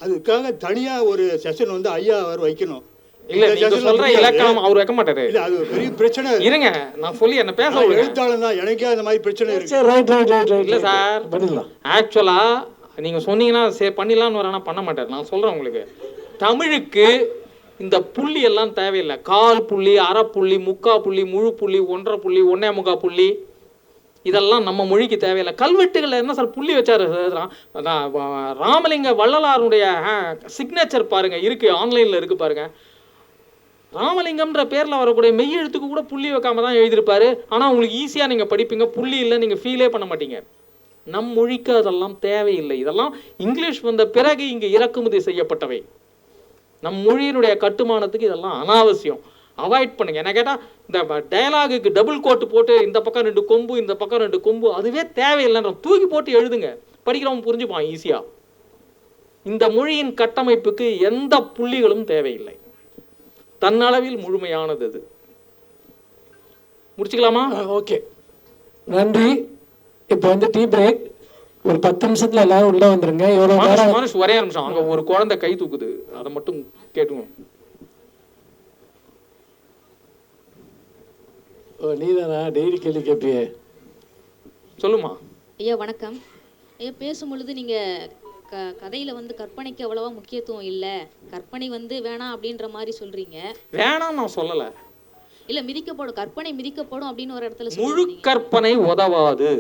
அதுக்காக தனியா ஒரு செஷன் வந்து ஐயா அவர் வைக்கணும். இல்ல நீங்க சொல்ற இலக்கணம் அவர் வைக்க மாட்டாரு. இல்ல அது பெரிய பிரச்சனை. இருங்க நான் சொல்லி என்ன பேச விடுங்க. எழுத்தாளன் தான், எனக்கே அந்த மாதிரி பிரச்சனை இருக்கு. இல்ல சார், ஆக்சுவலா நீங்க சொன்னீங்கன்னா சரி பண்ணிடலாம்னு வர, பண்ண மாட்டார். நான் சொல்றேன் உங்களுக்கு, தமிழுக்கு இந்த புள்ளி எல்லாம் தேவையில்லை. கால் புள்ளி, அரை புள்ளி, முக்கா புள்ளி, முழு புள்ளி, 1.5 புள்ளி, 1.25 புள்ளி, இதெல்லாம் நம்ம மொழிக்கு தேவையில்லை. கல்வெட்டுகளில் என்ன சார் புள்ளி வச்சாரு? ராமலிங்க வள்ளலாருடைய சிக்னேச்சர் பாருங்க, இருக்கு ஆன்லைனில் இருக்கு பாருங்க. ராமலிங்கம்ன்ற பேரில் வரக்கூடிய மெய் எழுத்துக்கு கூட புள்ளி வைக்காம தான் எழுதியிருப்பாரு. ஆனால் உங்களுக்கு ஈஸியாக நீங்கள் படிப்பீங்க, புள்ளி இல்லை நீங்கள் ஃபீலே பண்ண மாட்டீங்க. நம் மொழிக்கு அதெல்லாம் தேவையில்லை. இதெல்லாம் இங்கிலீஷ் வந்த பிறகு இங்கே இறக்குமதி செய்யப்பட்டவை. நம் மொழியினுடைய கட்டுமானத்துக்கு இதெல்லாம் அனாவசியம். அவாய்ட் பண்ணுங்க. என்ன கேட்டால் இந்த டயலாகுக்கு டபுள் கோட்டு போட்டு இந்த பக்கம் 2 கொம்பு இந்த பக்கம் 2 கொம்பு அதுவே தேவையில்லைன்ற தூக்கி போட்டு எழுதுங்க, படிக்கிறவங்க புரிஞ்சுப்பான் ஈஸியா. இந்த மொழியின் கட்டமைப்புக்கு எந்த புள்ளிகளும் தேவையில்லை. தன்னளவில் முழுமையானது அது. முடிச்சுக்கலாமா? ஓகே, நன்றி. இப்போ வந்து டீ பிரேக். ஒரு 10 நிமிஷத்துல எல்லாரும் உள்ள வந்துருங்க. மனுஷ் ஒரே நிமிஷம், அங்க ஒரு குழந்தை கை தூக்குது, அதை மட்டும் கேட்டுக்கணும். நீதானா டெய்லி கேள்வி கேட்பியே? சொல்லுமா. ஐயா வணக்கம். ஐயா பேசும் பொழுது நீங்கள் கதையில் வந்து கற்பனைக்கு அவ்வளவா முக்கியத்துவம் இல்லை, கற்பனை வந்து வேணாம் அப்படின்ற மாதிரி சொல்கிறீங்க. வேணாம் நான் சொல்லலை. இல்லை மிதிக்கப்படும், கற்பனை மிதிக்கப்படும் அப்படின்னு ஒரு இடத்துல முழு கற்பனை உதவாது.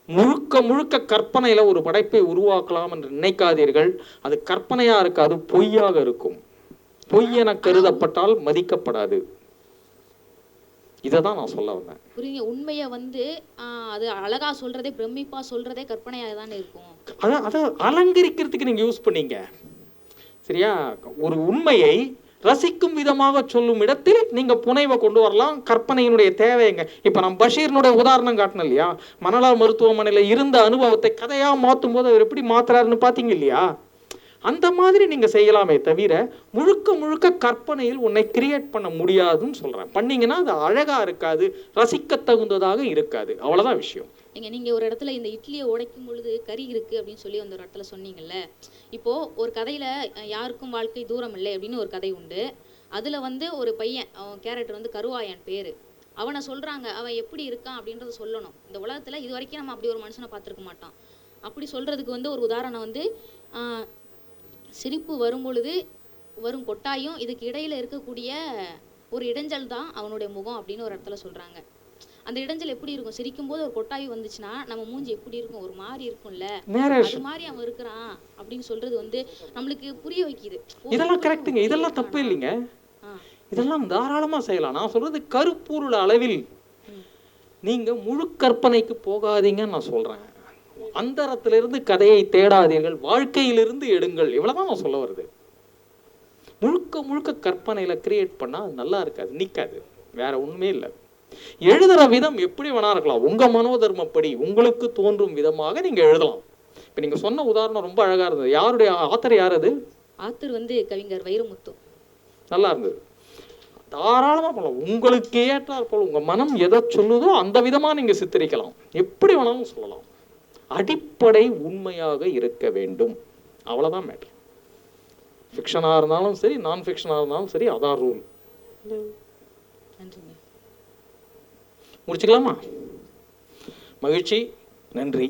முழுக்க முழுக்க கற்பனையில் ஒரு படைப்பை உருவாக்கலாம் என்று நினைக்காதீர்கள். அது கற்பனையாக இருக்காது, பொய்யாக இருக்கும். பொய் என கருதப்பட்டால் மதிக்கப்படாது. இதை தான் நான் சொல்ல வந்தேன். புரியுங்க. உண்மையை வந்து அது அழகா சொல்றதே, பிரமிப்பா சொல்றதே கற்பனையாக தானே இருக்கும். அதை அலங்கரிக்கிறதுக்கு நீங்க யூஸ் பண்ணீங்க, சரியா? ஒரு உண்மையை ரசிக்கும் விதமாக சொல்லும் இடத்தில் நீங்க புனைவை கொண்டு வரலாம். கற்பனையினுடைய தேவைங்க. இப்ப நான் பஷீர்னுடைய உதாரணம் காட்டினேன் இல்லையா? மணலார் மருத்துவமனையில இருந்த அனுபவத்தை கதையா மாற்றும் போது அவர் எப்படி மாத்துறாருன்னு பாத்தீங்க இல்லையா? அந்த மாதிரி நீங்க செய்யலாமே தவிர முழுக்க முழுக்க கற்பனையில் உன்னை கிரியேட் பண்ண முடியாதுன்னு சொல்றேன். பண்ணீங்கன்னா அது அழகா இருக்காது, ரசிக்க தகுந்ததாக இருக்காது. அவ்வளவுதான் விஷயம். நீங்க ஒரு இடத்துல இந்த இட்லியை உடைக்கும் பொழுது கறி இருக்கு அப்படின்னு சொல்லி அந்த ஒரு இடத்துல சொன்னீங்கல்ல. இப்போ ஒரு கதையில யாருக்கும் வாழ்க்கை தூரம் இல்லை அப்படின்னு ஒரு கதை உண்டு. அதுல வந்து ஒரு பையன், அவன் கேரக்டர் வந்து கருவாயன் பேரு. அவனை சொல்றாங்க, அவன் எப்படி இருக்கான் அப்படின்றத சொல்லணும். இந்த உலகத்துல இது வரைக்கும் நம்ம அப்படி ஒரு மனுஷனை பார்த்துருக்க மாட்டான். அப்படி சொல்றதுக்கு வந்து ஒரு உதாரணம் வந்து சிரிப்பு வரும் பொழுது வரும் கொட்டாயும் இதுக்கு இடையில இருக்கக்கூடிய ஒரு இடைஞ்சல் தான் அவனுடைய முகம் அப்படின்னு ஒரு இடத்துல சொல்றாங்க. அந்த இடைஞ்சல் எப்படி இருக்கும்? சிரிக்கும் போது ஒரு கொட்டாயி வந்துச்சுன்னா நம்ம மூஞ்சி எப்படி இருக்கும்? ஒரு மாதிரி இருக்கும்ல. அது மாதிரி அவன் இருக்கிறான் அப்படின்னு சொல்றது வந்து நம்மளுக்கு புரிய வைக்குது. இதெல்லாம் கரெக்டுங்க, இதெல்லாம் தப்பு இல்லைங்க, இதெல்லாம் தாராளமா செய்யலாம். நான் சொல்றது கருப்பொருள் அளவில் நீங்க முழு கற்பனைக்கு போகாதீங்கன்னு நான் சொல்றேன். அந்தரத்திலிருந்து கதையை தேடாதீர்கள், வாழ்க்கையிலிருந்து எடுங்கள். இவ்வளவுதான் நான் சொல்ல வருது. முழுக்க முழுக்க கற்பனையில கிரியேட் பண்ணா அது நல்லா இருக்காது, நிக்காது. வேற ஒண்ணுமே இல்லை. எழுதுற விதம் எப்படி வேணா இருக்கலாம். உங்க மனோதர்மப்படி உங்களுக்கு தோன்றும் விதமாக நீங்க எழுதலாம். இப்ப நீங்க சொன்ன உதாரணம் ரொம்ப அழகா இருந்தது. யாருடைய ஆத்தர்? யார் அது? ஆத்தர் வந்து கவிஞர் வைரமுத்து. நல்லா இருந்தது. தாராளமா பண்ணலாம். உங்களுக்கு ஏற்றாற் போல உங்க மனம் எதை சொல்லுதோ அந்த விதமா நீங்க சித்தரிக்கலாம். எப்படி வேணாலும் சொல்லலாம். அடிப்படை உண்மையாக இருக்க வேண்டும். அவ்வளோதான் மேட்ரு. ஃபிக்ஷனாக இருந்தாலும் சரி, நான் ஃபிக்ஷனாக இருந்தாலும் சரி, அதான் ரூல். நன்றிங்க. முடிச்சுக்கலாமா? மகிழ்ச்சி, நன்றி.